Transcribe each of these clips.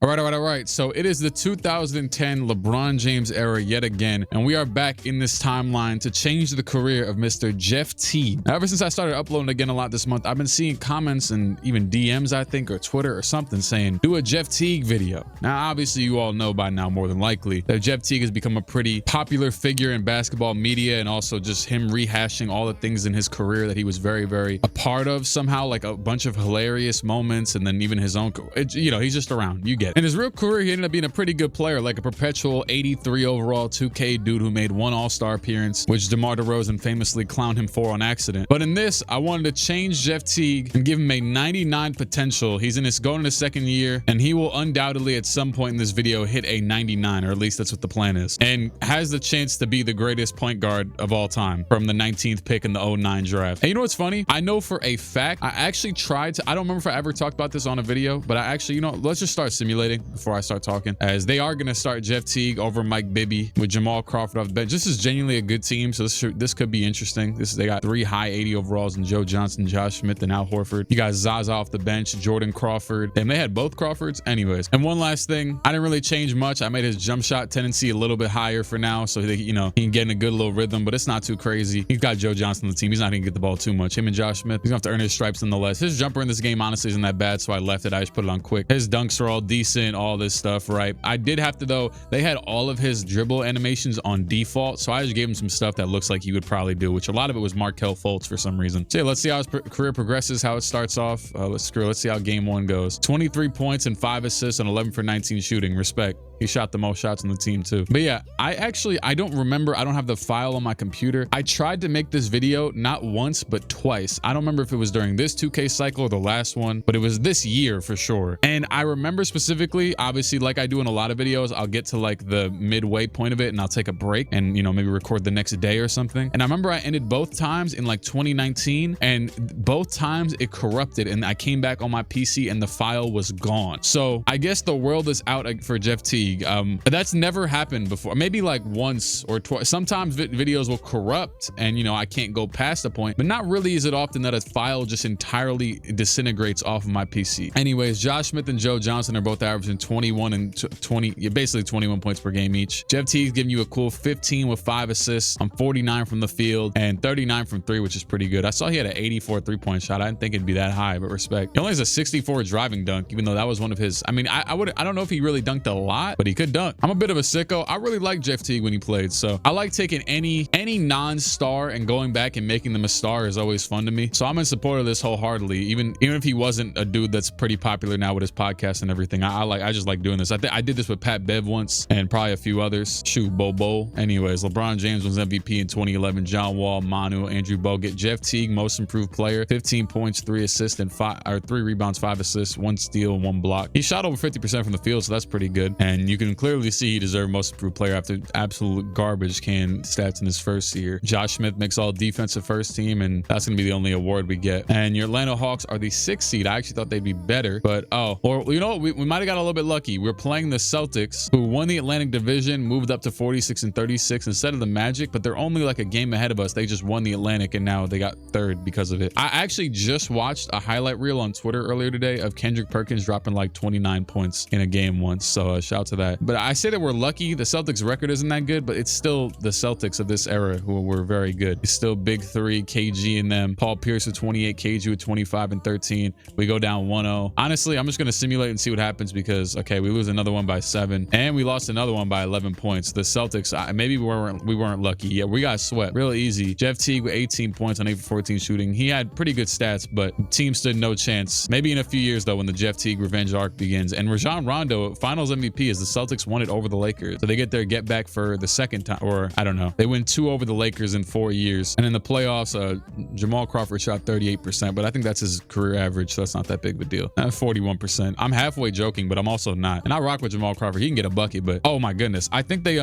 All right. So it is the 2010 LeBron James era yet again, and we are back in this timeline to change the career of Mr. Jeff Teague. Now, ever since I started uploading again a lot this month, I've been seeing comments and even DMs, I think, or Twitter or something saying, do a Jeff Teague video. Now, obviously, you all know by now more than likely that Jeff Teague has become a pretty popular figure in basketball media, and also just him rehashing all the things in his career that he was very, very a part of somehow, like a bunch of hilarious moments, and then even his own, he's just around. You get it. In his real career, he ended up being a pretty good player, like a perpetual 83 overall 2K dude who made one All-Star appearance, which DeMar DeRozan famously clowned him for on accident. But in this, I wanted to change Jeff Teague and give him a 99 potential. He's going in his second year, and he will undoubtedly at some point in this video hit a 99, or at least that's what the plan is, and has the chance to be the greatest point guard of all time from the 19th pick in the 09 draft. And you know what's funny? I know for a fact, I actually tried to, I don't remember if I ever talked about this on a video, but I actually, let's just start simulating before I start talking, as they are going to start Jeff Teague over Mike Bibby with Jamal Crawford off the bench. This is genuinely a good team, so this could be interesting. They got 3 high 80 overalls in Joe Johnson, Josh Smith, and Al Horford. You got Zaza off the bench, Jordan Crawford, and they had both Crawfords. Anyways, and one last thing, I didn't really change much. I made his jump shot tendency a little bit higher for now, so that, he can get in a good little rhythm, but it's not too crazy. He's got Joe Johnson on the team. He's not going to get the ball too much. Him and Josh Smith, he's going to have to earn his stripes nonetheless. His jumper in this game honestly isn't that bad, so I left it. I just put it on quick. His dunks are all decent, all this stuff, right? I did have to, though, they had all of his dribble animations on default, so I just gave him some stuff that looks like he would probably do, which a lot of it was Markelle Fultz for some reason. So yeah, let's see how his career progresses, how it starts off. Let's see how game 1 goes. 23 points and 5 assists and 11 for 19 shooting. Respect. He shot the most shots on the team too. But yeah, I don't remember. I don't have the file on my computer. I tried to make this video not once, but twice. I don't remember if it was during this 2K cycle or the last one, but it was this year for sure. And I remember specifically, obviously, like I do in a lot of videos, I'll get to like the midway point of it and I'll take a break and, maybe record the next day or something. And I remember I ended both times in like 2019, and both times it corrupted and I came back on my PC and the file was gone. So I guess the world is out for Jeff Teague. But that's never happened before. Maybe like once or twice. Sometimes videos will corrupt and I can't go past the point, but not really is it often that a file just entirely disintegrates off of my PC. Anyways, Josh Smith and Joe Johnson are both averaging 21 and 20, basically 21 points per game each. Jeff Teague's giving you a cool 15 with 5 assists on 49 from the field and 39 from 3, which is pretty good. I saw he had an 84 3-point shot. I didn't think it'd be that high, but respect. He only has a 64 driving dunk, even though that was one of his. I mean, I don't know if he really dunked a lot, but he could dunk. I'm a bit of a sicko. I really liked Jeff Teague when he played, so I like taking any non-star and going back and making them a star is always fun to me. So I'm in support of this wholeheartedly, even if he wasn't a dude that's pretty popular now with his podcast and everything. I just like doing this. I did this with Pat Bev once and probably a few others. Shoot, Bobo. Anyways, LeBron James was MVP in 2011. John Wall, Manu, Andrew Bogut. Jeff Teague, most improved player, 15 points, 3 assists, and 3 rebounds, 5 assists, 1 steal, 1 block. He shot over 50% from the field, so that's pretty good. And you can clearly see he deserved most improved player after absolute garbage can stats in his first year. Josh Smith makes all defensive first team, and that's going to be the only award we get. And your Atlanta Hawks are the 6th seed. I actually thought they'd be better, but we might have got a little bit lucky. We're playing the Celtics, who won the Atlantic Division, moved up to 46 and 36 instead of the Magic, but they're only like a game ahead of us. They just won the Atlantic, and now they got 3rd because of it. I actually just watched a highlight reel on Twitter earlier today of Kendrick Perkins dropping like 29 points in a game once, so shout out to that. But I say that we're lucky. The Celtics record isn't that good, but it's still the Celtics of this era who were very good. It's still big 3, KG in them, Paul Pierce with 28, KG with 25 and 13. We go down 1-0. Honestly, I'm just going to simulate and see what happens because, okay, we lose another one by 7 and we lost another one by 11 points. The Celtics, maybe we weren't lucky. Yeah, we got swept real easy. Jeff Teague with 18 points on 8 for 14 shooting. He had pretty good stats, but the team stood no chance. Maybe in a few years though, when the Jeff Teague revenge arc begins. And Rajon Rondo, finals MVP, as the Celtics won it over the Lakers. So they get their get back for the second time, or I don't know. They win 2 over the Lakers in 4 years. And in the playoffs, Jamal Crawford shot 38%, but I think that's his career average, so that's not that big of a deal. 41%. I'm halfway joking, but I'm also not. And I rock with Jamal Crawford. He can get a bucket, but oh my goodness. I think they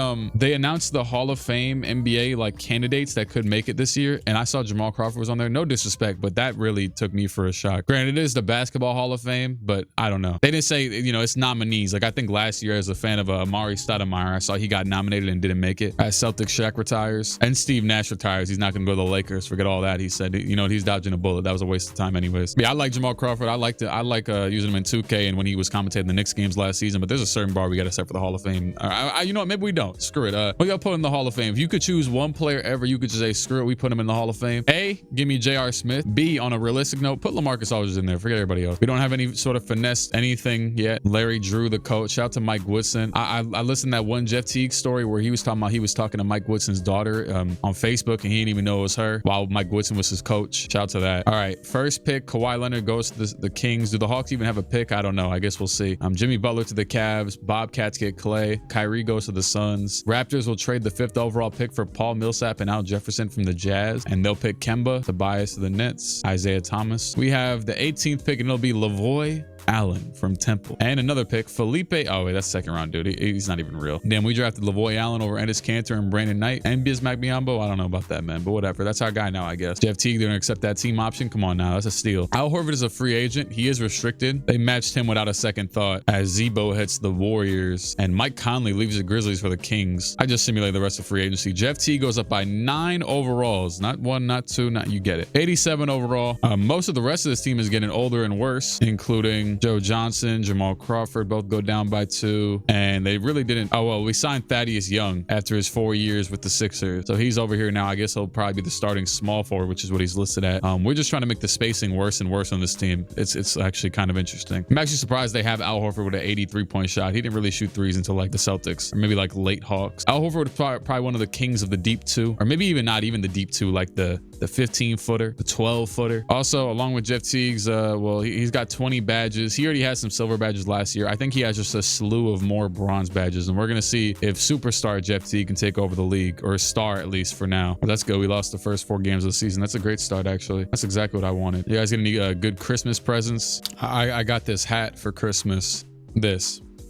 announced the Hall of Fame NBA like candidates that could make it this year, and I saw Jamal Crawford was on there. No disrespect, but that really took me for a shock. Granted, it is the Basketball Hall of Fame, but I don't know. They didn't say, it's nominees. Like I think last year as a fan of Amari Stoudemire. I saw he got nominated and didn't make it. As Celtics Shaq retires and Steve Nash retires, he's not going to go to the Lakers. Forget all that. He said, you know, he's dodging a bullet. That was a waste of time anyways. But yeah, I like Jamal Crawford. I like using him in 2K and when he was commentating the Knicks games last season. But there's a certain bar we got to set for the Hall of Fame. You know what? Maybe we don't. Screw it. We got to put him in the Hall of Fame. If you could choose one player ever, you could just say, screw it, we put him in the Hall of Fame. A, give me J.R. Smith. B, on a realistic note, put LaMarcus Aldridge in there. Forget everybody else. We don't have any sort of finesse anything yet. Larry Drew, the coach. Shout out to Mike Woodson. I listened to that one Jeff Teague story where he was talking to Mike Woodson's daughter on Facebook and he didn't even know it was her while Mike Woodson was his coach. Shout out to that. All right, first pick, Kawhi Leonard goes to the Kings. Do the Hawks even have a pick? I don't know. I guess we'll see. Jimmy Butler to the Cavs. Bobcats get Clay. Kyrie goes to the Suns. Raptors will trade the 5th overall pick for Paul Millsap and Al Jefferson from the Jazz, and they'll pick Kemba, Tobias to the Nets, Isaiah Thomas. We have the 18th pick and it'll be Lavoy Allen from Temple. And another pick, Felipe. Oh, wait, that's second round, dude. He's not even real. Damn, we drafted Lavoy Allen over Enes Kanter and Brandon Knight and Bismack Biyombo. I don't know about that, man, but whatever. That's our guy now, I guess. Jeff Teague, they're gonna accept that team option. Come on now, that's a steal. Al Horford is a free agent. He is restricted. They matched him without a second thought as Zebo heads the Warriors and Mike Conley leaves the Grizzlies for the Kings. I just simulated the rest of free agency. Jeff Teague goes up by 9 overalls. Not 1, not 2, not you get it. 87 overall. Most of the rest of this team is getting older and worse, including Joe Johnson, Jamal Crawford, both go down by 2. And they really didn't. Oh, well, we signed Thaddeus Young after his 4 years with the Sixers. So he's over here now. I guess he'll probably be the starting small forward, which is what he's listed at. We're just trying to make the spacing worse and worse on this team. It's actually kind of interesting. I'm actually surprised they have Al Horford with an 83-point shot. He didn't really shoot threes until like the Celtics or maybe like late Hawks. Al Horford was probably one of the kings of the deep 2, or maybe even not even the deep 2, like the 15-footer, the 12-footer. Also, along with Jeff Teague's, well, he's got 20 badges. He already had some silver badges last year. I think he has just a slew of more bronze badges, and we're gonna see if superstar Jeff Teague can take over the league, or star at least for now. Well, that's good. We lost the first 4 games of the season. That's a great start, actually. That's exactly what I wanted. You guys gonna need good Christmas presents. I got this hat for Christmas.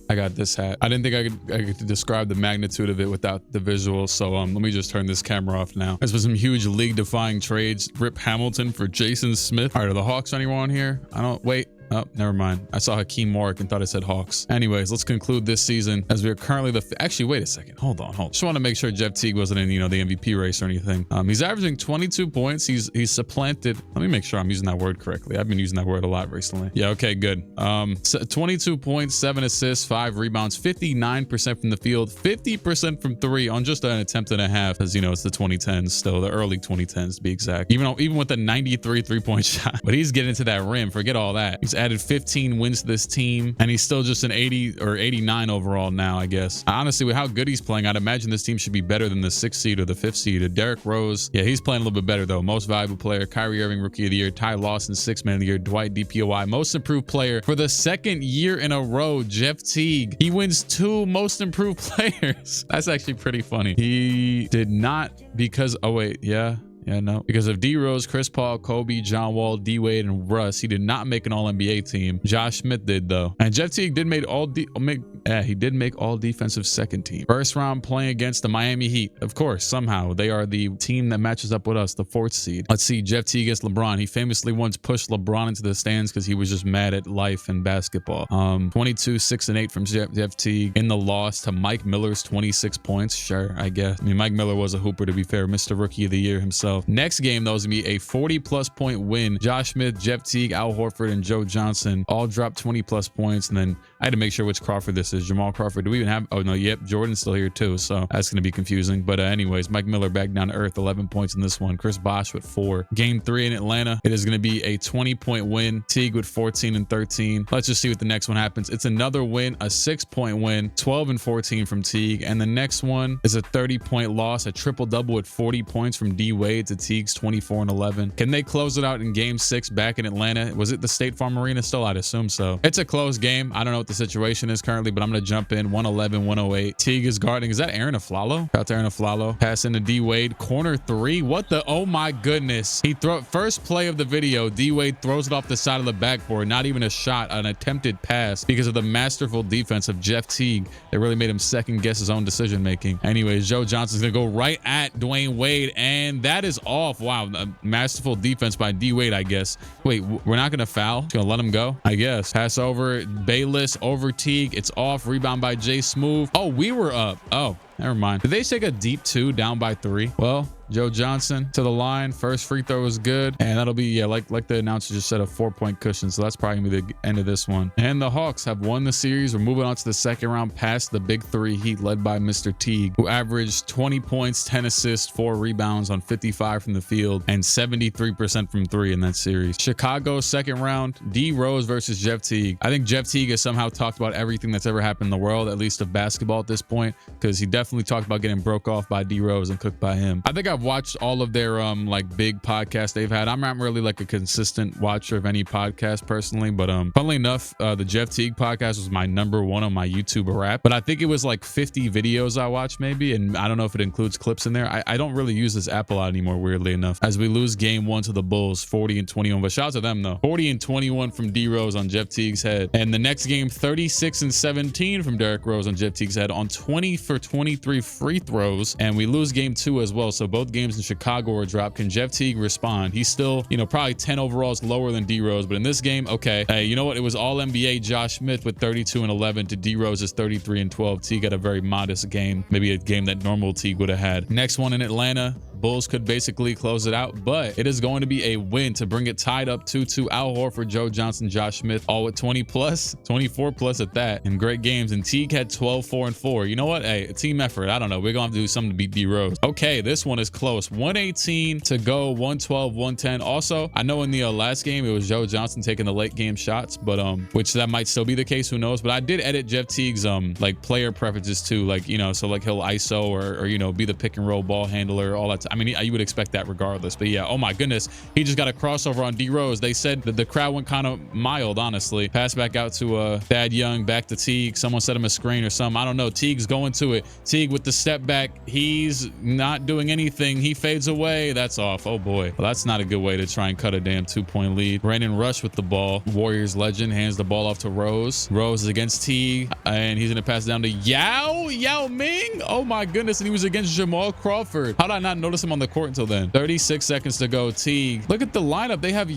I got this hat. I didn't think I could describe the magnitude of it without the visual. So let me just turn this camera off now. This was some huge league-defying trades. Rip Hamilton for Jason Smith. All right, are the Hawks anyone on here? I don't. Wait. Oh, never mind. I saw Hakeem Warwick and thought it said Hawks. Anyways, let's conclude this season as we are currently actually, wait a second. Hold on. Just want to make sure Jeff Teague wasn't in, the MVP race or anything. He's averaging 22 points. He's supplanted. Let me make sure I'm using that word correctly. I've been using that word a lot recently. Yeah, okay, good. 22 points, 7 assists, 5 rebounds, 59% from the field, 50% from 3 on just an attempt and a half. Because, it's the 2010s still, the early 2010s to be exact. Even with the 93 3-point shot. But he's getting to that rim. Forget all that. He's added 15 wins to this team, and he's still just an 80 or 89 overall now, I guess. Honestly, with how good he's playing, I'd imagine this team should be better than the 6th seed or the 5th seed. Derrick Rose, yeah, he's playing a little bit better though. Most valuable player, Kyrie Irving, Rookie of the Year, Ty Lawson, 6th Man of the Year, Dwight DPOY, Most Improved Player for the 2nd year in a row, Jeff Teague. He wins 2 Most Improved Players. That's actually pretty funny. He did not because, oh wait, yeah, no. Because of D Rose, Chris Paul, Kobe, John Wall, D Wade, and Russ, he did not make an All-NBA team. Josh Smith did though. And Jeff Teague did make all defensive 2nd team. First round playing against the Miami Heat. Of course, somehow they are the team that matches up with us, the 4th seed. Let's see, Jeff Teague against LeBron. He famously once pushed LeBron into the stands because he was just mad at life and basketball. 22, 6 and 8 from Jeff Teague in the loss to Mike Miller's 26 points. Sure, I guess. I mean, Mike Miller was a hooper, to be fair, Mr. Rookie of the Year himself. Next game, though, is gonna be a 40+ point win. Josh Smith, Jeff Teague, Al Horford, and Joe Johnson all dropped 20+ points. And then I had to make sure which Crawford this is. Jamal Crawford. Do we even have? Oh no, yep, Jordan's still here too. So that's gonna be confusing. But anyways, Mike Miller back down to earth, 11 points in this one. Chris Bosh with 4. Game 3 in Atlanta. It is gonna be a 20-point win. Teague with 14 and 13. Let's just see what the next one happens. It's another win, a 6-point win, 12 and 14 from Teague. And the next one is a 30-point loss, a triple-double with 40 points from D Wade to Teague's 24 and 11. Can they close it out in game 6 back in Atlanta? Was it the State Farm Arena still? I'd assume so. It's a close game. I don't know what the situation is currently, but I'm going to jump in. 111, 108. Teague is guarding. Is that Aaron Aflalo? Shout out to Aaron Aflalo. Pass into D Wade. Corner 3. What the? Oh my goodness. First play of the video. D Wade throws it off the side of the backboard. Not even a shot, an attempted pass because of the masterful defense of Jeff Teague. That really made him second guess his own decision making. Anyways, Joe Johnson's going to go right at Dwayne Wade, and that is off. Wow. A masterful defense by D Wade, I guess. Wait, we're not going to foul? Just going to let him go? I guess. Pass over. Bayless miss over Teague. It's off. Rebound by Jay Smooth. Oh, we were up. Oh, never mind. Did they take a deep 2 down by 3? Well, Joe Johnson to the line. First free throw was good. And that'll be, yeah, like the announcer just said, a 4-point cushion. So that's probably gonna be the end of this one. And the Hawks have won the series. We're moving on to the second round past the big 3 Heat led by Mr. Teague, who averaged 20 points, 10 assists, 4 rebounds on 55 from the field and 73% from 3 in that series. Chicago second round, D Rose versus Jeff Teague. I think Jeff Teague has somehow talked about everything that's ever happened in the world, at least of basketball at this point, because he definitely talked about getting broke off by D Rose and cooked by him. I think I've watched all of their like big podcasts they've had. I'm not really like a consistent watcher of any podcast personally, but funnily enough, the Jeff Teague podcast was my #1 on my YouTube rap, but I think it was like 50 videos I watched maybe, and I don't know if it includes clips in there. I don't really use this app a lot anymore, weirdly enough, as we lose game 1 to the Bulls 40-21, but shout out to them though. 40-21 from D Rose on Jeff Teague's head, and the next game 36-17 from Derrick Rose on Jeff Teague's head on 20 for 23 free throws, and we lose game 2 as well. So both games in Chicago were dropped. Can Jeff Teague respond? He's still, you know, probably 10 overalls lower than D Rose, but in this game, okay, hey, you know what, it was all NBA Josh Smith with 32 and 11 to D Rose's 33 and 12. Teague had a very modest game, maybe a game that normal Teague would have had. Next one in Atlanta, Bulls could basically close it out, but it is going to be a win to bring it tied up 2-2. Al Horford, Joe Johnson, Josh Smith, all with 20 plus, 24 plus at that, and great games. And Teague had 12, 4, and 4. You know what? Hey, a team effort. I don't know. We're gonna have to do something to beat D Rose. Okay, this one is close. 118 to go, 112, 110. Also, I know in the last game it was Joe Johnson taking the late game shots, but which that might still be the case. Who knows? But I did edit Jeff Teague's like player preferences too, like, you know, so like he'll ISO or you know, be the pick and roll ball handler, all that. I mean, you would expect that regardless, but yeah, oh my goodness, he just got a crossover on D Rose. They said that the crowd went kind of mild, honestly. Pass back out to Thad Young, back to Teague. Someone set him a screen or something, I don't know. Teague's going to it. Teague with the step back, he's not doing anything. He fades away. That's off. Oh boy, well, that's not a good way to try and cut a damn 2-point lead. Brandon Rush with the ball, Warriors legend, hands the ball off to Rose. Rose is against Teague, and he's gonna pass it down to Yao Ming. Oh my goodness, and he was against Jamal Crawford. How did I not notice him on the court until then? 36 seconds to go. Teague, look at the lineup. They have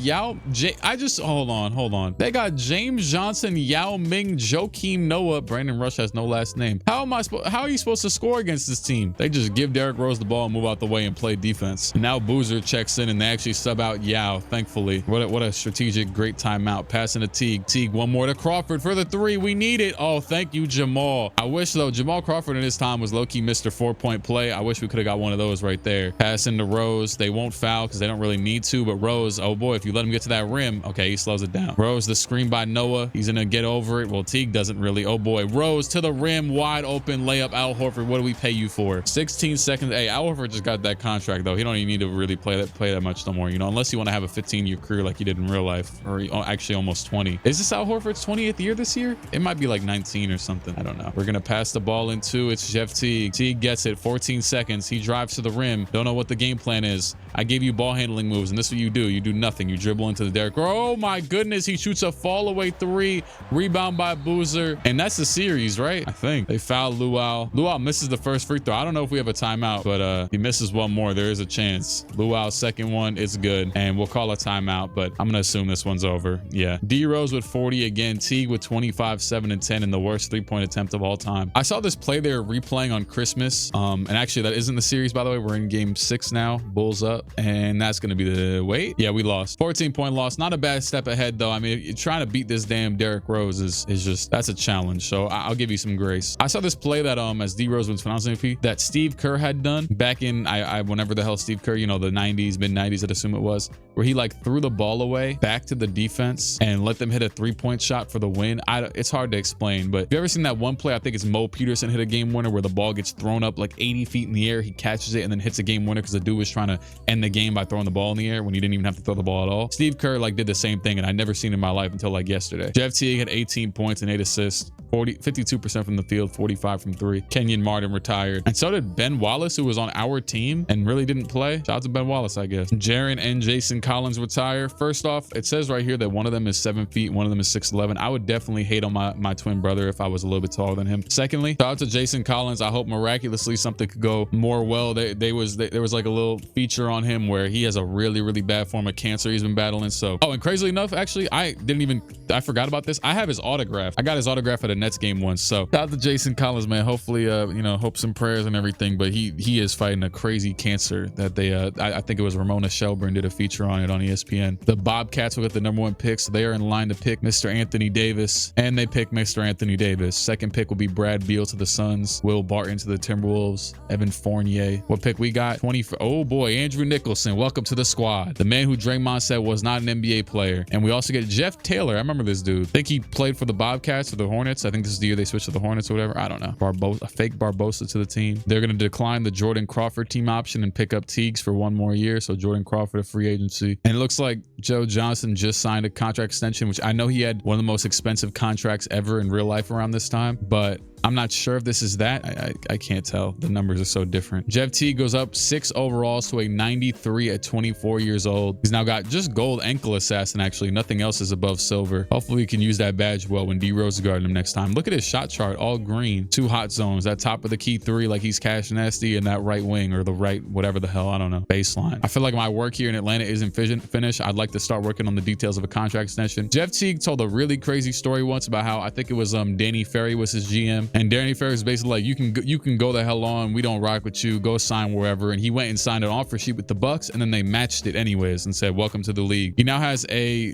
hold on. They got James Johnson, Yao Ming, Joakim Noah. Brandon Rush has no last name. How are you supposed to score against this team? They just give Derrick Rose the ball and move out the way and play defense. And now Boozer checks in and they actually sub out Yao, thankfully. What a strategic, great timeout. Passing to Teague. Teague, one more to Crawford for the 3. We need it. Oh, thank you, Jamal. I wish though, Jamal Crawford in his time was low-key Mr. 4-point play. I wish we could have got one of those right there. Passing to Rose. They won't foul because they don't really need to, but Rose, oh boy, if you let him get to that rim, okay, he slows it down. Rose, the screen by Noah. He's gonna get over it. Well, Teague doesn't really. Oh boy, Rose to the rim, wide open layup. Al Horford, what do we pay you for? 16 seconds. Hey, Al Horford just got that contract though. He don't even need to really play that much no more, you know, unless you want to have a 15-year career like you did in real life, or actually almost 20. Is this Al Horford's 20th year this year? It might be like 19 or something. I don't know. We're gonna pass the ball into, it's Jeff Teague. Teague gets it, 14 seconds. He drives to the rim. Don't know what the game plan is. I gave you ball handling moves, and this is what you do. You do nothing. You dribble into the Derrick. Oh my goodness, he shoots a fall away 3. Rebound by Boozer, and that's the series, right? I think they foul Luau. Luau misses the first free throw. I don't know if we have a timeout, but he misses one more. There is a chance. Luau's second one, it's good, and we'll call a timeout, but I'm gonna assume this one's over. Yeah, D Rose with 40 again. Teague with 25, 7, and 10 in the worst 3-point attempt of all time. I saw this play they were replaying on Christmas, and actually that isn't the series, by the way. We're in game 6 now. Bulls up, and that's gonna be the wait. Yeah, we lost. 14-point loss. Not a bad step ahead though. I mean, trying to beat this damn Derrick Rose is just, that's a challenge. So I'll give you some grace. I saw this play that as D Rose wins Finals MVP that Steve Kerr had done back in whenever the hell Steve Kerr, you know, the 90s, mid 90s, I'd assume it was, where he like threw the ball away back to the defense and let them hit a 3-point shot for the win. It's hard to explain, but have you ever seen that one play? I think it's Mo Peterson hit a game winner where the ball gets thrown up like 80 feet in the air. He catches it and then hits a game winner because the dude was trying to end the game by throwing the ball in the air when he didn't even have to throw the ball at all. Steve Kerr like did the same thing, and I'd never seen it in my life until like yesterday. Jeff Teague had 18 points and 8 assists, 52% from the field, 45 from 3. Kenyon Martin retired, and so did Ben Wallace, who was on our team and really didn't play. Shout out to Ben Wallace, I guess. Jaren and Jason Collins retire. First off, it says right here that one of them is 7 feet, one of them is 6'11". I would definitely hate on my twin brother if I was a little bit taller than him. Secondly, shout out to Jason Collins. I hope miraculously something could go more well. They there was like a little feature on him where he has a really, really bad form of cancer he's been battling. So, oh, and crazily enough, actually, I forgot about this. I have his autograph. I got his autograph at a Nets game once. So shout out to Jason Collins, man. Hopefully, you know, hopes and prayers and everything. But he is fighting a crazy cancer that they, I think it was Ramona Shelburne did a feature on it on ESPN. The Bobcats will get the #1 pick, so they are in line to pick Mr. Anthony Davis, and they pick Mr. Anthony Davis. Second pick will be Brad Beal to the Suns, Will Barton to the Timberwolves, Evan Fournier. What pick we got? 20. Oh boy, Andrew Nicholson. Welcome to the squad. The man who Draymond said was not an NBA player. And we also get Jeff Taylor. I remember this dude. I think he played for the Bobcats or the Hornets. I think this is the year they switched to the Hornets or whatever. I don't know. A fake Barbosa to the team. They're going to decline the Jordan Crawford team option and pick up Teagues for 1 more year. So Jordan Crawford, a free agency. And it looks like Joe Johnson just signed a contract extension, which I know he had one of the most expensive contracts ever in real life around this time, but I'm not sure if this is that. I can't tell. The numbers are so different. Jeff Teague goes up 6 overalls to a 93 at 24 years old. He's now got just gold ankle assassin, actually. Nothing else is above silver. Hopefully he can use that badge well when D Rose is guarding him next time. Look at his shot chart, all green. 2 hot zones. That top of the key 3 like he's Cash Nasty, and that right wing or the right whatever the hell, I don't know, baseline. I feel like my work here in Atlanta isn't finished. I'd like to start working on the details of a contract extension. Jeff Teague told a really crazy story once about how I think it was Danny Ferry was his GM, and Danny Ferry is basically like, you can go the hell on, we don't rock with you, go sign wherever. And he went and signed an offer sheet with the Bucks, and then they matched it anyways and said welcome to the league. He now has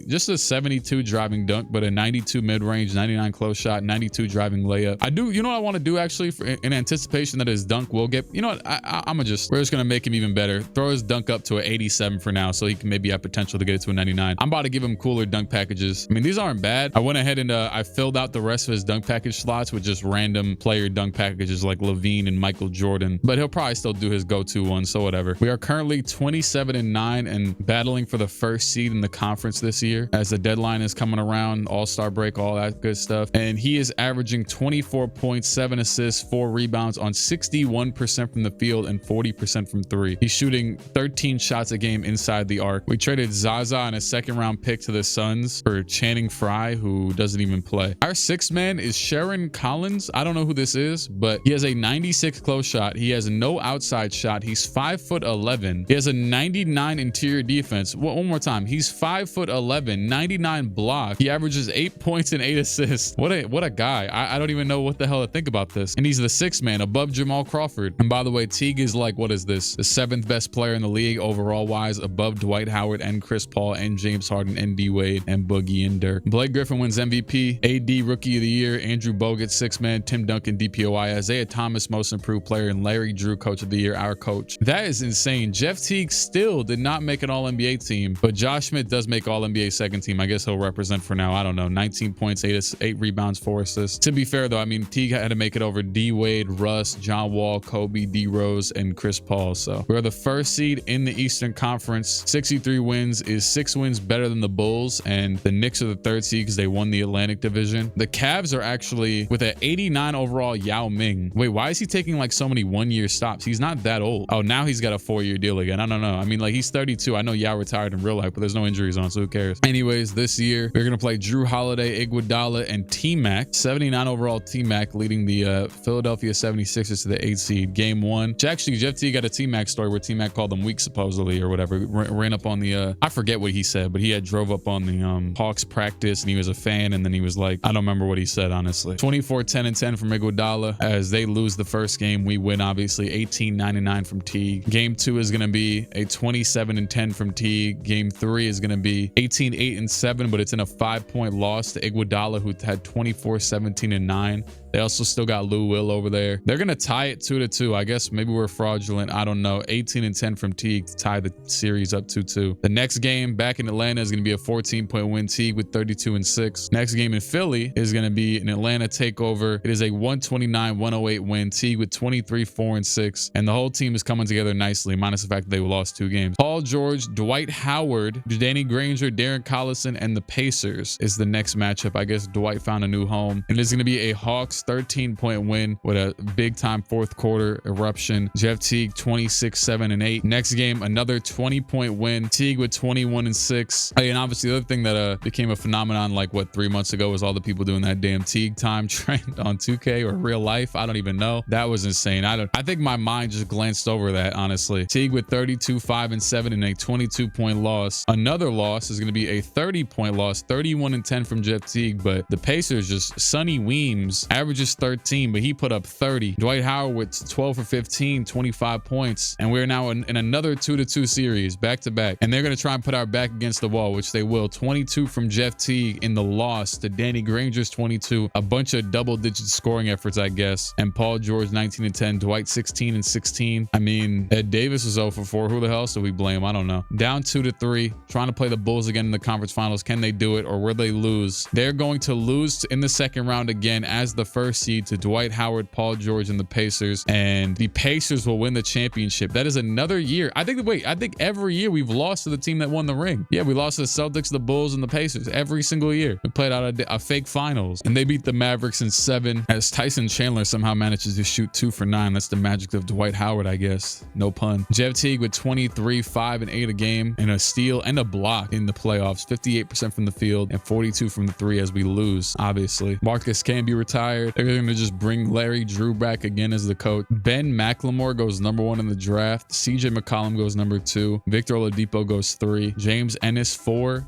just a 72 driving dunk, but a 92 mid-range, 99 close shot, 92 driving layup. You know what I want to do actually in anticipation that his dunk will get, you know what, we're just gonna make him even better. Throw his dunk up to an 87 for now, so he can maybe have potential to get it to a 99. I'm about to give him cooler dunk packages. I mean, these aren't bad. I went ahead and I filled out the rest of his dunk package slots with just random player dunk packages like Levine and Michael Jordan, but he'll probably still do his go-to one, so whatever. We are currently 27-9 and battling for the first seed in the conference this year as the deadline is coming around, all-star break, all that good stuff. And he is averaging 24 points, 7 assists, 4 rebounds on 61% from the field and 40% from 3. He's shooting 13 shots a game inside the arc. We traded Zaza and a 2nd-round pick to the Suns for Channing Frye, who doesn't even play. Our 6th man is Sharon Collins. I don't know who this is, but he has a 96 close shot. He has no outside shot. He's 5'11". He has a 99 interior defense. One more time. He's 5'11", 99 block. He averages 8 points and 8 assists. What a guy. I don't even know what the hell to think about this. And he's the 6th man above Jamal Crawford. And by the way, Teague is like, what is this? The 7th best player in the league overall wise, above Dwight Howard and Chris Paul and James Harden and D Wade and Boogie and Dirk. Blake Griffin wins MVP, AD Rookie of the Year, Andrew Bogut 6th man, Tim Duncan DPOI, Isaiah Thomas Most Improved Player, and Larry Drew Coach of the Year, our coach. That is insane. Jeff Teague still did not make an All-NBA team, but Josh Smith does make All-NBA 2nd team. I guess he'll represent for now. I don't know. 19 points, 8 rebounds, 4 assists. To be fair though, I mean, Teague had to make it over D Wade, Russ, John Wall, Kobe, D Rose, and Chris Paul. So we're the 1st seed in the Eastern Conference. 63 wins is 6 wins better than the Bulls, and the Knicks are the 3rd seed because they won the Atlantic Division. The Cavs are actually with an 89 overall Yao Ming. Wait, why is he taking like so many 1-year stops? He's not that old. Oh, now he's got a 4-year deal again. I don't know. I mean, like, he's 32. I know Yao retired in real life, but there's no injuries on, so who cares? Anyways, this year we're gonna play Drew Holiday, Iguodala, and T-Mac. 79 overall T-Mac leading the Philadelphia 76ers to the 8th seed. Game 1. Actually, Jeff Teague got a T-Mac story where T-Mac called them weak supposedly or whatever. Ran up on the I forget what he said, but he had drove up on the Hawks practice and he was a fan, and then he was like, I don't remember what he said honestly. 24, 10 and 10 from Iguodala. As they lose the first game, we win obviously. 18-99 from Teague. Game 2 is gonna be a 27 and 10 from Teague. Game 3 is gonna be 18, 8 and 7, but it's in a 5-point loss to Iguodala, who had 24, 17 and 9. They also still got Lou Will over there. They're gonna tie it 2-2. I guess maybe we're fraudulent. I don't know. 18 and 10 from Teague to tie the series up 2-2. The next game back in Atlanta is gonna be a 14-point win. Teague with 32 and 6. Next game in Philly is gonna be an Atlanta takeover. It is a 129-108 win. Teague with 23, 4 and 6. And the whole team is coming together nicely, minus the fact that they lost 2 games. Paul George, Dwight Howard, Danny Granger, Darren Collison, and the Pacers is the next matchup. I guess Dwight found a new home. And it's gonna be a Hawks 13-point win with a big-time fourth quarter eruption. Jeff Teague, 26, 7, and 8. Next game, another 20-point win. Teague with 21 and 6. And obviously, the other thing that became a phenomenon like, what, 3 months ago was all the people doing that damn Teague time trend on 2K or real life. I don't even know. That was insane. I think my mind just glanced over that, honestly. Teague with 32, 5, and 7 and a 22-point loss. Another loss is going to be a 30-point loss, 31 and 10 from Jeff Teague, but the Pacers just Sonny Weems averages 13, but he put up 30. Dwight Howard with 12 for 15, 25 points, and we're now in another 2-2 series back to back, and they're going to try and put our back against the wall, which they will. 22 from Jeff Teague in the loss to Danny Granger's 22. A bunch of double-digit scoring efforts, I guess, and Paul George 19 and 10, Dwight 16 and 16. I mean, Ed Davis was 0 for 4. Who the hell should we blame? I don't know. Down 2-3, trying to play the Bulls again in the conference finals. Can they do it, or will they lose? They're going to lose in the second round again as the first seed to Dwight Howard, Paul George, and the Pacers, and the Pacers will win the championship. That is another year. I think every year we've lost to the team that won the ring. Yeah, we lost to the Celtics, the Bulls, and the Pacers every single year. We played out a fake finals, and they beat the Mavericks in 7 as Tyson Chandler somehow manages to shoot 2 for 9. That's the magic of Dwight Howard, I guess. No pun. Jeff Teague with 23, 5, and 8 a game, and a steal and a block in the playoffs. 58% from the field and 42 from the 3 as we lose, obviously. Marcus can be retired. They're going to just bring Larry Drew back again as the coach. Ben McLemore goes number 1 in the draft. CJ McCollum goes number 2. Victor Oladipo goes 3. James Ennis 4.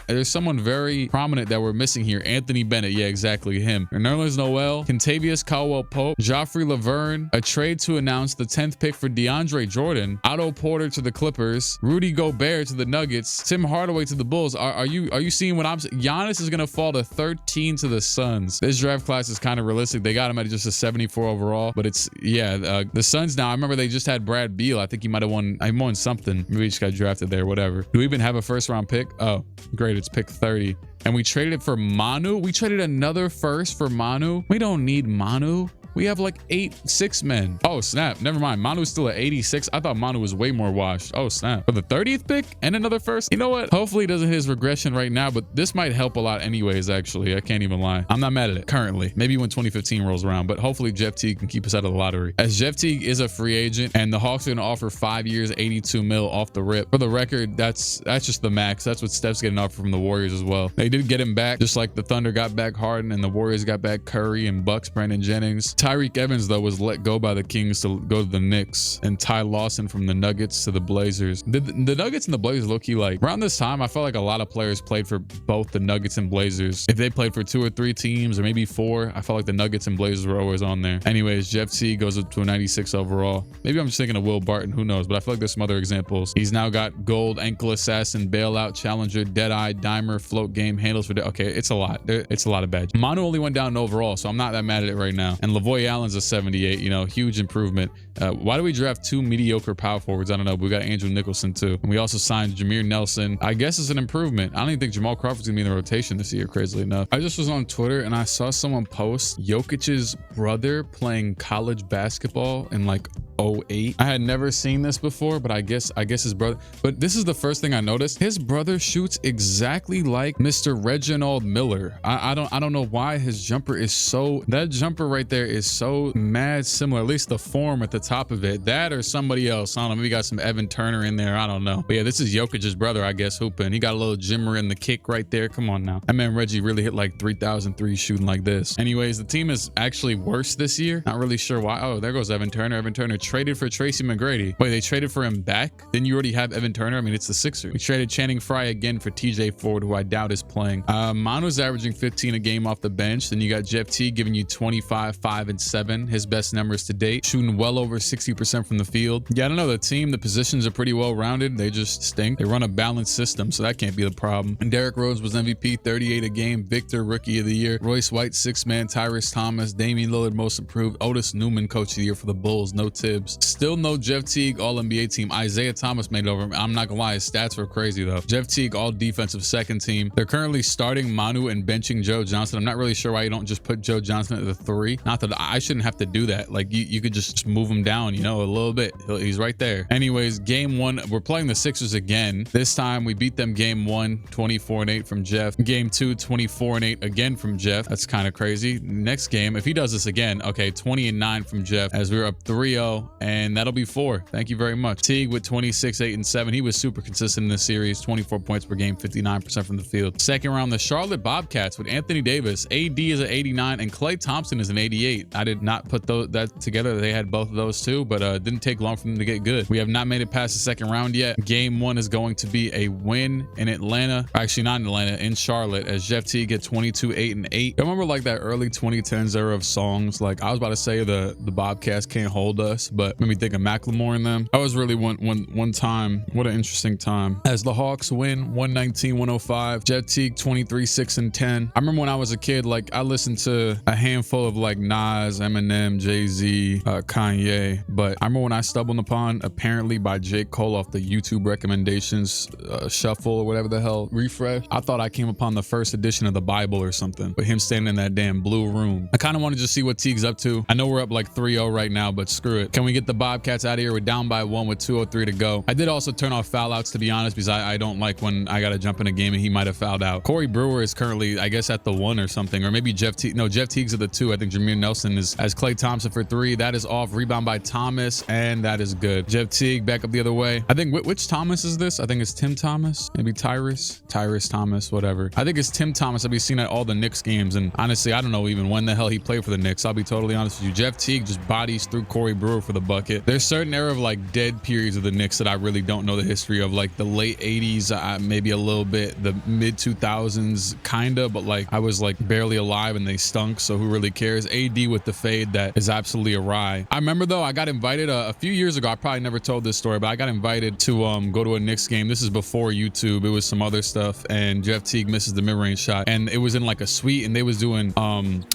There's someone very prominent that we're missing here. Anthony Bennett. Yeah, exactly, him. Nerlens Noel, Kentavious Caldwell-Pope, Joffrey Laverne, a trade to announce the 10th pick for DeAndre Jordan, Otto Porter to the Clippers, Rudy Gobert to the Nuggets, Tim Hardaway to the Bulls. Are you seeing what I'm saying? Giannis is gonna fall to 13 to the Suns. This draft class is kind of realistic. They got him at just a 74 overall, but it's the Suns now. I remember they just had Brad Beal. I think he might have won. I won something. Maybe he just got drafted there. Whatever. Do we even have a first round pick? Oh, great, it's pick 30, and we traded it for Manu. We traded another first for Manu. We don't need Manu. We have like 6 men. Oh, snap. Never mind. Manu's still at 86. I thought Manu was way more washed. Oh, snap. For the 30th pick and another first. You know what? Hopefully he doesn't hit his regression right now, but this might help a lot anyways, actually. I can't even lie. I'm not mad at it currently. Maybe when 2015 rolls around, but hopefully Jeff Teague can keep us out of the lottery. As Jeff Teague is a free agent, and the Hawks are going to offer 5 years, 82 mil off the rip. For the record, that's just the max. That's what Steph's getting offered from the Warriors as well. They did get him back, just like the Thunder got back Harden and the Warriors got back Curry and Bucks, Brandon Jennings. Tyreek Evans, though, was let go by the Kings to go to the Knicks, and Ty Lawson from the Nuggets to the Blazers. The Nuggets and the Blazers low-key, like, around this time, I felt like a lot of players played for both the Nuggets and Blazers. If they played for 2 or 3 teams, or maybe 4, I felt like the Nuggets and Blazers were always on there. Anyways, Jeff Teague goes up to a 96 overall. Maybe I'm just thinking of Will Barton, who knows, but I feel like there's some other examples. He's now got gold, ankle assassin, bailout, challenger, dead-eye, dimer, float game, handles for okay, it's a lot. It's a lot of badges. Manu only went down overall, so I'm not that mad at it right now. And Lavoy Allen's a 78, you know, huge improvement. Why do we draft 2 mediocre power forwards? I don't know, but we got Andrew Nicholson too, and we also signed Jameer Nelson. I guess it's an improvement. I don't even think Jamal Crawford's gonna be in the rotation this year, crazily enough. I just was on Twitter and I saw someone post Jokic's brother playing college basketball in like 08. I had never seen this before, but I guess his brother, but this is the first thing I noticed. His brother shoots exactly like Mr. Reginald Miller. I don't know why his jumper is so, that jumper right there is so mad similar, at least the form at the top of it. That or somebody else. I don't know, maybe got some Evan Turner in there. I don't know. But yeah, this is Jokic's brother, I guess, hooping. He got a little Jimmer in the kick right there. Come on now. That man Reggie really hit like 3,003 shooting like this. Anyways, the team is actually worse this year. Not really sure why. Oh, there goes Evan Turner. Evan Turner traded for Tracy McGrady. Wait, they traded for him back? Then you already have Evan Turner? I mean, it's the Sixers. We traded Channing Frye again for TJ Ford, who I doubt is playing. Manu's averaging 15 a game off the bench. Then you got Jeff Teague giving you 25, 5, and 7. His best numbers to date. Shooting well over 60% from the field. Yeah, I don't know. The team, the positions are pretty well rounded. They just stink. They run a balanced system, so that can't be the problem. And Derrick Rose was MVP, 38 a game. Victor, Rookie of the Year. Royce White, 6-man. Tyrese Thomas. Damian Lillard, Most Improved. Otis Newman, Coach of the Year for the Bulls. No tip. Tibbs. Still no Jeff Teague All-NBA team. Isaiah Thomas made it over. I'm not gonna lie, his stats were crazy though. Jeff Teague all defensive second team. They're currently starting Manu and benching Joe Johnson. I'm not really sure why you don't just put Joe Johnson at the 3. Not that I shouldn't have to do that. Like you could just move him down, you know, a little bit. He's right there. Anyways, game 1, we're playing the Sixers again. This time we beat them game 1, 24-8 from Jeff. Game 2, 24-8 again from Jeff. That's kind of crazy. Next game, if he does this again, okay, 20-9 from Jeff as we're up 3-0, and that'll be 4. Thank you very much. Teague with 26, 8, and 7. He was super consistent in this series. 24 points per game, 59% from the field. Second round, the Charlotte Bobcats with Anthony Davis. AD is an 89 and Klay Thompson is an 88. I did not put that together. They had both of those too, but didn't take long for them to get good. We have not made it past the second round yet. Game 1 is going to be a win in Atlanta. Actually, not in Atlanta, in Charlotte, as Jeff Teague get 22, 8, and 8. I remember like that early 2010s era of songs. Like I was about to say the Bobcats can't hold us, but made me think of Macklemore in them. I was really one time. What an interesting time. As the Hawks win 119-105. Jeff Teague 23, 6, and 10. I remember when I was a kid, like I listened to a handful of like Nas, Eminem, Jay-Z, Kanye, but I remember when I stumbled upon apparently by J. Cole off the YouTube recommendations shuffle or whatever the hell refresh. I thought I came upon the first edition of the Bible or something, but him standing in that damn blue room. I kind of wanted to see what Teague's up to. I know we're up like 3-0 right now, but screw it. Can we get the Bobcats out of here? We're down by 1 with 2:03 to go. I did also turn off foul outs, to be honest, because I don't like when I got to jump in a game and he might have fouled out. Corey Brewer is currently, I guess, at the 1 or something, or maybe Jeff Teague. No, Jeff Teague's at the 2. I think Jameer Nelson is as Klay Thompson for 3. That is off. Rebound by Thomas, and that is good. Jeff Teague back up the other way. I think which Thomas is this? I think it's Tim Thomas, maybe Tyrus Thomas, whatever. I think it's Tim Thomas. I've been seeing at all the Knicks games, and honestly, I don't know even when the hell he played for the Knicks. I'll be totally honest with you. Jeff Teague just bodies through Corey Brewer for the bucket. There's certain era of like dead periods of the Knicks that I really don't know the history of, like the late 80s, maybe a little bit, the mid 2000s, kinda, but like I was like barely alive and they stunk, so who really cares? AD with the fade that is absolutely awry. I remember though, I got invited a few years ago. I probably never told this story, but I got invited to go to a Knicks game. This is before YouTube. It was some other stuff, and Jeff Teague misses the mid-range shot, and it was in like a suite, and they was doing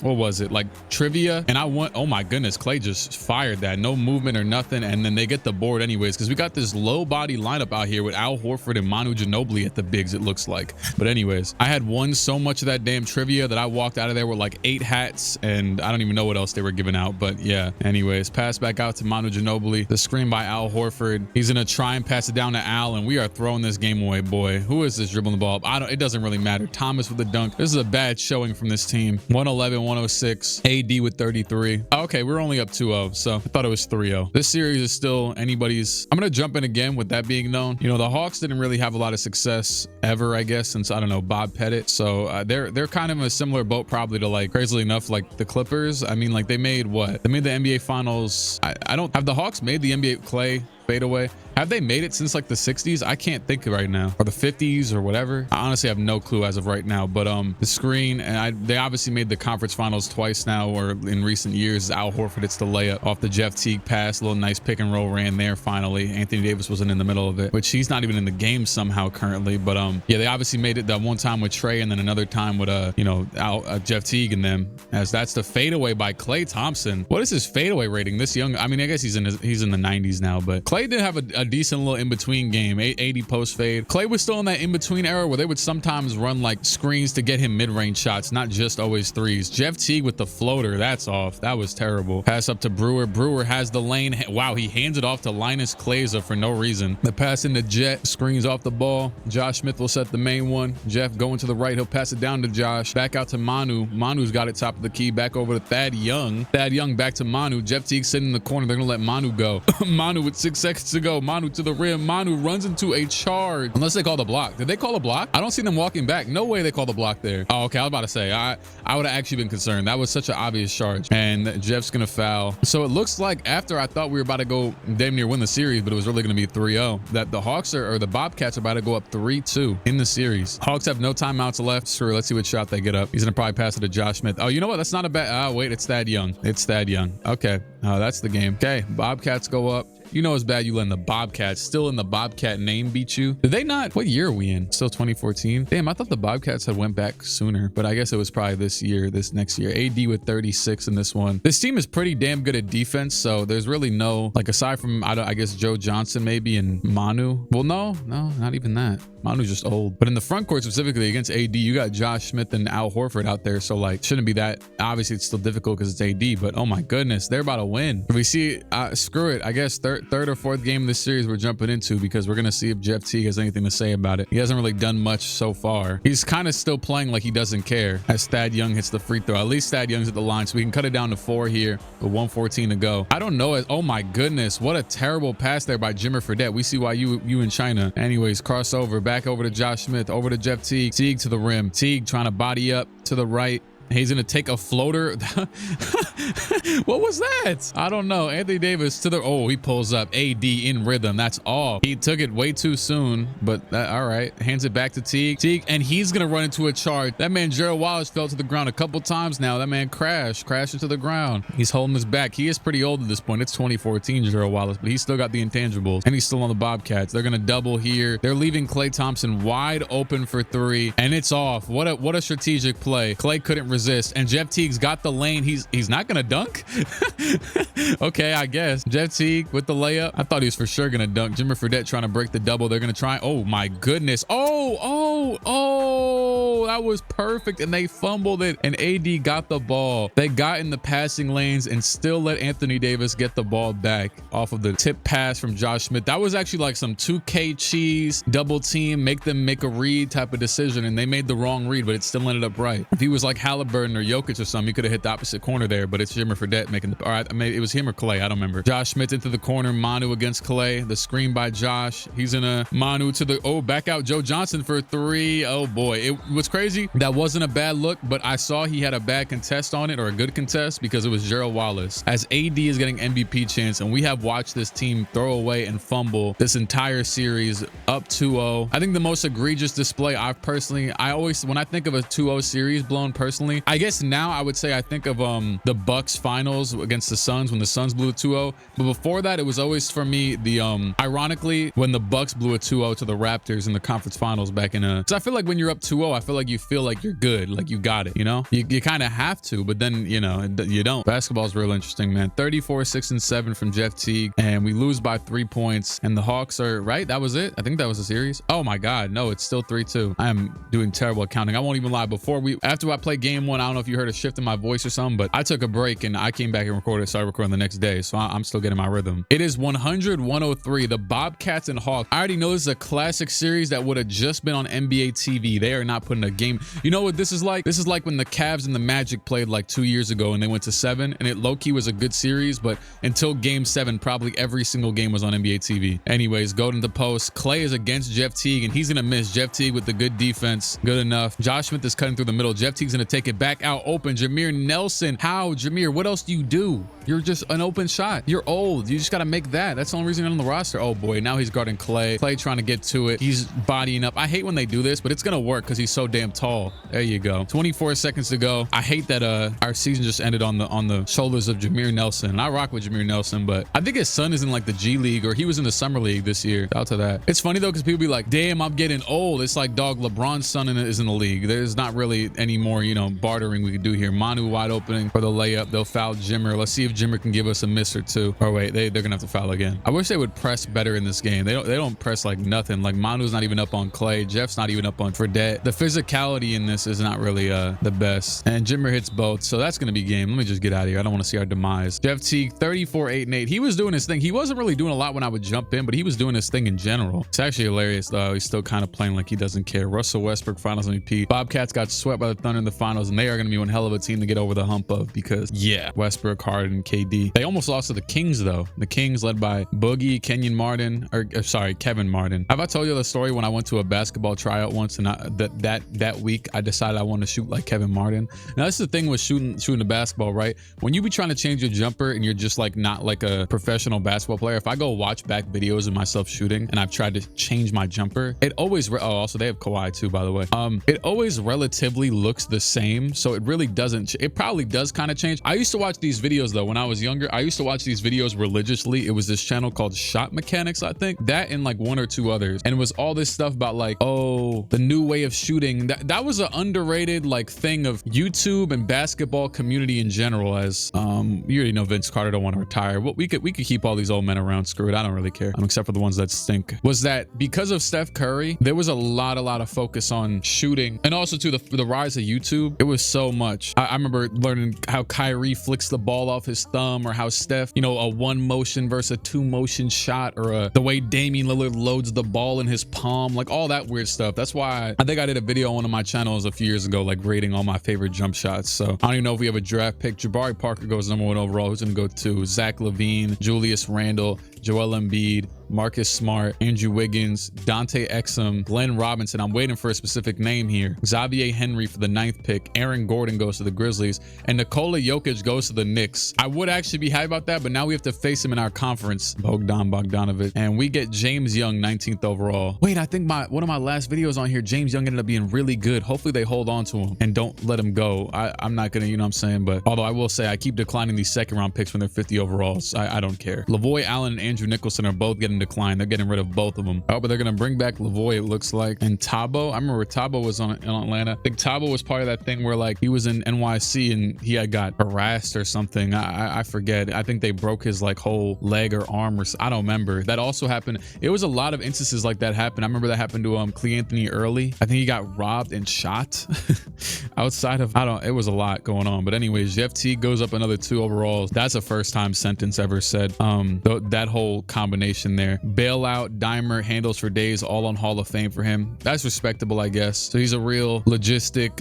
what was it, like trivia, and I went, oh my goodness, Klay just fired that, no movement or nothing, and then they get the board anyways, because we got this low body lineup out here with Al Horford and Manu Ginobili at the bigs, it looks like. But anyways, I had won so much of that damn trivia that I walked out of there with like 8 hats, and I don't even know what else they were giving out, but yeah. Anyways, pass back out to Manu Ginobili. The screen by Al Horford. He's gonna try and pass it down to Al, and we are throwing this game away, boy. Who is this dribbling the ball? It doesn't really matter. Thomas with the dunk. This is a bad showing from this team. 111-106. AD with 33. Okay, we're only up 2-0, so I thought it was 3-0. This series is still anybody's. I'm gonna jump in again with that being known. You know, the Hawks didn't really have a lot of success ever, I guess, since, I don't know, Bob Pettit. So they're kind of in a similar boat probably to, like, crazily enough, like the Clippers. I mean, like they made what? They made the NBA Finals. I don't have the Hawks made the NBA Klay fadeaway. Have they made it since like the 60s? I can't think right now, or the 50s or whatever. I honestly have no clue as of right now, but the screen, and they obviously made the conference finals twice now, or in recent years. Al Horford, it's the layup off the Jeff Teague pass, a little nice pick and roll ran there finally. Anthony Davis wasn't in the middle of it, which he's not even in the game somehow currently, but yeah, they obviously made it that one time with Trey, and then another time with you know, Jeff Teague and them, as that's the fadeaway by Klay Thompson. What is his fadeaway rating this young? I mean, I guess he's in the 90s now, but Klay did have a decent little in-between game, 80 post fade. Klay was still in that in-between era where they would sometimes run like screens to get him mid-range shots, not just always threes. Jeff Teague with the floater, that's off. That was terrible. Pass up to Brewer. Brewer has the lane. Wow, he hands it off to Linus Kleza for no reason. The pass into Jet, screens off the ball. Josh Smith will set the main one. Jeff going to the right, he'll pass it down to Josh. Back out to Manu. Manu's got it top of the key. Back over to Thad Young. Thad Young back to Manu. Jeff Teague sitting in the corner. They're gonna let Manu go. Manu with 6 seconds to go. Manu to the rim. Manu runs into a charge. Unless they call the block. Did they call a block? I don't see them walking back. No way they call the block there. Oh, okay. I was about to say, I would have actually been concerned. That was such an obvious charge. And Jeff's gonna foul. So it looks like after I thought we were about to go damn near win the series, but it was really gonna be 3-0, that the Hawks or the Bobcats are about to go up 3-2 in the series. Hawks have no timeouts left. Sure, let's see what shot they get up. He's gonna probably pass it to Josh Smith. Oh, you know what? That's not a bad. Oh, wait, it's Thad Young. It's Thad Young. Okay. That's the game. Okay, Bobcats go up You know it's bad you letting the Bobcats, still in the Bobcat name, beat you. Did they not? What year are we in? Still 2014? Damn, I thought the Bobcats had went back sooner, but I guess it was probably this year, this next year. AD with 36 in this one. This team is pretty damn good at defense, so there's really no, like, aside from, I guess Joe Johnson maybe and Manu. Well, no, not even that. Manu's just old. But in the front court specifically against AD, you got Josh Smith and Al Horford out there, so like shouldn't be that. Obviously it's still difficult because it's AD, but oh my goodness, they're about to win. If we see, screw it, I guess third or fourth game of this series we're jumping into, because we're gonna see if Jeff Teague has anything to say about it. He hasn't really done much so far. He's kind of still playing like he doesn't care as Thad Young hits the free throw. At least Thad Young's at the line, so we can cut it down to 4 here with 1:14 to go. I don't know. Oh my goodness, what a terrible pass there by Jimmer Fredette. We see why you in China. Anyways, crossover back over to Josh Smith, over to Jeff Teague. Teague to the rim. Teague trying to body up to the right. He's going to take a floater. What was that? I don't know. Anthony Davis to the... Oh, he pulls up. AD in rhythm. That's all. He took it way too soon, but all right. Hands it back to Teague. Teague, and he's going to run into a charge. That man, Gerald Wallace, fell to the ground a couple times now. That man crashed into the ground. He's holding his back. He is pretty old at this point. It's 2014, Gerald Wallace, but he's still got the intangibles, and he's still on the Bobcats. They're going to double here. They're leaving Klay Thompson wide open for 3, and it's off. What a strategic play. Klay couldn't resist, and Jeff Teague's got the lane. He's not gonna dunk. Okay, I guess Jeff Teague with the layup. I thought he was for sure gonna dunk. Jimmer Fredette trying to break the double. They're gonna try. Oh my goodness. Oh, that was perfect, and they fumbled it, and AD got the ball. They got in the passing lanes and still let Anthony Davis get the ball back off of the tip pass from Josh Smith. That was actually like some 2K cheese double team, make them make a read type of decision, and they made the wrong read, but it still ended up right. If he was like Halliburton or Jokic or something, he could have hit the opposite corner there, but it's Jimmer Fredette making the... All right, maybe it was him or Klay. I don't remember. Josh Smith into the corner. Manu against Klay. The screen by Josh. He's in a Manu to the... Oh, back out Joe Johnson for 3. Oh, boy. It was crazy. That wasn't a bad look, but I saw he had a bad contest on it, or a good contest, because it was Gerald Wallace. As AD is getting MVP chance, and we have watched this team throw away and fumble this entire series up 2-0. I think the most egregious display I always, when I think of a 2-0 series blown personally, I guess now I would say I think of the Bucks finals against the Suns when the Suns blew a 2-0. But before that, it was always for me the ironically when the Bucks blew a 2-0 to the Raptors in the conference finals back in so I feel like when you're up 2-0, I feel like you feel like you're good, like you got it, you know? You kind of have to, but then you know you don't. Basketball's real interesting, man. 34, 6 and 7 from Jeff Teague, and we lose by 3 points, and the Hawks are right. That was it. I think that was the series. Oh my God, no, it's still 3-2. I am doing terrible accounting. I won't even lie. After I played game 1, I don't know if you heard a shift in my voice or something, but I took a break and I came back and started recording the next day, so I'm still getting my rhythm. It is 100-103. The Bobcats and Hawks. I already know this is a classic series that would have just been on NBA TV. They are not putting a game. You know what this is like? This is like when the Cavs and the Magic played like 2 years ago and they went to 7, and it low-key was a good series, but until game 7, probably every single game was on NBA TV. Anyways, go to the post. Klay is against Jeff Teague, and he's gonna miss. Jeff Teague with the good defense. Good enough. Josh Smith is cutting through the middle. Jeff Teague's gonna take it back out open. Jameer Nelson. How, Jameer? What else do you do? You're just an open shot. You're old. You just got to make that. That's the only reason you're on the roster. Oh boy, now he's guarding Klay. Klay trying to get to it. He's bodying up. I hate when they do this, but it's going to work because he's so damn tall. There you go. 24 seconds to go. I hate that our season just ended on the shoulders of Jameer Nelson. And I rock with Jameer Nelson, but I think his son is in like the G League, or he was in the summer league this year. Shout out to that. It's funny though, because people be like, damn, I'm getting old. It's like, dog, LeBron's son is in the league. There's not really any more, you know, bartering we could do here. Manu wide opening for the layup. They'll foul Jimmer. Let's see if Jimmer can give us a miss or two. Or wait, they're gonna have to foul again. I wish they would press better in this game. They don't press like nothing. Like Manu's not even up on Klay. Jeff's not even up on Fredette. The physicality in this is not really the best. And Jimmer hits both, so that's gonna be game. Let me just get out of here. I don't want to see our demise. Jeff Teague, 34, 8 and 8. He was doing his thing. He wasn't really doing a lot when I would jump in, but he was doing his thing in general. It's actually hilarious though. He's still kind of playing like he doesn't care. Russell Westbrook, Finals MVP. Bobcats got swept by the Thunder in the finals, and they are gonna be one hell of a team to get over the hump of, because yeah, Westbrook, Harden, KD. They almost lost to the Kings though. The Kings led by Boogie, Kevin Martin. Have I told you the story when I went to a basketball tryout once, and that that week I decided I want to shoot like Kevin Martin. Now that's the thing with shooting the basketball, right? When you be trying to change your jumper and you're just like not like a professional basketball player, if I go watch back videos of myself shooting and I've tried to change my jumper, it always also they have Kawhi too, by the way. It always relatively looks the same, so it really doesn't. It probably does kind of change. I used to watch these videos though when I was younger. I used to watch these videos religiously. It was this channel called Shot Mechanics, I think, that and like one or two others, and it was all this stuff about like, oh, the new way of shooting. That was an underrated like thing of YouTube and basketball community in general. As you already know, Vince Carter don't want to retire. Well, we could keep all these old men around. Screw it, I don't really care, except for the ones that stink. Was that because of Steph Curry, there was a lot of focus on shooting, and also to the rise of YouTube. It was so much. I remember learning how Kyrie flicks the ball off his thumb, or how Steph, you know, a one motion versus a two motion shot, or the way Damian Lillard loads the ball in his palm, like all that weird stuff. That's why I think I did a video on one of my channels a few years ago, like rating all my favorite jump shots. So I don't even know if we have a draft pick. Jabari Parker goes #1 overall. Who's gonna go 2? Zach LaVine, Julius Randle, Joel Embiid, Marcus Smart, Andrew Wiggins, Dante Exum, Glenn Robinson. I'm waiting for a specific name here. Xavier Henry for the 9th pick. Aaron Gordon goes to the Grizzlies, and Nikola Jokic goes to the Knicks. I would actually be happy about that, but now we have to face him in our conference, Bogdanovic, and we get James Young 19th overall. Wait, I think one of my last videos on here, James Young ended up being really good. Hopefully they hold on to him and don't let him go. I'm not gonna, you know what I'm saying, but although I will say I keep declining these second round picks when they're 50 overalls. I don't care. Lavoy Allen and Andrew Nicholson are both getting declined. They're getting rid of both of them. Oh, but they're gonna bring back Lavoy, it looks like. And Tabo, I remember Tabo was in Atlanta. I think Tabo was part of that thing where like he was in NYC and he had got harassed or something. I forget. I think they broke his like whole leg or arm, or I don't remember. That also happened. It was a lot of instances like that happened. I remember that happened to Clique Anthony early. I think he got robbed and shot outside of, it was a lot going on. But anyways, Jeff Teague goes up another 2 overalls. That's a first time sentence ever said. That whole combination there. Bailout, dimer, handles for days, all on Hall of Fame for him. That's respectable, I guess. So he's a real logistic,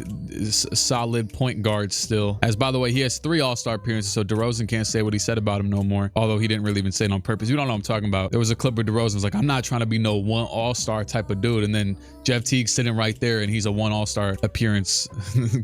solid point guard still. As by the way, he has 3 all-star appearances, so DeRozan can't say what he said about him no more. Although he didn't really even say it on purpose. You don't know what I'm talking about. There was a clip where DeRozan was like, I'm not trying to be no one all-star type of dude. And then Jeff Teague sitting right there and he's a 1 all-star appearance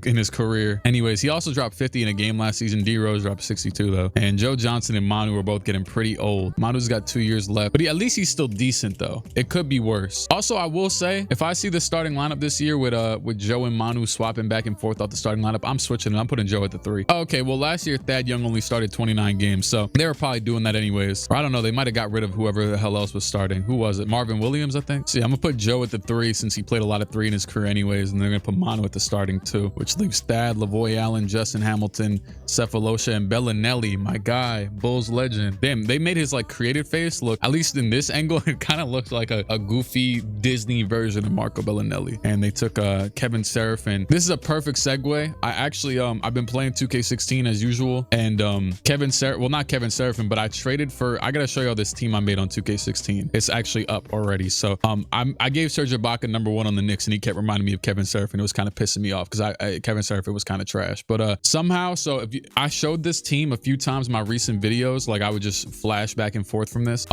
in his career. Anyways, he also dropped 50 in a game last season. D Rose dropped 62 though. And Joe Johnson and Manu are both getting pretty old. Manu's got 2 years left, but at least he's still decent though. It could be worse. Also, I will say, if I see the starting lineup this year with Joe and Manu swapping back and forth off the starting lineup, I'm switching it. I'm putting Joe at the 3. Okay, well last year Thad Young only started 29 games, so they were probably doing that anyways. Or I don't know, they might have got rid of whoever the hell else was starting. Who was it? Marvin Williams, I think. See, I'm gonna put Joe at the 3 since he played a lot of 3 in his career anyways, and they're gonna put Manu at the starting 2, which leaves Thad, Lavoy Allen, Justin Hamilton, Cephalosha, and Bellinelli, my guy, Bulls legend. Damn, they made his like creative face look, at least in this angle, it kind of looks like a goofy Disney version of Marco Bellinelli. And they took Kevin Seraphin. This is a perfect segue. I actually I've been playing 2K16 as usual, and not Kevin Seraphin, but I traded for, I gotta show y'all this team I made on 2K16. It's actually up already. So I gave Serge Ibaka #1 on the Knicks, and he kept reminding me of Kevin Seraphin. It was kind of pissing me off because Kevin Seraphin was kind of trash. But somehow, so I showed this team a few times in my recent videos, like I would just flash back and forth from this.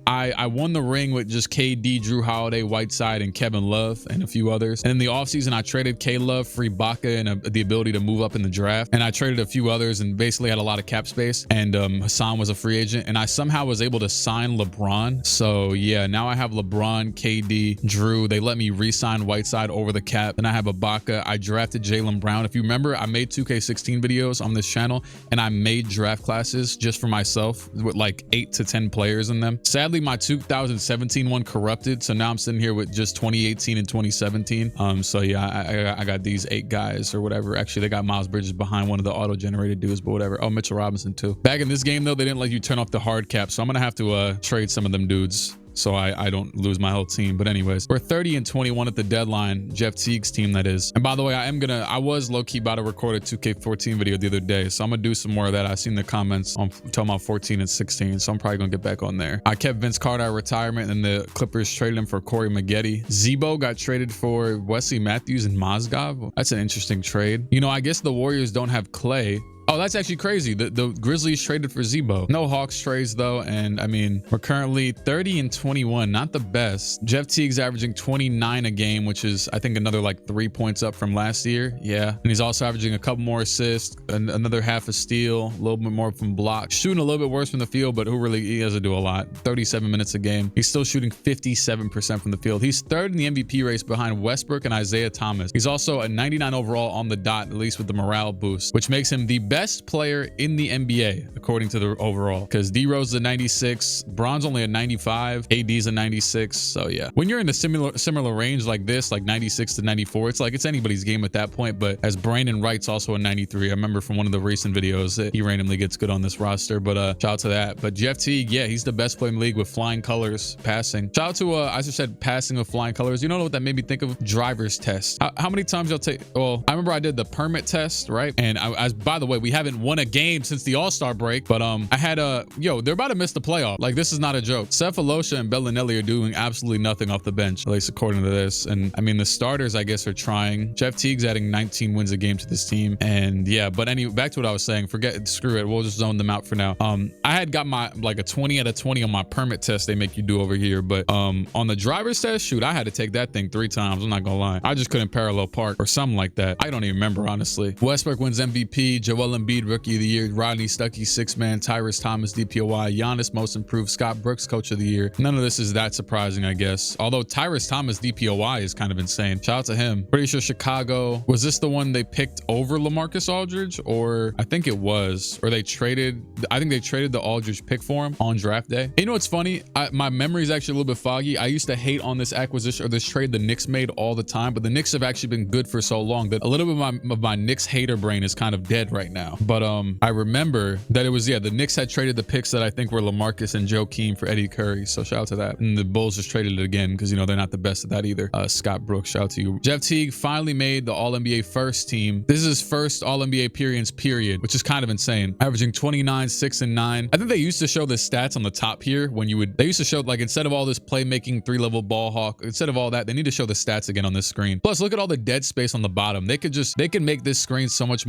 I won the ring with just KD, Drew Holiday, Whiteside, and Kevin Love, and a few others. And in the offseason, I traded K-Love, free Ibaka, and the ability to move up in the draft. And I traded a few others and basically had a lot of cap space. And Hassan was a free agent, and I somehow was able to sign LeBron. So yeah, now I have LeBron, KD, Drew. They let me re-sign Whiteside over the cap. And I have Ibaka. I drafted Jaylen Brown. If you remember, I made 2K16 videos on this channel, and I made draft classes just for myself with like 8 to 10 players in them. Sadly, my 2017 one corrupted, so now I'm sitting here with just 2018 and 2017. So yeah, I got these 8 guys or whatever. Actually, they got Miles Bridges behind one of the auto-generated dudes, but whatever. Oh, Mitchell Robinson too. Back in this game though, they didn't let you turn off the hard cap, so I'm gonna have to trade some of them dudes so I don't lose my whole team. But anyways, we're 30 and 21 at the deadline. Jeff Teague's team, that is. And by the way, I was low-key about to record a 2K14 video the other day, so I'm gonna do some more of that. I seen the comments on talking about 14 and 16, so I'm probably gonna get back on there. I kept Vince Carter at retirement, and the Clippers traded him for Corey Maggette. Zebo got traded for Wesley Matthews and Mozgov. That's an interesting trade. You know, I guess the Warriors don't have Clay, Oh, that's actually crazy. The Grizzlies traded for Zebo. No Hawks trades though. And I mean, we're currently 30 and 21. Not the best. Jeff Teague's averaging 29 a game, which is I think another like 3 points up from last year. Yeah. And he's also averaging a couple more assists, another half a steal, a little bit more from block. Shooting a little bit worse from the field, but he doesn't do a lot. 37 minutes a game. He's still shooting 57% from the field. He's third in the MVP race behind Westbrook and Isaiah Thomas. He's also a 99 overall on the dot, at least with the morale boost, which makes him the best player in the NBA, according to the overall, because D-Rose is a 96, Bron's only a 95, AD's a 96. So yeah, when you're in a similar range like this, like 96 to 94, it's like it's anybody's game at that point. But as Brandon Wright's also a 93. I remember from one of the recent videos that he randomly gets good on this roster, but shout out to that. But Jeff Teague, yeah, he's the best player in the league with flying colors passing. Shout out to I just said passing with flying colors. You know what that made me think of? Driver's test. How many times y'all take? Well, I remember I did the permit test, right? And I by the way, we haven't won a game since the All-Star break, but I had they're about to miss the playoff. Like, this is not a joke. Cephalosha and Bellinelli are doing absolutely nothing off the bench, at least according to this. And I mean, the starters, I guess, are trying. Jeff Teague's adding 19 wins a game to this team. And yeah, but anyway, back to what I was saying. Screw it. We'll just zone them out for now. I had got my like a 20 out of 20 on my permit test they make you do over here, but on the driver's test, shoot, I had to take that thing 3 times. I'm not gonna lie. I just couldn't parallel park or something like that. I don't even remember, honestly. Westbrook wins MVP, Joel Embiid Rookie of the Year, Rodney Stuckey 6-man, Tyrese Thomas DPOY, Giannis Most Improved, Scott Brooks Coach of the Year. None of this is that surprising, I guess. Although Tyrese Thomas DPOY is kind of insane. Shout out to him. Pretty sure Chicago, was this the one they picked over LaMarcus Aldridge? Or I think it was, or I think they traded the Aldridge pick for him on draft day. You know what's funny? My memory is actually a little bit foggy. I used to hate on this acquisition or this trade the Knicks made all the time, but the Knicks have actually been good for so long that a little bit of my Knicks hater brain is kind of dead right now. But I remember that it was, the Knicks had traded the picks that I think were LaMarcus and Joakim for Eddie Curry. So shout out to that. And the Bulls just traded it again because, they're not the best at that either. Scott Brooks, shout out to you. Jeff Teague finally made the All-NBA first team. This is his first All-NBA appearance, period, which is kind of insane. Averaging 29, 6, and 9. I think they used to show the stats on the top here when they used to show, like, instead of all this playmaking 3-level ball hawk, instead of all that, they need to show the stats again on this screen. Plus, look at all the dead space on the bottom. They can make this screen so much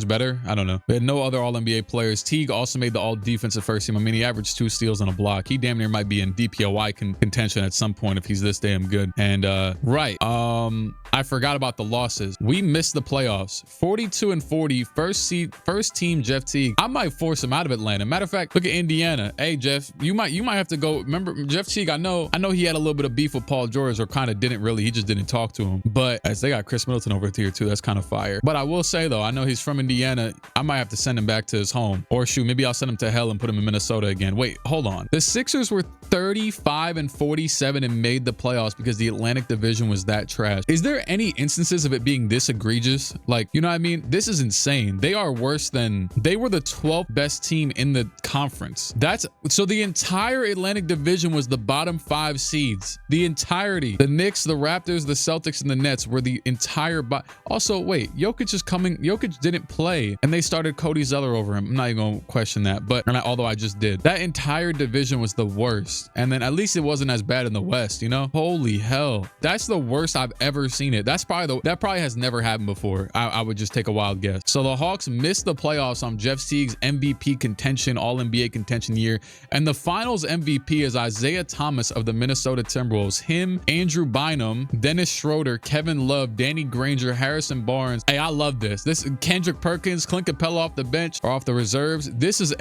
better. I don't know. They had no other All-NBA players. Teague also made the All-Defensive first team. I mean, he averaged 2 steals and a block. He damn near might be in DPOY contention at some point if he's this damn good. And I forgot about the losses. We missed the playoffs. 42 and 40, first team Jeff Teague. I might force him out of Atlanta. Matter of fact, look at Indiana. Hey Jeff, you might have to go. Remember Jeff Teague? I know he had a little bit of beef with Paul George, or kind of didn't really. He just didn't talk to him. But as they got Chris Middleton over here too, that's kind of fire. But I will say though, I know he's from Indiana. I might have to send him back to his home, or shoot, maybe I'll send him to hell and put him in Minnesota again. Wait, hold on. The Sixers were 35 and 47 and made the playoffs because the Atlantic Division was that trash. Is there any instances of it being this egregious? Like, you know what I mean? This is insane. They are worse than, they were the 12th best team in the conference. So the entire Atlantic Division was the bottom 5 seeds. The entirety. The Knicks, the Raptors, the Celtics, and the Nets were the entire also, wait, Jokic didn't play and they started Cody Zeller over him. I'm not even gonna question that, although I just did. That entire division was the worst. And then at least it wasn't as bad in the West, Holy hell. That's the worst I've ever seen it. That probably has never happened before. I would just take a wild guess. So the Hawks missed the playoffs on Jeff Teague's MVP contention, All-NBA contention year. And the finals MVP is Isaiah Thomas of the Minnesota Timberwolves. Him, Andrew Bynum, Dennis Schroeder, Kevin Love, Danny Granger, Harrison Barnes. Hey, I love this. Kendrick Perkins, Clint Capella off the bench or off the reserves. This is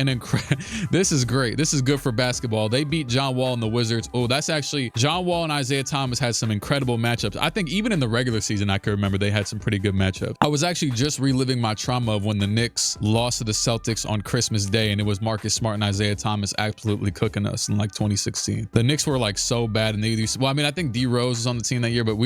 this is great. This is good for basketball. They beat John Wall and the Wizards. Oh, that's actually, John Wall and Isaiah Thomas had some incredible matchups. I think even in the regular season, I could remember they had some pretty good matchups. I was actually just reliving my trauma of when the Knicks lost to the Celtics on Christmas Day, and it was Marcus Smart and Isaiah Thomas absolutely cooking us in like 2016. The Knicks were like so bad, and I think D Rose was on the team that year, but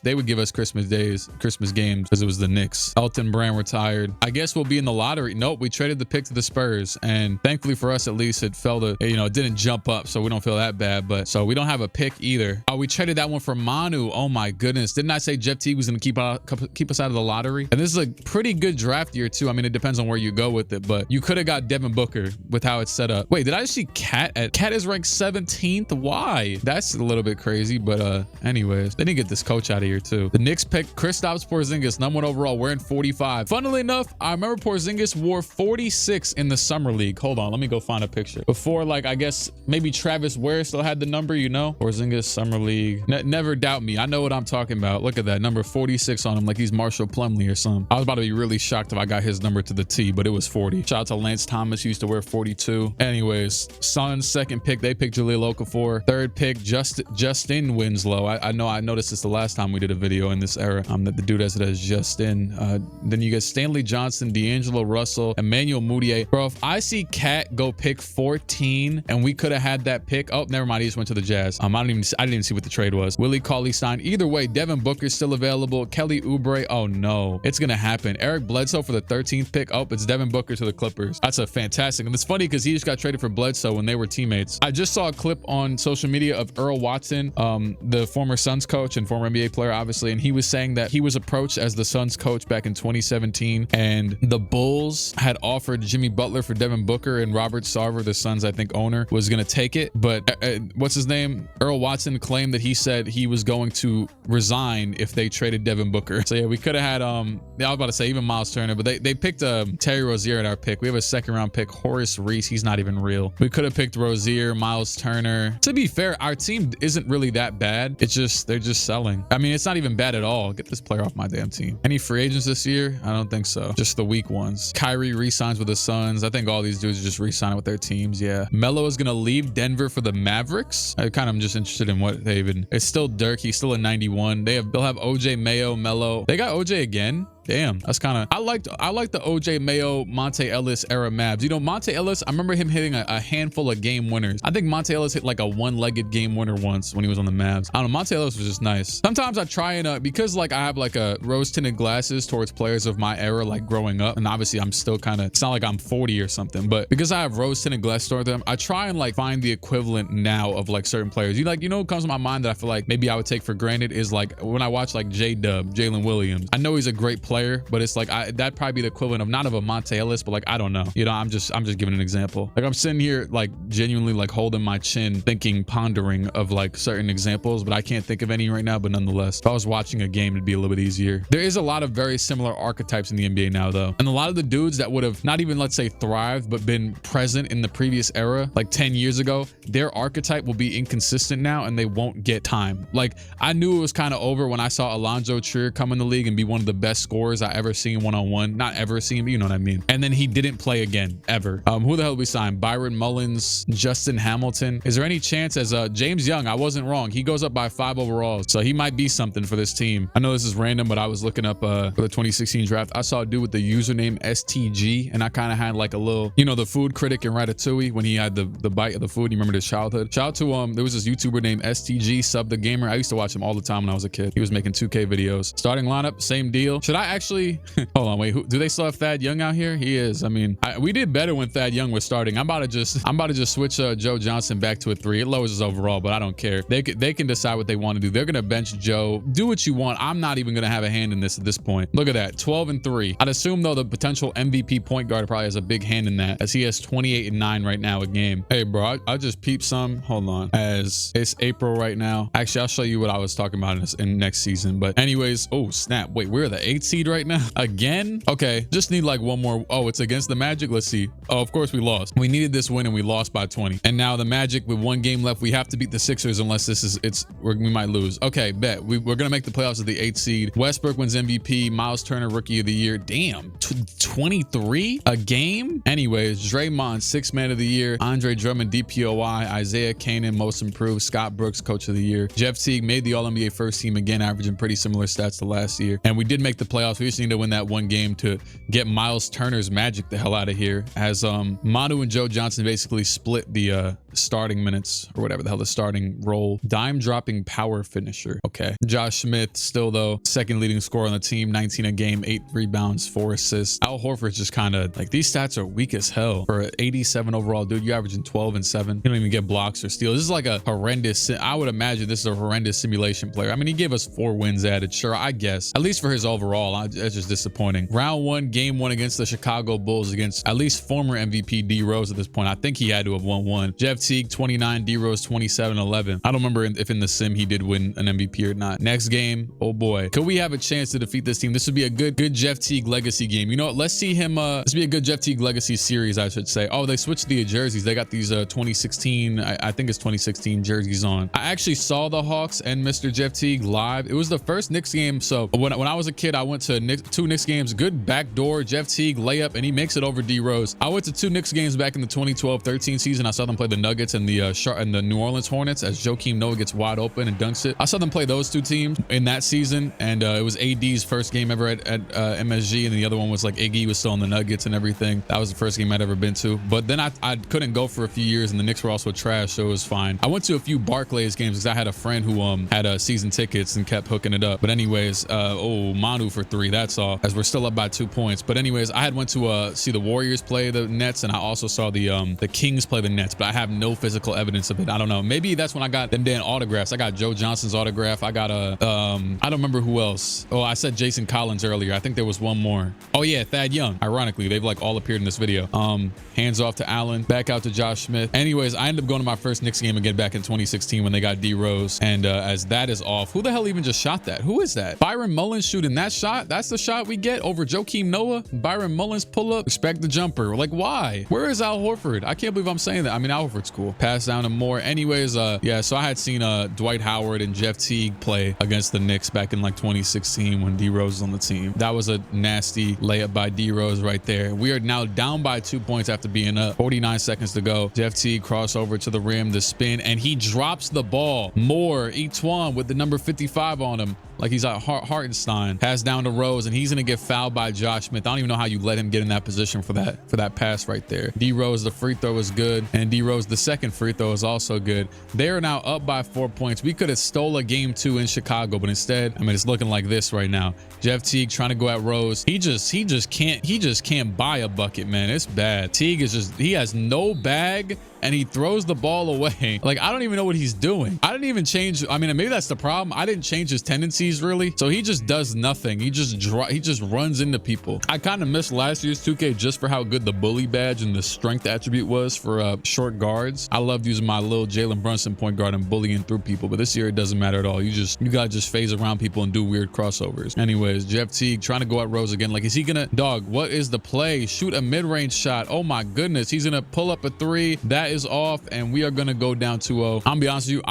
they would give us Christmas games because it was the Knicks. Elton Brand retired. I guess we'll be in the lottery. Nope, we traded the pick to the Spurs, and thankfully for us, at least it it didn't jump up, so we don't feel that bad. But so we don't have a pick either. Oh, we traded that one for Manu. Oh my goodness, didn't I say Jeff Teague was going to keep us out of the lottery? And this is a pretty good draft year too. I mean, it depends on where you go with it, but you could have got Devin Booker with how it's set up. Wait, did I see Cat is ranked 17th? Why? That's a little bit crazy, but anyways, they didn't get this coach out of here too. The Knicks picked Kristaps Porzingis, #1 overall, wearing 45. Funnily enough, I remember Porzingis wore 46 in the summer league. Hold on, let me go find a picture. Before, like, I guess maybe Travis Ware still had the number, you know? Porzingis summer league. Never doubt me. I know what I'm talking about. Look at that number 46 on him, like he's Marshall Plumlee or something. I was about to be really shocked if I got his number to the T, but it was 40. Shout out to Lance Thomas, he used to wear 42. Anyways, Suns second pick, they picked Jahlil Okafor. Third pick, Justin Winslow. I know I noticed this the last time we did a video in this era, that the dude has it as Justin. Then you get Stanley Johnson, D'Angelo Russell, Emmanuel Mudiay. Bro, if I see Cat go pick 14 and we could have had that pick. Oh, never mind, he just went to the Jazz. I didn't even see what the trade was. Willie Cauley-Stein. Either way, Devin Booker's still available. Kelly Oubre. Oh no, it's gonna happen. Eric Bledsoe for the 13th pick. Oh, it's Devin Booker to the Clippers. That's a fantastic. And it's funny because he just got traded for Bledsoe when they were teammates. I just saw a clip on social media of Earl Watson, the former Suns coach and former NBA player, obviously, and he was saying that he was approached as the Suns coach back in 2017, and the Bulls had offered Jimmy Butler for Devin Booker, and Robert Sarver, the Suns, I think, owner, was going to take it. But what's his name? Earl Watson claimed that he said he was going to resign if they traded Devin Booker. So yeah, we could have had, I was about to say even Miles Turner, but they picked Terry Rozier at our pick. We have a second round pick, Horace Reese. He's not even real. We could have picked Rozier, Miles Turner. To be fair, our team isn't really that bad. It's just, they're just selling. I mean, it's not even bad at all. Get this player off my damn team. Any free agents this year? I don't think so. Just the weak ones. Kyrie re-signs with the Suns. I think all these dudes are just re-signing with their teams. Yeah. Melo is going to leave Denver for the Mavericks. I kind of am just interested in what they even, it's still Dirk. He's still a 91. They'll have OJ Mayo, Melo. They got OJ again. Damn, that's kind of, I liked the OJ Mayo, Monte Ellis era Mavs. You know, Monte Ellis, I remember him hitting a handful of game winners. I think Monte Ellis hit like a one-legged game winner once when he was on the Mavs. I don't know, Monte Ellis was just nice. Sometimes I try and, because like I have like a rose-tinted glasses towards players of my era, like growing up. And obviously I'm still kind of, it's not like I'm 40 or something, but because I have rose-tinted glasses towards them, I try and like find the equivalent now of like certain players. You know what comes to my mind that I feel like maybe I would take for granted is like when I watch like J-Dub, Jalen Williams. I know he's a great player, but it's like that'd probably be the equivalent of not of a Monte Ellis, but like I don't know. You know, I'm just giving an example. Like I'm sitting here like genuinely like holding my chin, pondering of like certain examples, but I can't think of any right now. But nonetheless, if I was watching a game, it'd be a little bit easier. There is a lot of very similar archetypes in the NBA now, though, and a lot of the dudes that would have not even, let's say, thrived, but been present in the previous era, like 10 years ago, their archetype will be inconsistent now, and they won't get time. Like I knew it was kind of over when I saw Alonzo Trier come in the league and be one of the best scorers I ever seen one-on-one. Not ever seen, but you know what I mean. And then he didn't play again ever. Who the hell did we sign? Byron Mullins, Justin Hamilton. Is there any chance as James Young? I wasn't wrong. He goes up by 5 overall, so he might be something for this team. I know this is random, but I was looking up for the 2016 draft. I saw a dude with the username STG, and I kind of had like a little, you know, the food critic in Ratatouille when he had the bite of the food. You remember his childhood? Shout out to there was this YouTuber named STG, Sub the Gamer. I used to watch him all the time when I was a kid. He was making 2K videos. Starting lineup, same deal. Should I actually hold on, wait, do they still have Thad Young out here? He is. I mean, we did better when Thad Young was starting. I'm about to just switch Joe Johnson back to a 3. It lowers his overall, but I don't care. They can decide what they want to do. They're gonna bench Joe. Do what you want. I'm not even gonna have a hand in this at this point. Look at that, 12-3. I'd assume though the potential MVP point guard probably has a big hand in that, as he has 28-9 right now a game. Hey bro, I just peeped some. Hold on, as it's April right now. Actually, I'll show you what I was talking about in next season. But anyways, oh snap, wait, we're the 8th seed right now again. Okay, just need like one more. Oh, it's against the Magic. Let's see. Oh, of course we lost. We needed this win and we lost by 20. And now the Magic with 1 game left, we have to beat the Sixers unless we might lose. Okay, bet we're gonna make the playoffs at the 8th seed. Westbrook wins MVP. Miles Turner Rookie of the Year. Damn, 23 a game. Anyways, Draymond 6th Man of the Year. Andre Drummond DPOY. Isaiah Canaan Most Improved. Scott Brooks Coach of the Year. Jeff Teague made the All-NBA first team again, averaging pretty similar stats to last year. And we did make the playoffs. We just need to win that 1 game to get Miles Turner's Magic the hell out of here, as Manu and Joe Johnson basically split the starting minutes, or whatever the hell the starting role. Dime dropping power finisher. Okay. Josh Smith still though 2nd leading scorer on the team, 19 a game, 8 rebounds, 4 assists. Al Horford's just kind of like, these stats are weak as hell for an 87 overall dude. You're averaging 12 and 7. You don't even get blocks or steals. This is like a horrendous, I would imagine this is a horrendous simulation player. I mean, he gave us 4 wins added, sure, I guess, at least for his overall. That's just disappointing. Round 1, game 1 against the Chicago Bulls against at least former MVP D Rose at this point. I think he had to have won one. Jeff Teague 29, D Rose 27, 11. I don't remember if in the sim he did win an MVP or not. Next game, oh boy, could we have a chance to defeat this team? This would be a good Jeff Teague legacy game. You know what? Let's see him. This would be a good Jeff Teague legacy series, I should say. Oh, they switched the jerseys. They got these 2016, I think it's 2016 jerseys on. I actually saw the Hawks and Mr. Jeff Teague live. It was the first Knicks game. So when I was a kid, I went to two Knicks games. Good backdoor Jeff Teague layup, and he makes it over D Rose. I went to 2 Knicks games back in the 2012-13 season. I saw them play the Nuggets and the New Orleans Hornets as Joakim Noah gets wide open and dunks it. I saw them play those 2 teams in that season, and it was AD's first game ever at MSG, and the other one was like Iggy was still in the Nuggets and everything. That was the first game I'd ever been to. But then I couldn't go for a few years, and the Knicks were also trash, so it was fine. I went to a few Barclays games because I had a friend who had season tickets and kept hooking it up. But anyways, oh, Manu for 3. That's all, as we're still up by 2 points. But anyways, I had went to see the Warriors play the Nets, and I also saw the Kings play the Nets, but I have no physical evidence of it. I don't know. Maybe that's when I got them damn autographs. I got Joe Johnson's autograph. I got I don't remember who else. Oh, I said Jason Collins earlier. I think there was one more. Oh yeah, Thad Young. Ironically, they've like all appeared in this video. Hands off to Allen, back out to Josh Smith. Anyways, I ended up going to my first Knicks game again back in 2016 when they got D Rose, and as that is off, who the hell even just shot that? Who is that? Byron Mullins shooting that shot? That's the shot we get over Joakim Noah? Byron Mullins pull up, expect the jumper. Like, why? Where is Al Horford? I can't believe I'm saying that. I mean, Al Horford's cool. Pass down to Moore. Anyways, yeah, so I had seen Dwight Howard and Jeff Teague play against the Knicks back in like 2016 when D Rose was on the team. That was a nasty layup by D Rose right there. We are now down by 2 points after being up. 49 seconds to go. Jeff Teague crossover to the rim, the spin, and he drops the ball. Moore, Etuan with the number 55 on him, like he's at Hartenstein. Pass down to Rose, and he's gonna get fouled by Josh Smith. I don't even know how you let him get in that position for that pass right there. D Rose, the free throw is good, and D Rose, the second free throw is also good. They are now up by 4 points. We could have stole a game 2 in Chicago, but instead, I mean, it's looking like this right now. Jeff Teague trying to go at Rose. He just can't buy a bucket, man. It's bad. Teague is he has no bag, and he throws the ball away. Like, I don't even know what he's doing. I didn't even change. I mean, maybe that's the problem. I didn't change his tendencies really. So he just does nothing. He just runs into people. I kind of missed last year's 2K just for how good the bully badge and the strength attribute was for short guards. I loved using my little Jalen Brunson point guard and bullying through people, but this year it doesn't matter at all. You gotta just phase around people and do weird crossovers. Anyways, Jeff Teague trying to go at Rose again. Like, is he gonna, dog, what is the play? Shoot a mid-range shot. Oh my goodness. He's gonna pull up a 3. That is off, and we are gonna go down 2-0. I'm gonna be honest with you,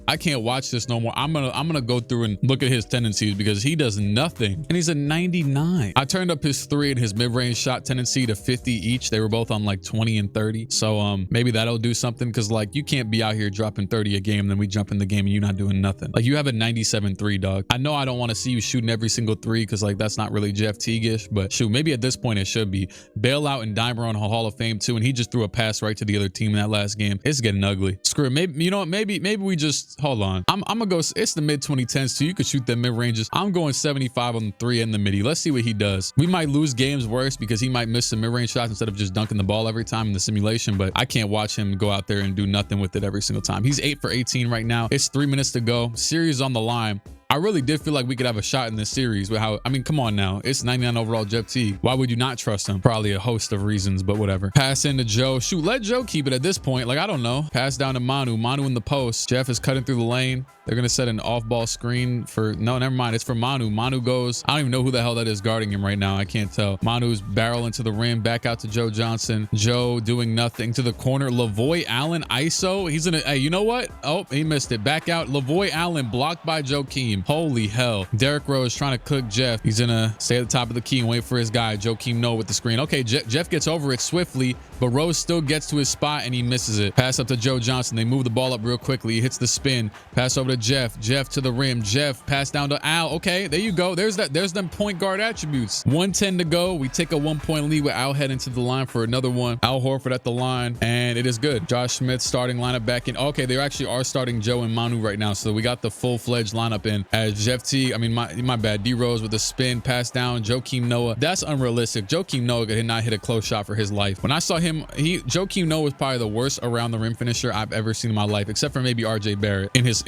I can't watch this no more. I'm gonna go through and look at his tendencies because he does nothing, and he's a 99. I turned up his 3 and his mid-range shot tendency to 50 each. They were both on like 20 and 30, so maybe that'll do something, because like, you can't be out here dropping 30 a game, then we jump in the game and you're not doing nothing. Like, you have a 97-3, dog. I know I don't want to see you shooting every single 3 because like, that's not really Jeff Teague-ish, but shoot, maybe at this point it should be. Bailout and Dimer on Hall of Fame too, and he just threw a pass right to the other team in that last game. It's getting ugly. Screw it. Maybe, you know what, maybe we just hold on. I'm gonna go, it's the mid 2010s too. You could shoot them mid ranges. I'm going 75 on the 3 and the midi. Let's see what he does. We might lose games worse because he might miss some mid-range shots instead of just dunking the ball every time in the simulation, but I can't watch him go out there and do nothing with it every single time. He's 8 for 18 right now. It's 3 minutes to go. Series on the line. I really did feel like we could have a shot in this series with how, I mean, come on now. It's 99 overall Jeff Teague. Why would you not trust him? Probably a host of reasons, but whatever. Pass into Joe. Shoot, let Joe keep it at this point. Like, I don't know. Pass down to Manu. Manu in the post. Jeff is cutting through the lane. They're going to set an off-ball screen for, no, never mind. It's for Manu. Manu goes, I don't even know who the hell that is guarding him right now. I can't tell. Manu's barreling to the rim, back out to Joe Johnson. Joe doing nothing to the corner. Lavoy Allen, ISO. He's in a, hey, you know what? Oh, he missed it. Back out. Lavoy Allen blocked by Joakim. Holy hell. Derrick Rose trying to cook Jeff. He's going to stay at the top of the key and wait for his guy. Joakim Noah with the screen. Okay, Jeff gets over it swiftly, but Rose still gets to his spot and he misses it. Pass up to Joe Johnson. They move the ball up real quickly. He hits the spin. Pass over to Jeff. Jeff to the rim. Jeff pass down to Al. Okay, there you go. There's them point guard attributes. 1:10 to go. We take a 1-point lead with Al heading to the line for another one. Al Horford at the line, and it is good. Josh Smith starting lineup back in. Okay, they actually are starting Joe and Manu right now, so we got the full-fledged lineup in as Jeff Teague. I mean, my bad. D Rose with a spin, pass down. Joakim Noah. That's unrealistic. Joakim Noah could not hit a close shot for his life. When I saw him, Joakim Noah was probably the worst around the rim finisher I've ever seen in my life, except for maybe RJ Barrett in his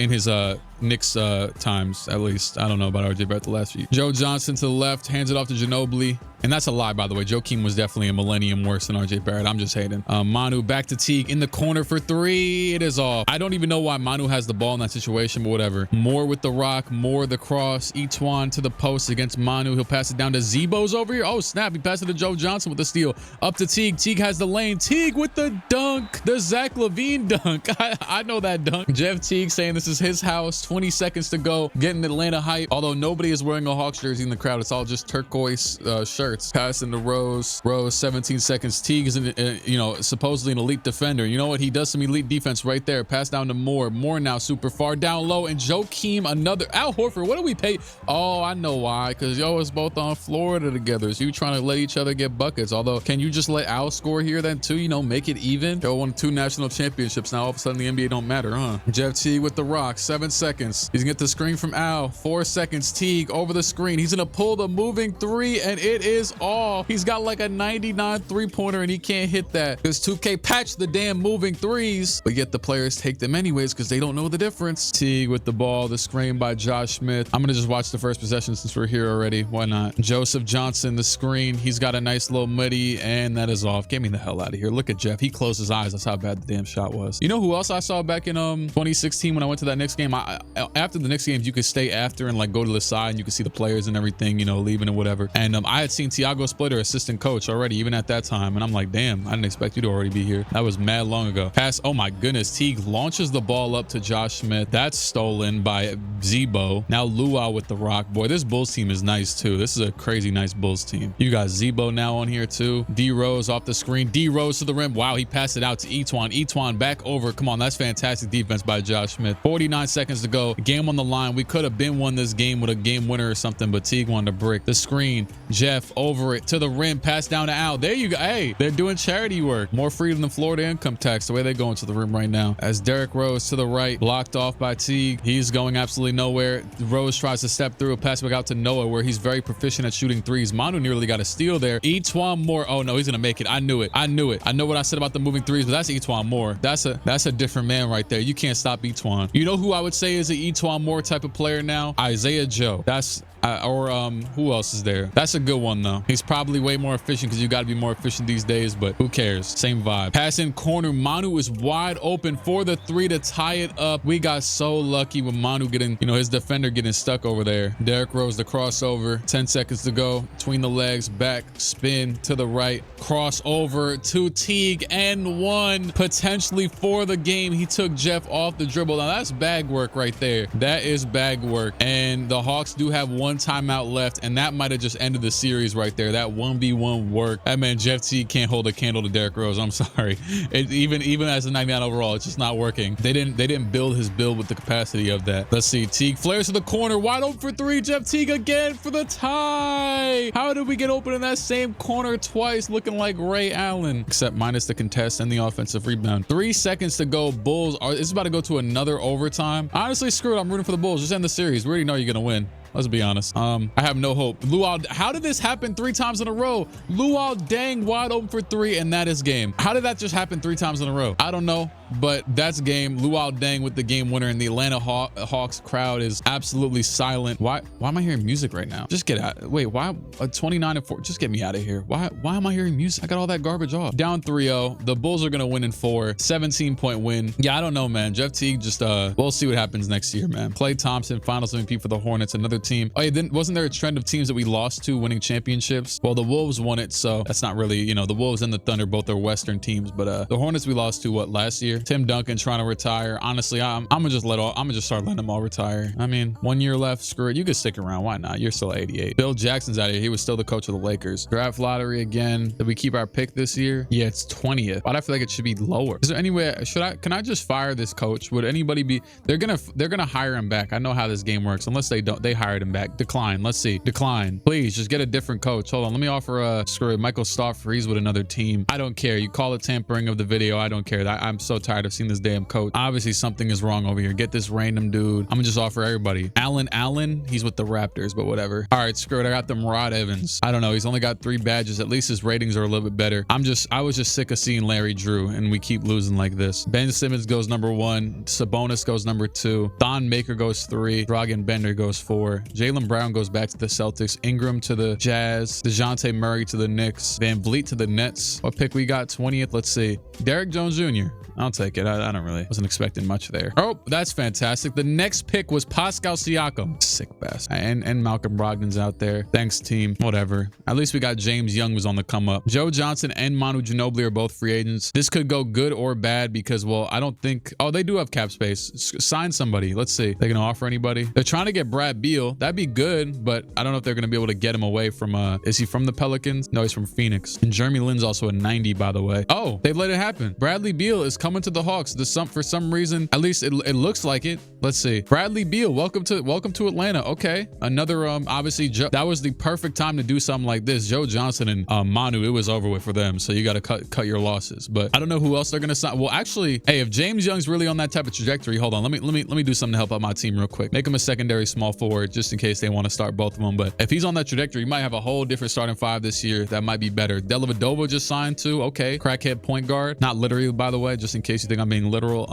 Knicks times, at least. I don't know about RJ Barrett the last few. Joe Johnson to the left, hands it off to Ginobili. And that's a lie, by the way. Joakim was definitely a millennium worse than RJ Barrett. I'm just hating. Manu back to Teague in the corner for 3. It is off. I don't even know why Manu has the ball in that situation, but whatever. Moore with the rock, Moore the cross. Etuan to the post against Manu. He'll pass it down to Zebo's over here. Oh, snap. He passed it to Joe Johnson with the steal. Up to Teague. Teague has the lane. Teague with the dunk. The Zach LaVine dunk. I know that dunk. Jeff Teague saying this is his house. 20 seconds to go. Getting Atlanta hype. Although nobody is wearing a Hawks jersey in the crowd. It's all just turquoise shirts. Passing to Rose. Rose, 17 seconds. Teague is, supposedly an elite defender. You know what? He does some elite defense right there. Pass down to Moore. Moore now super far down low. And Joakim, another. Al Horford, what do we pay? Oh, I know why. Because y'all was both on Florida together. So you trying to let each other get buckets. Although, can you just let Al score here then too? Make it even. Y'all won 2 national championships. Now all of a sudden the NBA don't matter, huh? Jeff Teague with the rock. 7 seconds. He's gonna get the screen from Al. 4 seconds. Teague over the screen. He's gonna pull the moving 3 and it is off. He's got like a 99 3-pointer and he can't hit that because 2K patched the damn moving 3s, but yet the players take them anyways because they don't know the difference. Teague with the ball. The screen by Josh Smith. I'm gonna just watch the first possession since we're here already. Why not? Joseph Johnson, the screen. He's got a nice little muddy and that is off. Get me the hell out of here. Look at Jeff. He closed his eyes. That's how bad the damn shot was. You know who else I saw back in 2016 when I went to that Knicks game? After the Knicks games, you could stay after and like go to the side and you could see the players and everything, leaving and whatever. And I had seen Tiago Splitter, assistant coach, already, even at that time. And I'm like, damn, I didn't expect you to already be here. That was mad long ago. Pass. Oh my goodness. Teague launches the ball up to Josh Smith. That's stolen by Zebo. Now Luau with the rock. Boy, this Bulls team is nice too. This is a crazy nice Bulls team. You got Zebo now on here too. D Rose off the screen. D Rose to the rim. Wow, he passed it out to Etuan. Etuan back over. Come on, that's fantastic defense by Josh Smith. 49 seconds to go. Game on the line. We could have been won this game with a game winner or something, but Teague wanted to brick. The screen. Jeff over it to the rim. Pass down to Al. There you go. Hey, they're doing charity work. More freedom than Florida income tax. The way they're going to the rim right now. As Derrick Rose to the right. Blocked off by Teague. He's going absolutely nowhere. Rose tries to step through. Pass back out to Noah where he's very proficient at shooting 3s. Manu nearly got a steal there. Etuan Moore. Oh no, he's gonna make it. I knew it. I know what I said about the moving 3s, but that's Etuan Moore. That's a different man right there. You can't stop Etuan. You know who I would say is an Etuan Moore type of player now? Isaiah Joe. That's who else is there? That's a good one though. He's probably way more efficient because you got to be more efficient these days, but who cares? Same vibe. Pass in corner. Manu is wide open for the 3 to tie it up. We got so lucky with Manu getting, his defender getting stuck over there. Derrick Rose, the crossover. 10 seconds to go. Between the legs, back, spin to the right, crossover to Teague and 1 potentially for the game. He took Jeff off the dribble. Now that's bag work right there. That is bag work. And the Hawks do have 1 timeout left, and that might have just ended the series right there. That 1v1 work. That man Jeff Teague can't hold a candle to Derrick Rose. I'm sorry. Even as a 99 overall, it's just not working. They didn't build his build with the capacity of that. Let's see. Teague flares to the corner, wide open for 3. Jeff Teague again for the tie. How did we get open in that same corner twice, looking like Ray Allen? Except minus the contest and the offensive rebound. 3 seconds to go. Bulls are. It's about to go to another overtime. Honestly, screw it. I'm rooting for the Bulls. Just end the series. We already know you're gonna win. Let's be honest. I have no hope. Luau, how did this happen 3 times in a row? Luau dang wide open for 3, and that is game. How did that just happen 3 times in a row? I don't know, but that's game. Luau dang with the game winner, and the Atlanta Hawks crowd is absolutely silent. Why am I hearing music right now? Just get out. Wait, why 29 and 4? Just get me out of here. Why am I hearing music? I got all that garbage off. Down 3-0. The Bulls are gonna win in 4. 17-point win. Yeah, I don't know, man. Jeff Teague just we'll see what happens next year, man. Klay Thompson, Finals MVP for the Hornets. Another team. Oh yeah, then wasn't there a trend of teams that we lost to winning championships? Well, the Wolves won it, so that's not really, the Wolves and the Thunder both are Western teams, but the Hornets we lost to last year? Tim Duncan trying to retire. Honestly, I'm gonna just start letting them all retire. I mean, 1 year left. Screw it. You could stick around. Why not? You're still 88. Bill Jackson's out of here. He was still the coach of the Lakers. Draft lottery again. Did we keep our pick this year? Yeah, it's 20th. But I feel like it should be lower. Is there any way? Can I just fire this coach? Would anybody be? They're gonna hire him back. I know how this game works. Unless they don't, they hire hired him back. Decline. Let's see. Decline. Please just get a different coach. Hold on. Let me offer screw it, Michael Stauffer. He's with another team. I don't care. You call it tampering of the video. I don't care. I'm so tired of seeing this damn coach. Obviously something is wrong over here. Get this random dude. I'm gonna just offer everybody. Allen. He's with the Raptors, but whatever. All right, screw it. I got them Rod Evans. I don't know. He's only got 3 badges. At least his ratings are a little bit better. I was just sick of seeing Larry Drew, and we keep losing like this. Ben Simmons goes number 1. Sabonis goes number 2. Thon Maker goes 3. Dragan Bender goes 4. Jaylen Brown goes back to the Celtics. Ingram to the Jazz. DeJounte Murray to the Knicks. Van Vliet to the Nets. What pick we got? 20th. Let's see. Derrick Jones Jr. I'll take it. I don't really wasn't expecting much there. Oh, that's fantastic. The next pick was Pascal Siakam. Sick bastard. And Malcolm Brogdon's out there. Thanks, team. Whatever. At least we got James Young was on the come up. Joe Johnson and Manu Ginobili are both free agents. This could go good or bad because, well, I don't think. Oh, they do have cap space. Sign somebody. Let's see. They gonna offer anybody? They're trying to get Brad Beal. That'd be good, but I don't know if they're gonna be able to get him away from. Is he from the Pelicans? No, he's from Phoenix. And Jeremy Lin's also a 90, by the way. Oh, they've let it happen. Bradley Beal is coming to the Hawks. For some reason, at least it looks like it. Let's see. Bradley Beal, welcome to Atlanta. Okay, another obviously that was the perfect time to do something like this. Joe Johnson and Manu, it was over with for them. So you got to cut your losses. But I don't know who else they're gonna sign. Well, actually, hey, if James Young's really on that type of trajectory, hold on. Let me do something to help out my team real quick. Make him a secondary small forward just in case they want to start both of them. But if he's on that trajectory, you might have a whole different starting 5 this year. That might be better. Dellavedova just signed too. Okay, crackhead point guard. Not literally, by the way, just in case you think I'm being literal.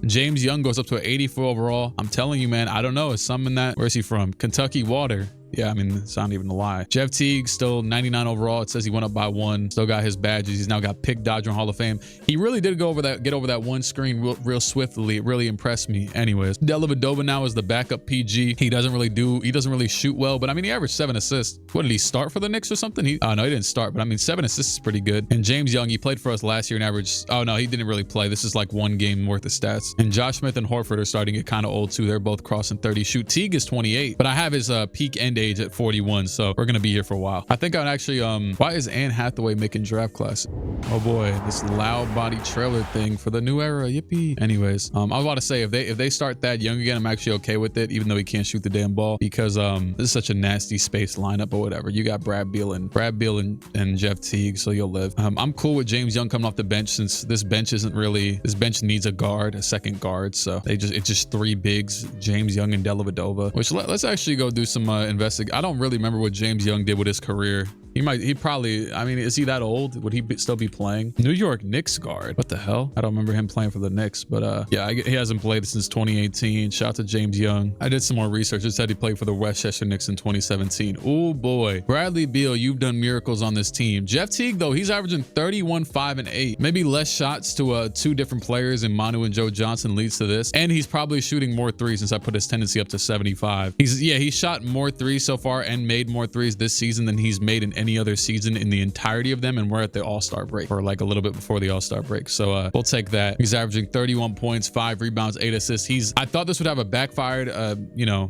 James Young goes up to an 84 overall. I'm telling you, man, I don't know. It's something that, where's he from? Kentucky Water. Yeah, I mean, it's not even a lie. Jeff Teague, still 99 overall. It says he went up by 1. Still got his badges. He's now got pick Dodger in Hall of Fame. He really did get over that one screen real swiftly. It really impressed me. Anyways, Dellavedova now is the backup PG. He doesn't really shoot well, but I mean, he averaged 7 assists. What, did he start for the Knicks or something? No, he didn't start, but I mean, 7 assists is pretty good. And James Young, he played for us last year and averaged, oh no, he didn't really play. This is like 1 game worth of stats. And Josh Smith and Horford are starting to get kind of old too. They're both crossing 30. Shoot, Teague is 28, but I have his peak end age at 41. So we're gonna be here for a while. I think I'd actually why is Anne Hathaway making draft class? Oh boy, this loud body trailer thing for the new era. Yippee. Anyways, I was about to say if they start that Young again, I'm actually okay with it, even though he can't shoot the damn ball, because this is such a nasty space lineup or whatever. You got Brad Beal and Jeff Teague, so you'll live. I'm cool with James Young coming off the bench since this bench needs a guard, a second guard. So it's just 3 bigs, James Young and Dellavedova. Which let's actually go do some investigation. I don't really remember what James Young did with his career. He probably, I mean, is he that old? Would he still be playing? New York Knicks guard. What the hell? I don't remember him playing for the Knicks, but yeah, he hasn't played since 2018. Shout out to James Young. I did some more research. It said he played for the Westchester Knicks in 2017. Oh boy. Bradley Beal, you've done miracles on this team. Jeff Teague, though, he's averaging 31, 5, and 8. Maybe less shots to 2 different players, and Manu and Joe Johnson leads to this. And he's probably shooting more 3s since I put his tendency up to 75. He shot more 3s so far and made more 3s this season than he's made in any other season in the entirety of them, and we're at the All-Star break, or like a little bit before the All-Star break. So we'll take that. He's averaging 31 points, 5 rebounds, 8 assists. I thought this would have a backfired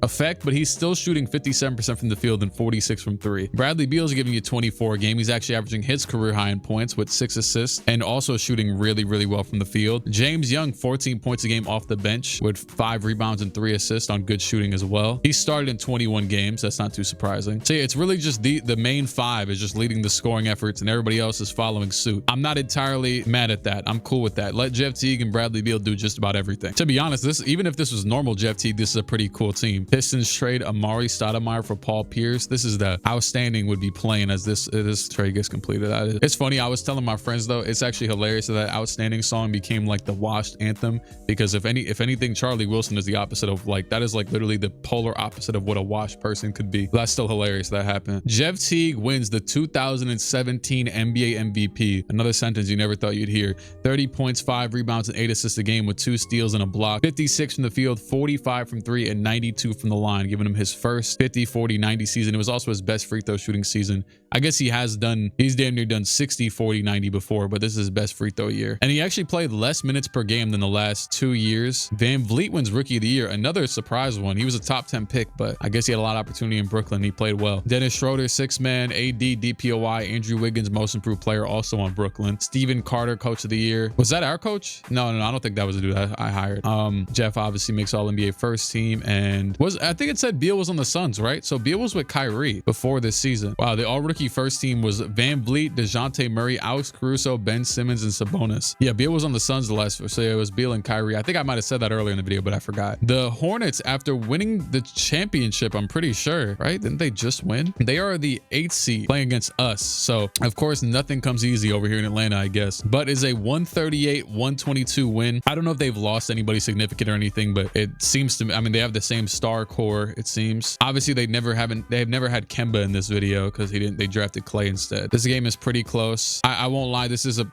effect, but he's still shooting 57% from the field and 46 from 3. Bradley Beal's giving you 24 a game. He's actually averaging his career high in points with 6 assists and also shooting really, really well from the field. James Young, 14 points a game off the bench with 5 rebounds and 3 assists on good shooting as well. He started in 21 games. That's not too surprising. So yeah, it's really just the main 5 is just leading the scoring efforts, and everybody else is following suit. I'm not entirely mad at that. I'm cool with that. Let Jeff Teague and Bradley Beal do just about everything. To be honest, even if this was normal Jeff Teague, this is a pretty cool team. Pistons trade Amari Stoudemire for Paul Pierce. This is the outstanding would be playing as this trade gets completed. It's funny. I was telling my friends though, it's actually hilarious that outstanding song became like the washed anthem, because if anything, Charlie Wilson is the opposite of that is like literally the polar opposite of what a washed person could be. That's still hilarious that happened. Jeff Teague wins the 2017 NBA MVP. Another sentence you never thought you'd hear. 30 points, 5 rebounds, and 8 assists a game with 2 steals and a block. 56 from the field, 45 from 3, and 92 from the line, giving him his first 50, 40, 90 season. It was also his best free throw shooting season I guess he's damn near done 60, 40, 90 before, but this is his best free throw year. And he actually played less minutes per game than the last 2 years. Van Vliet wins Rookie of the Year, another surprise one. He was a top 10 pick, but I guess he had a lot of opportunity in Brooklyn. He played well. Dennis Schroeder, 6-man, AD, DPOY, Andrew Wiggins, most improved player, also on Brooklyn. Steven Carter, coach of the year. Was that our coach? No, I don't think that was the dude I hired. Jeff obviously makes all NBA first team, and I think it said Beal was on the Suns, right? So Beal was with Kyrie before this season. Wow, the all rookie first team was Van Vliet, DeJounte Murray, Alex Caruso, Ben Simmons, and Sabonis. Yeah, Beal was on the Suns the last, so it was Beal and Kyrie. I think I might have said that earlier in the video, but I forgot. The Hornets, after winning the championship, I'm pretty sure, right? Didn't they just win? They are the 8th seed playing against us. So of course, nothing comes easy over here in Atlanta, I guess, but is a 138-122 win. I don't know if they've lost anybody significant or anything, but it seems to me, I mean, they have the same star core, it seems. Obviously, they've never had Kemba in this video because they drafted Clay instead. This game is pretty close. I won't lie,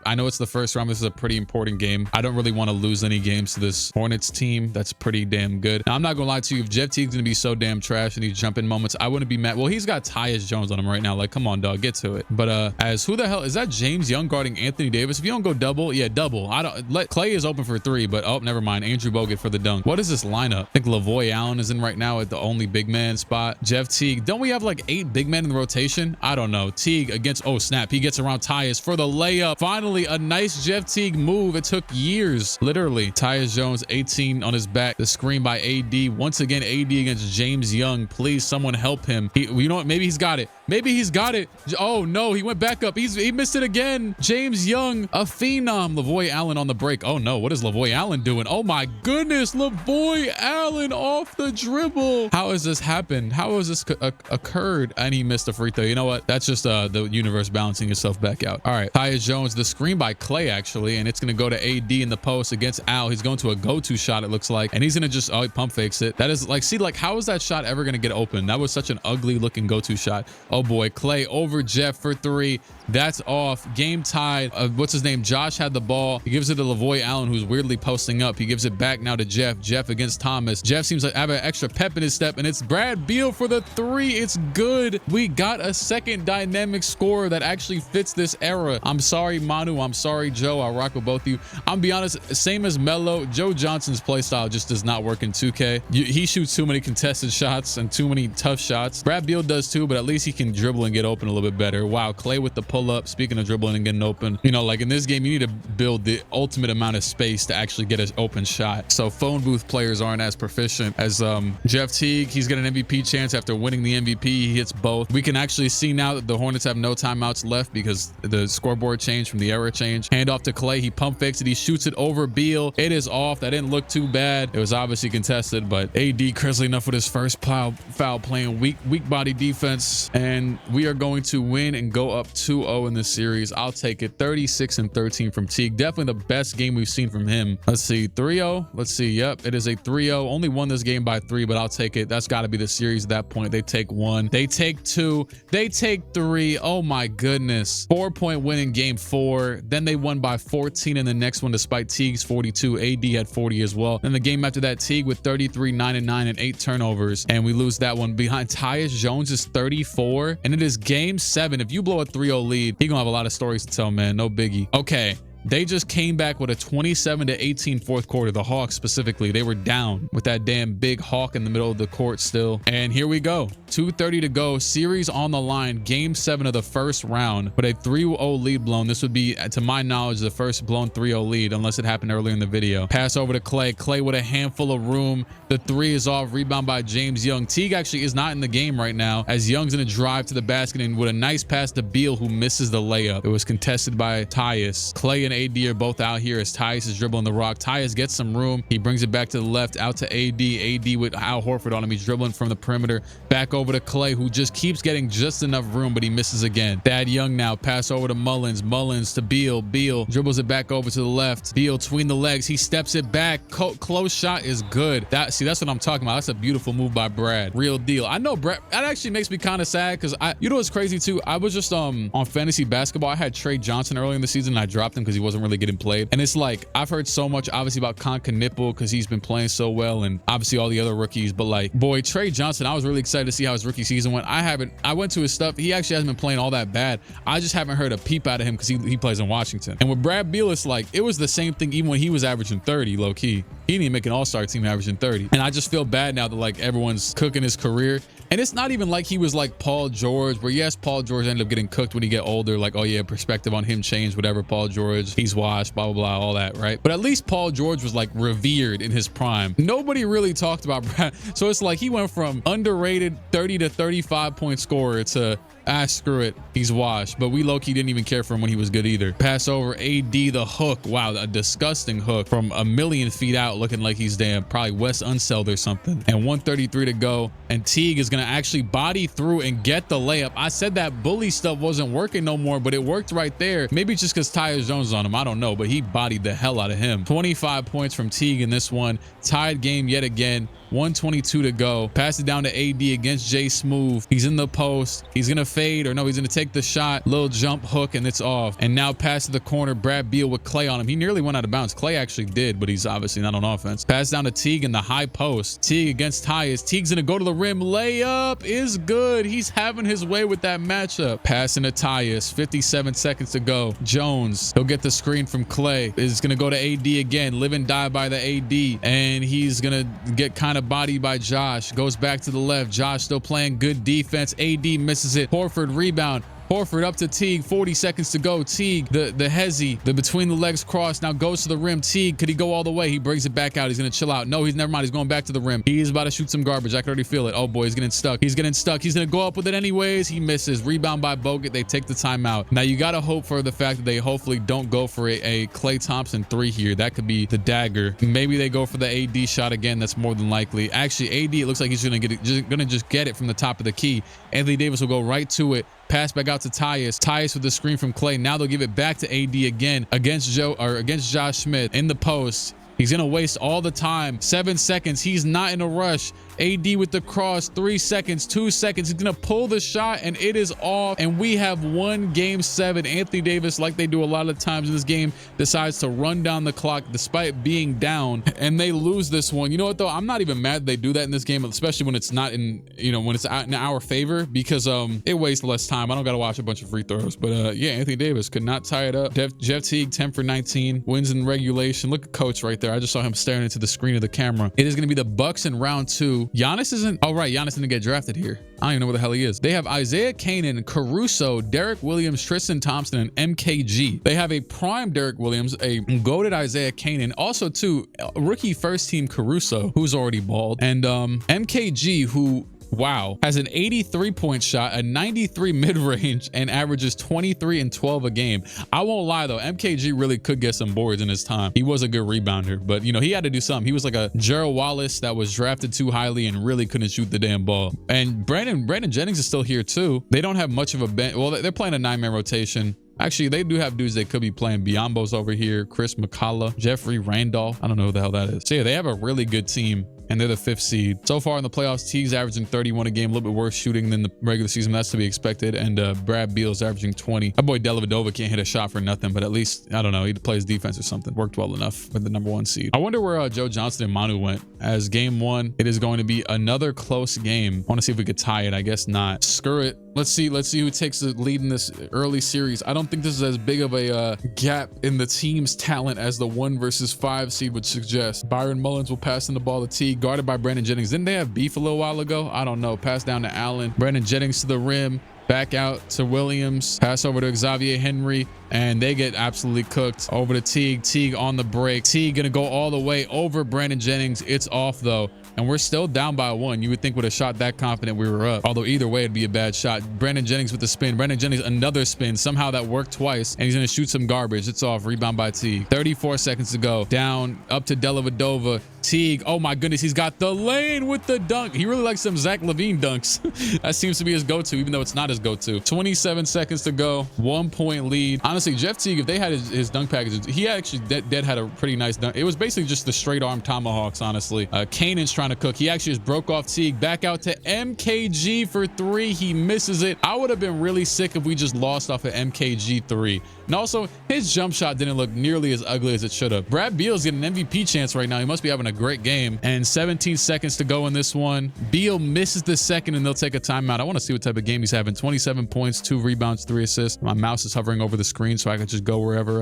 I know it's the first round. This is a pretty important game. I don't really want to lose any games to this Hornets team. That's pretty damn good. Now, I'm not gonna lie to you, if Jeff Teague's gonna be so damn trash in these jump-in moments, I wouldn't be mad. Well, he's got Tyus Jones on him right now. Like, come on, dog, get to it. But as who the hell is that? James Young guarding Anthony Davis. If you don't go double, yeah, double. I don't let Clay is open for 3, but oh, never mind. Andrew Bogut for the dunk. What is this lineup? I think Lavoy Allen is in right now at the only big man spot. Jeff Teague. Don't we have like 8 big men in the rotation? I don't know. Teague against, oh snap, he gets around Tyus for the layup. Finally, a nice Jeff Teague move. It took years, literally. Tyus Jones, 18 on his back. The screen by AD. Once again, AD against James Young. Please, someone help him. You know what? Maybe he's got it. Maybe he's got it. Oh no, he went back up. He missed it again. James Young, a phenom. Lavoy Allen on the break. Oh no, what is Lavoy Allen doing? Oh my goodness, Lavoy Allen off the dribble. How has this happened? How has this occurred? And he missed a free throw. You know what? That's just the universe balancing itself back out. All right, Tyus Jones, the screen by Clay actually, and it's gonna go to AD in the post against Al. He's going to a go-to shot, it looks like, and he's gonna just, oh, he pump fakes it. That is like, see, like, how is that shot ever gonna get open? That was such an ugly looking go-to shot. Oh boy, Clay over Jeff for 3. That's off. Game tied. What's his name? Josh had the ball. He gives it to Lavoy Allen, who's weirdly posting up. He gives it back now to Jeff. Jeff against Thomas. Jeff seems like have an extra pep in his step, and it's Brad Beal for the 3. It's good. We got a second dynamic scorer that actually fits this era. I'm sorry, Manu. I'm sorry, Joe. I'll rock with both of you. I'm be honest, same as Melo, Joe Johnson's play style just does not work in 2K. He shoots too many contested shots and too many tough shots. Brad Beal does too, but at least he can dribble and get open a little bit better. Wow, Clay with the pull-up. Speaking of dribbling and getting open, you know, like in this game, you need to build the ultimate amount of space to actually get an open shot. So phone booth players aren't as proficient as Jeff Teague. He's got an MVP chance after winning the MVP. He hits both. We can actually see now that the Hornets have no timeouts left because the scoreboard changed from the error change. Hand off to Clay. He pump fakes it. He shoots it over Beal. It is off. That didn't look too bad. It was obviously contested, but AD crisply enough with his first foul playing weak body defense, and we are going to win and go up 2-0 in this series. I'll take it. 36-13 from Teague. Definitely the best game we've seen from him. Let's see, 3-0. Let's see. Yep, it is a 3-0. Only won this game by 3, but I'll take it. That's got to be the series at that point. They take 1. They take 2. They take 3. Oh my goodness. 4-point win in game 4. Then they won by 14 in the next one despite Teague's 42. AD had 40 as well. Then the game after that, Teague with 33, 9-9, and 8 turnovers, and we lose that one. Behind Tyus Jones is 34, and it is game 7. If you blow a 3-0 lead, he gonna have a lot of stories to tell, man. No biggie. Okay. They just came back with a 27-18 fourth quarter. The Hawks specifically, they were down with that damn big hawk in the middle of the court still. And here we go. 2:30 to go. Series on the line. Game 7 of the first round with a 3-0 lead blown. This would be, to my knowledge, the first blown 3-0 lead, unless it happened earlier in the video. Pass over to Clay. Clay with a handful of room. The 3 is off. Rebound by James Young. Teague actually is not in the game right now, as Young's gonna drive to the basket and with a nice pass to Beal, who misses the layup. It was contested by Tyus. Clay and AD are both out here as Tyus is dribbling the rock. Tyus gets some room. He brings it back to the left, out to AD. AD with Al Horford on him. He's dribbling from the perimeter. Back over to Clay, who just keeps getting just enough room, but he misses again. Thad Young now. Pass over to Mullins. Mullins to Beal. Beal dribbles it back over to the left. Beal between the legs. He steps it back. Close shot is good. That's what I'm talking about. That's a beautiful move by Brad. Real deal. I know Brad. That actually makes me kind of sad because you know what's crazy too? I was just on fantasy basketball. I had Trey Johnson early in the season and I dropped him because he wasn't really getting played. And it's like, I've heard so much obviously about Nipple because he's been playing so well, and obviously all the other rookies, but like, boy, Trey Johnson, I was really excited to see how his rookie season went. I went to his stuff. He actually hasn't been playing all that bad. I just haven't heard a peep out of him because he plays in Washington. And with Brad Beal, it's like, it was the same thing even when he was averaging 30 low key. He didn't even make an all-star team averaging 30. And I just feel bad now that like everyone's cooking his career. And it's not even like he was like Paul George, where yes, Paul George ended up getting cooked when he get older. Like, oh yeah, perspective on him changed, whatever. Paul George, he's washed, blah, blah, blah, all that, right? But at least Paul George was like revered in his prime. Nobody really talked about Brad. So it's like he went from underrated 30 to 35 point scorer to screw it, he's washed. But we low-key didn't even care for him when he was good either. Pass over AD, the hook. Wow, a disgusting hook from a million feet out, looking like he's damn probably Wes Unseld or something. And 133 to go. And Teague is gonna actually body through and get the layup. I said that bully stuff wasn't working no more, but it worked right there. Maybe just because Tyus Jones is on him, I don't know, but he bodied the hell out of him. 25 points from Teague in this one. Tied game yet again. 122 to go. Pass it down to AD against Jay Smooth. He's in the post. He's gonna fade, or no, he's gonna take the shot. Little jump hook, and it's off. And now pass to the corner. Brad Beal with Clay on him. He nearly went out of bounds. Clay actually did, but he's obviously not on offense. Pass down to Teague in the high post. Teague against Tyus. Teague's gonna go to the rim. Layup is good. He's having his way with that matchup. Passing to Tyus. 57 seconds to go. Jones, he'll get the screen from Clay. Is gonna go to AD again. Live and die by the AD, and he's gonna get kind of bodied by Josh. Goes back to the left. Josh still playing good defense. AD misses it. Horford rebound. Horford up to Teague, 40 seconds to go. Teague, the hezzy, the between the legs cross, now goes to the rim. Teague, could he go all the way? He brings it back out. He's gonna chill out. No, he's never mind. He's going back to the rim. He's about to shoot some garbage. I can already feel it. Oh boy, he's getting stuck. He's getting stuck. He's gonna go up with it anyways. He misses. Rebound by Bogut. They take the timeout. Now you gotta hope for the fact that they hopefully don't go for a Klay Thompson 3 here. That could be the dagger. Maybe they go for the AD shot again. That's more than likely. Actually, AD, it looks like he's gonna get it, gonna just get it from the top of the key. Anthony Davis will go right to it. Pass back out to Tyus. Tyus with the screen from Clay. Now they'll give it back to AD again against Josh Smith in the post. He's gonna waste all the time. 7 seconds. He's not in a rush. AD with the cross. 3 seconds, 2 seconds. He's gonna pull the shot and it is off. And we have won game 7. Anthony Davis, like they do a lot of times in this game, decides to run down the clock despite being down, and they lose this one. You know what though? I'm not even mad they do that in this game, especially when it's not in, you know, when it's out in our favor, because it wastes less time. I don't gotta watch a bunch of free throws. But yeah, Anthony Davis could not tie it up. Jeff Teague, 10 for 19, wins in regulation. Look at Coach right there. I just saw him staring into the screen of the camera. It is gonna be the Bucks in round 2. Giannis isn't, oh right, Giannis didn't get drafted here. I don't even know where the hell he is. They have Isaiah Canaan, Caruso, Derek Williams, Tristan Thompson, and MKG. They have a prime Derek Williams, a goated Isaiah Canaan, also too, rookie first team Caruso, who's already bald, and MKG, who, wow, has an 83-point shot, a 93 mid-range, and averages 23 and 12 a game. I won't lie though, MKG really could get some boards in his time. He was a good rebounder, but you know, he had to do something. He was like a Gerald Wallace that was drafted too highly and really couldn't shoot the damn ball. And Brandon Jennings is still here too. They don't have much of a bench. Well, they're playing a 9-man rotation. Actually, they do have dudes they could be playing. Biombo's over here, Chris McCullough, Jeffrey Randolph. I don't know who the hell that is. So yeah, they have a really good team, and they're the 5th seed. So far in the playoffs, Teague's averaging 31 a game, a little bit worse shooting than the regular season. That's to be expected. And Brad Beal's averaging 20. My boy Dellavedova can't hit a shot for nothing, but at least, I don't know, he plays defense or something. Worked well enough with the #1 seed. I wonder where Joe Johnson and Manu went. As game 1, it is going to be another close game. I want to see if we could tie it. I guess not. Screw it. Let's see who takes the lead in this early series. I don't think this is as big of a gap in the team's talent as the 1 versus 5 seed would suggest. Byron Mullins will pass in the ball to Teague, guarded by Brandon Jennings. Didn't they have beef a little while ago? I don't know. Pass down to Allen. Brandon Jennings to the rim. Back out to Williams. Pass over to Xavier Henry. And they get absolutely cooked. Over to Teague. Teague on the break. Teague gonna go all the way over Brandon Jennings. It's off though. And we're still down by 1. You would think with a shot that confident we were up. Although either way, it'd be a bad shot. Brandon Jennings with the spin. Brandon Jennings, another spin. Somehow that worked twice. And he's going to shoot some garbage. It's off. Rebound by Teague. 34 seconds to go. Down, up to Dellavedova. Teague, oh my goodness, he's got the lane with the dunk. He really likes some Zach LaVine dunks. That seems to be his go-to, even though it's not his go-to. 27 seconds to go. 1-point lead. Honestly, Jeff Teague, if they had his dunk packages, he actually dead had a pretty nice dunk. It was basically just the straight arm tomahawks, honestly. Kanan's trying trying to cook. He actually just broke off Teague. Back out to MKG for 3. He misses it. I would have been really sick if we just lost off of MKG 3. And also, his jump shot didn't look nearly as ugly as it should have. Brad Beal's getting an MVP chance right now. He must be having a great game. And 17 seconds to go in this one. Beal misses the second and they'll take a timeout. I want to see what type of game he's having. 27 points, 2 rebounds, 3 assists. My mouse is hovering over the screen so I can just go wherever.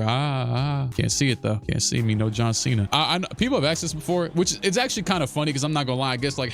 Can't see it though. Can't see me. No John Cena. I people have asked this before, which it's actually kind of funny because I'm not gonna lie. I guess like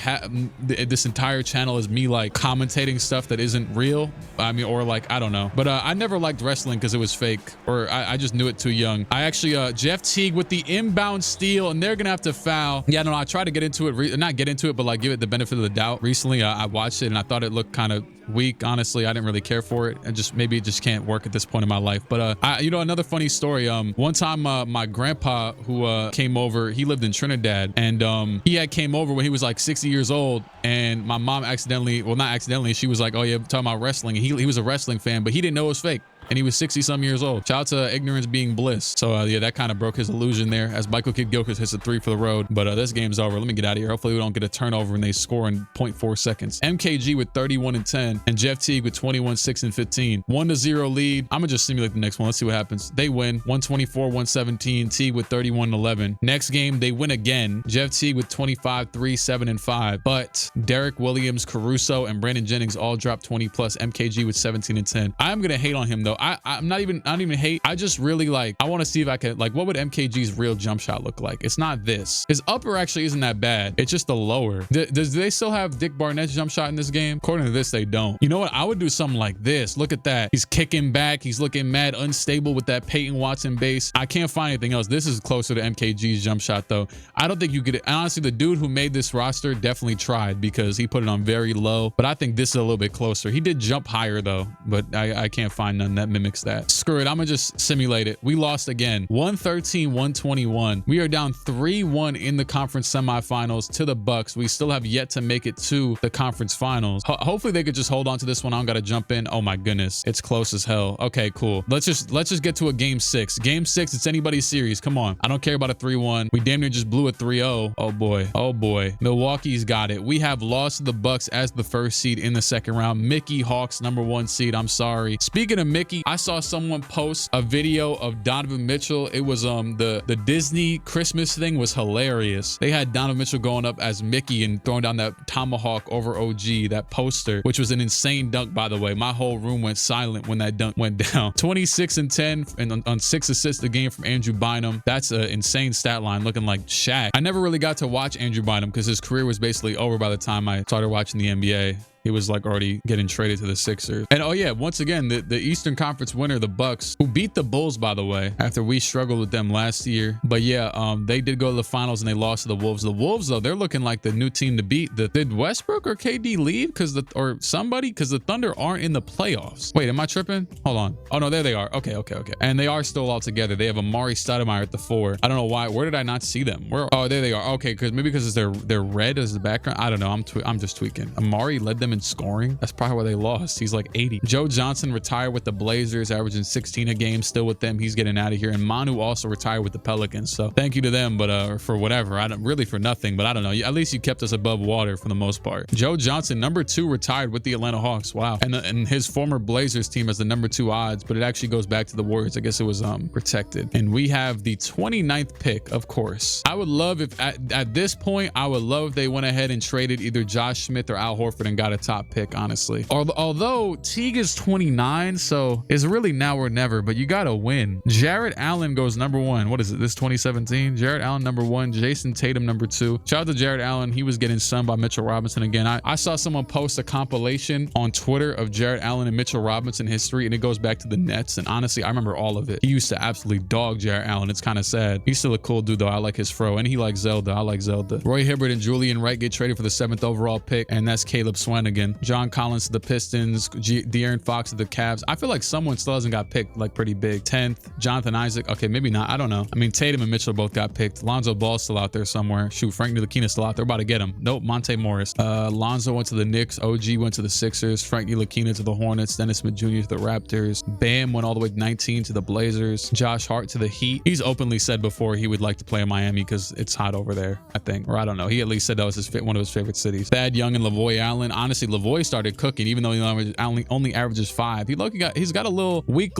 this entire channel is me like commentating stuff that isn't real. I mean, or like, I don't know. But I never liked wrestling because it was fake, or I just knew it too young. I actually, Jeff Teague with the inbound steal, and they're gonna have to foul. Yeah, no, I tried to get into it, not get into it, but like give it the benefit of the doubt. Recently, I watched it and I thought it looked kind of weak. Honestly, I didn't really care for it, and maybe it just can't work at this point in my life. But you know, another funny story. One time, my grandpa who came over, he lived in Trinidad, and he had came over when he was like 60 years old, and my mom accidentally, well, not accidentally, she was like, oh yeah, talking about wrestling. He was a wrestling fan, but he didn't know it was fake. And he was 60 some years old. Shout out to ignorance being bliss. So yeah, that kind of broke his illusion there as Michael Kidd Gilchrist hits a 3 for the road. But this game's over. Let me get out of here. Hopefully we don't get a turnover and they score in 0.4 seconds. MKG with 31 and 10 and Jeff Teague with 21, 6 and 15. 1-0 lead. I'm gonna just simulate the next one. Let's see what happens. They win 124, 117. Teague with 31 and 11. Next game, they win again. Jeff Teague with 25, 3, 7 and 5. But Derek Williams, Caruso, and Brandon Jennings all dropped 20 plus. MKG with 17 and 10. I'm gonna hate on him though. I'm not even hate. I just really like, I want to see if I can, like, what would MKG's real jump shot look like? It's not this. His upper actually isn't that bad. It's just the lower. Do they still have Dick Barnett's jump shot in this game? According to this, they don't. You know what? I would do something like this. Look at that. He's kicking back. He's looking mad unstable with that Peyton Watson base. I can't find anything else. This is closer to MKG's jump shot though. I don't think you could, honestly, the dude who made this roster definitely tried because he put it on very low, but I think this is a little bit closer. He did jump higher though, but I can't find none that mimics that. Screw it. I'm gonna just simulate it. We lost again. 113, 121. We are down 3-1 in the conference semifinals to the Bucks. We still have yet to make it to the conference finals. Hopefully they could just hold on to this one. I don't gotta jump in. Oh my goodness. It's close as hell. Okay, cool. Let's just get to a game 6. Game 6, it's anybody's series. Come on. I don't care about a 3-1. We damn near just blew a 3-0. Oh boy. Oh boy. Milwaukee's got it. We have lost to the Bucks as the first seed in the second round. Mickey Hawks, #1 seed. I'm sorry. Speaking of Mickey, I saw someone post a video of Donovan Mitchell. It was the Disney Christmas thing was hilarious. They had Donovan Mitchell going up as Mickey and throwing down that tomahawk over OG, that poster, which was an insane dunk, by the way. My whole room went silent when that dunk went down. 26 and 10 and on 6 assists a game from Andrew Bynum. That's an insane stat line, looking like Shaq. I never really got to watch Andrew Bynum because his career was basically over by the time I started watching the NBA. He was like already getting traded to the Sixers. And oh yeah, once again, the Eastern Conference winner, the Bucks, who beat the Bulls, by the way, after we struggled with them last year. But yeah, they did go to the finals and they lost to the Wolves. The Wolves, though, they're looking like the new team to beat. Did Westbrook or KD leave? Because the Thunder aren't in the playoffs. Wait, am I tripping? Hold on. Oh no, there they are. Okay. And they are still all together. They have Amari Stoudemire at the 4. I don't know why. Where did I not see them? Where? Oh, there they are. Okay, because they're red as the background. I don't know. I'm just tweaking. Amari led them in scoring. That's probably why they lost. He's like 80. Joe Johnson retired with the Blazers, averaging 16 a game, still with them. He's getting out of here. And Manu also retired with the Pelicans. So thank you to them, but for whatever. I don't really for nothing, but I don't know. At least you kept us above water for the most part. Joe Johnson, #2, retired with the Atlanta Hawks. Wow. And his former Blazers team has the #2 odds, but it actually goes back to the Warriors. I guess it was protected. And we have the 29th pick, of course. I would love if at this point, I would love if they went ahead and traded either Josh Smith or Al Horford and got a top pick, honestly. Although Teague is 29, so it's really now or never, but you gotta win. Jarrett Allen goes #1. What is it? This 2017? Jarrett Allen #1, Jason Tatum #2. Shout out to Jarrett Allen. He was getting sunned by Mitchell Robinson again. I saw someone post a compilation on Twitter of Jarrett Allen and Mitchell Robinson history, and it goes back to the Nets. And honestly, I remember all of it. He used to absolutely dog Jarrett Allen. It's kind of sad. He's still a cool dude though. I like his fro, and he likes Zelda. I like Zelda. Roy Hibbert and Julian Wright get traded for the 7th overall pick, and that's Caleb Swanigan. again. John Collins to the Pistons, De'Aaron Fox to the Cavs. I feel like someone still hasn't got picked like pretty big. 10th, Jonathan Isaac. Okay, maybe not. I don't know. I mean, Tatum and Mitchell both got picked. Lonzo Ball's still out there somewhere. Shoot, Frank Ntilikina still out there. About to get him. Nope, Monte Morris. Lonzo went to the Knicks. OG went to the Sixers. Frank Ntilikina to the Hornets. Dennis Smith Jr. to the Raptors. Bam went all the way to 19 to the Blazers. Josh Hart to the Heat. He's openly said before he would like to play in Miami because it's hot over there, I think. Or I don't know. He at least said that was one of his favorite cities. Thad Young and Lavoy Allen. Honestly, Lavoy started cooking, even though he only averages 5. He's got a little weak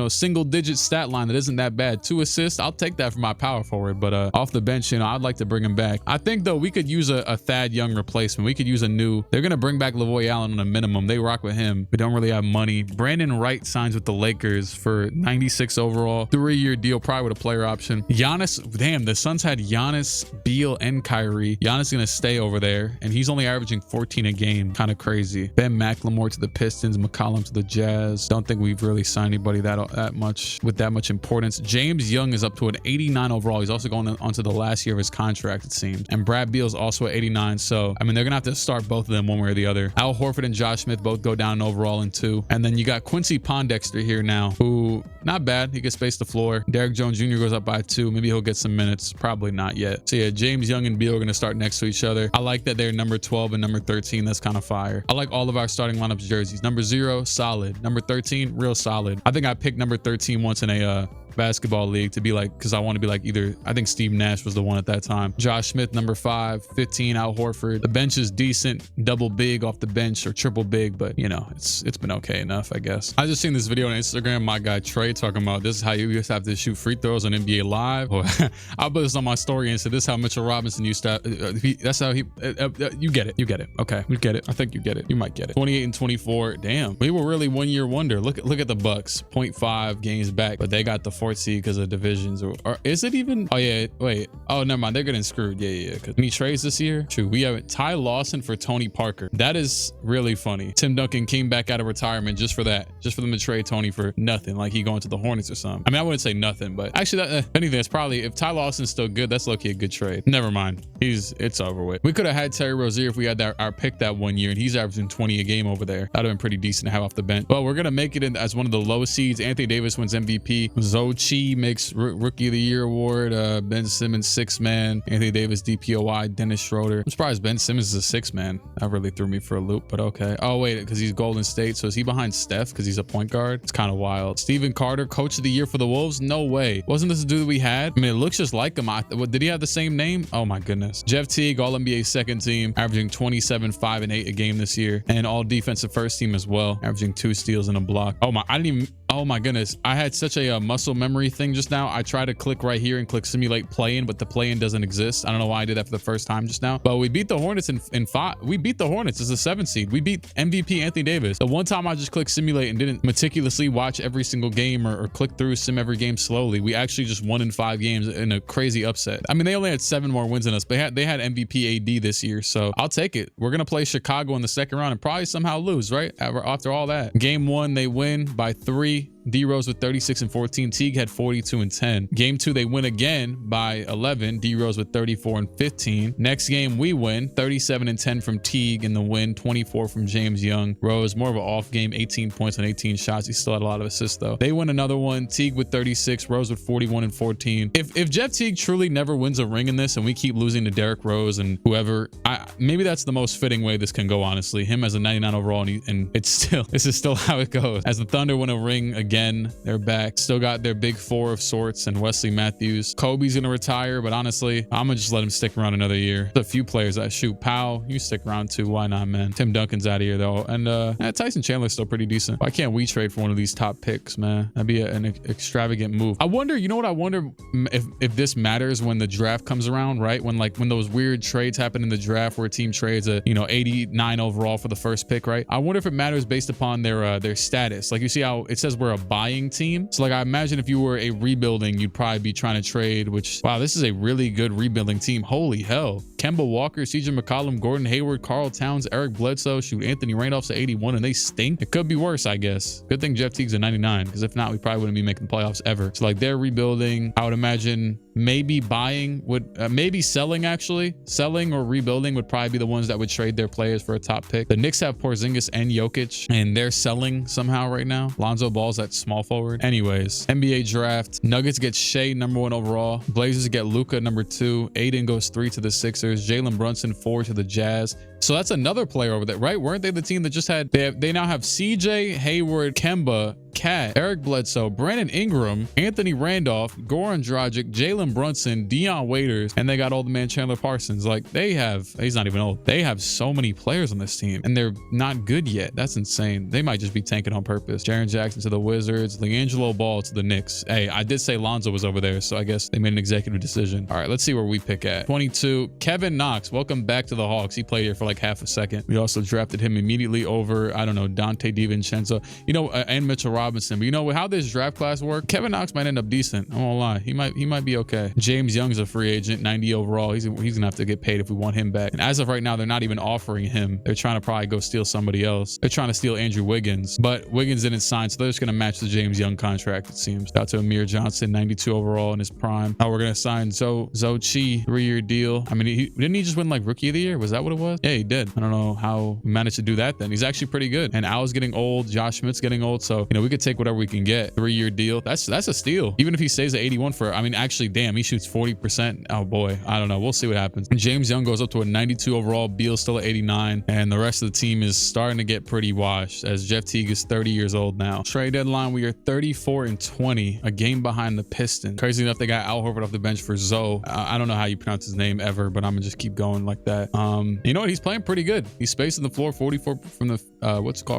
single digit stat line that isn't that bad. 2 assists. I'll take that for my power forward, but off the bench, I'd like to bring him back. I think though we could use a Thad Young replacement. We could use they're gonna bring back Lavoy Allen on a minimum. They rock with him. We don't really have money. Brandon Wright signs with the Lakers for 96 overall, 3-year deal, probably with a player option. Giannis, damn, the Suns had Giannis, Beal, and Kyrie. Giannis gonna stay over there, and he's only averaging 14 a game. Kind of crazy. Ben McLemore to the Pistons, McCollum to the Jazz. Don't think we've really signed anybody that much with that much importance. James Young is up to an 89 overall. He's also going on to the last year of his contract, it seems. And Brad Beal's also at 89. So, I mean, they're gonna have to start both of them one way or the other. Al Horford and Josh Smith both go down in overall in 2. And then you got Quincy Pondexter here now, who not bad. He can space the floor. Derrick Jones Jr. goes up by 2. Maybe he'll get some minutes. Probably not yet. So yeah, James Young and Beal are gonna start next to each other. I like that they're number 12 and number 13. That's kind of fire. I like all of our starting lineups jerseys. Number 0, solid. Number 13, real solid. I think I picked number 13 once in a basketball league to be like, because I want to be like either, I think Steve Nash was the one at that time. Josh Smith, number 5, 15, Al Horford. The bench is decent, double big off the bench or triple big, but it's been okay enough, I guess. I just seen this video on Instagram, my guy Trey talking about this is how you used to have to shoot free throws on NBA Live. I'll put this on my story and said this is how Mitchell Robinson used to that's how he you get it. Okay, we get it. I think you get it. You might get it. 28 and 24. Damn, we were really 1 year wonder. Look at the Bucks, 0.5 games back, but they got the 4th seed because of divisions, or is it even? Oh yeah, wait. Oh, never mind. They're getting screwed. Yeah. Because any trades this year? True. We have Ty Lawson for Tony Parker. That is really funny. Tim Duncan came back out of retirement just for that, just for them to trade Tony for nothing, like he going to the Hornets or something. I mean, I wouldn't say nothing, but actually, if anything, it's probably, if Ty Lawson's still good, that's low-key a good trade. Never mind. It's over with. We could have had Terry Rozier if we had our pick that 1 year, and he's averaging 20 a game over there. That'd have been pretty decent to have off the bench. Well, we're gonna make it in as one of the low seeds. Anthony Davis wins MVP. Zochi makes Rookie of the Year award. Ben Simmons 6th man. Anthony Davis DPOI. Dennis Schroeder. I'm surprised Ben Simmons is a 6th man. That really threw me for a loop, but okay. Oh wait, because he's Golden State, so is he behind Steph because he's a point guard? It's kind of wild. Stephen Carter, Coach of the Year for the Wolves. No way. Wasn't this the dude we had? I mean, it looks just like him. Did he have the same name? Oh my goodness. Jeff Teague, All NBA 2nd team, averaging 27, 5, and 8 a game this year, and All Defensive 1st team as well, averaging 2 steals and a block. Oh my goodness. I had such a muscle memory thing just now. I tried to click right here and click simulate play-in, but the play-in doesn't exist. I don't know why I did that for the first time just now, but we beat the Hornets in 5. We beat the Hornets as a 7th seed. We beat MVP Anthony Davis. The one time I just clicked simulate and didn't meticulously watch every single game or click through sim every game slowly. We actually just won in 5 games in a crazy upset. I mean, they only had 7 more wins than us, but they had MVP AD this year, so I'll take it. We're gonna play Chicago in the 2nd round and probably somehow lose, right? After all that. Game 1, they win by 3. D Rose with 36 and 14. Teague had 42 and 10. Game 2, they win again by 11. D Rose with 34 and 15. Next game, we win 37 and 10 from Teague in the win, 24 from James Young. Rose, more of an off game, 18 points on 18 shots. He still had a lot of assists though. They win another one. Teague with 36, Rose with 41 and 14. If Jeff Teague truly never wins a ring in this and we keep losing to Derrick Rose and whoever, maybe that's the most fitting way this can go, honestly. Him as a 99 overall, and this is still how it goes. As the Thunder win a ring again, they're back. Still got their big 4 of sorts and Wesley Matthews. Kobe's gonna retire, but honestly, I'm gonna just let him stick around another year. There's a few players that shoot. Powell, you stick around too. Why not, man? Tim Duncan's out of here though, and Tyson Chandler's still pretty decent. Why can't we trade for one of these top picks, man? That'd be an extravagant move. I wonder, you know what? I wonder if this matters when the draft comes around, right? When those weird trades happen in the draft where a team trades a 89 overall for the 1st pick, right? I wonder if it matters based upon their status. Like, you see how it says we're a buying team. So like, I imagine if you were a rebuilding, you'd probably be trying to trade, which, wow, this is a really good rebuilding team. Holy hell. Kemba Walker, CJ McCollum, Gordon Hayward, Karl Towns, Eric Bledsoe. Shoot, Anthony Randolph's at 81 and they stink. It could be worse, I guess. Good thing Jeff Teague's at 99, because if not, we probably wouldn't be making the playoffs ever. So like they're rebuilding. I would imagine maybe buying would maybe selling, actually selling or rebuilding would probably be the ones that would trade their players for a top pick. The Knicks have Porzingis and Jokic and they're selling somehow right now. Lonzo Ball's at small forward. Anyways, NBA draft. Nuggets get Shea #1 overall. Blazers get Luka #2. Aiden goes 3 to the Sixers. Jalen Brunson 4 to the Jazz. So that's another player over there, right? Weren't they the team that just had, they now have CJ, Hayward, Kemba, Cat, Eric Bledsoe, Brandon Ingram, Anthony Randolph, Goran Dragic, Jalen Brunson, Dion Waiters, and they got old man Chandler Parsons. Like they have, he's not even old. They have so many players on this team and they're not good yet. That's insane. They might just be tanking on purpose. Jaren Jackson to the Wizards, LiAngelo Ball to the Knicks. Hey, I did say Lonzo was over there, so I guess they made an executive decision. All right, let's see where we pick at. 22, Kevin Knox. Welcome back to the Hawks. He played here for like half a second. We also drafted him immediately over, I don't know, Dante DiVincenzo, you know, and Mitchell Robinson. But you know how this draft class works? Kevin Knox might end up decent. I won't lie. He might be okay. James Young's a free agent, 90 overall. He's gonna have to get paid if we want him back. And as of right now, they're not even offering him. They're trying to probably go steal somebody else. They're trying to steal Andrew Wiggins, but Wiggins didn't sign, so they're just gonna match the James Young contract, it seems. Shout out to Amir Johnson, 92 overall in his prime. Now we're gonna sign Zoe Chi, 3-year deal. I mean, didn't he just win like Rookie of the Year? Was that what it was? Yeah, he did. I don't know how he managed to do that then. He's actually pretty good. And Al's getting old. Josh Smith's getting old. So, you know, we could take whatever we can get. 3-year deal. That's a steal. Even if he stays at 81 for, I mean, actually, damn, he shoots 40%. Oh boy. I don't know. We'll see what happens. And James Young goes up to a 92 overall. Beal still at 89. And the rest of the team is starting to get pretty washed as Jeff Teague is 30 years old now. Trade deadline, we are 34-20, a game behind the Pistons. Crazy enough, they got Al Horford off the bench for Zoe. I don't know how you pronounce his name ever, but I'm gonna just keep going like that. You know what? He's playing pretty good. He's spacing the floor, 44 from the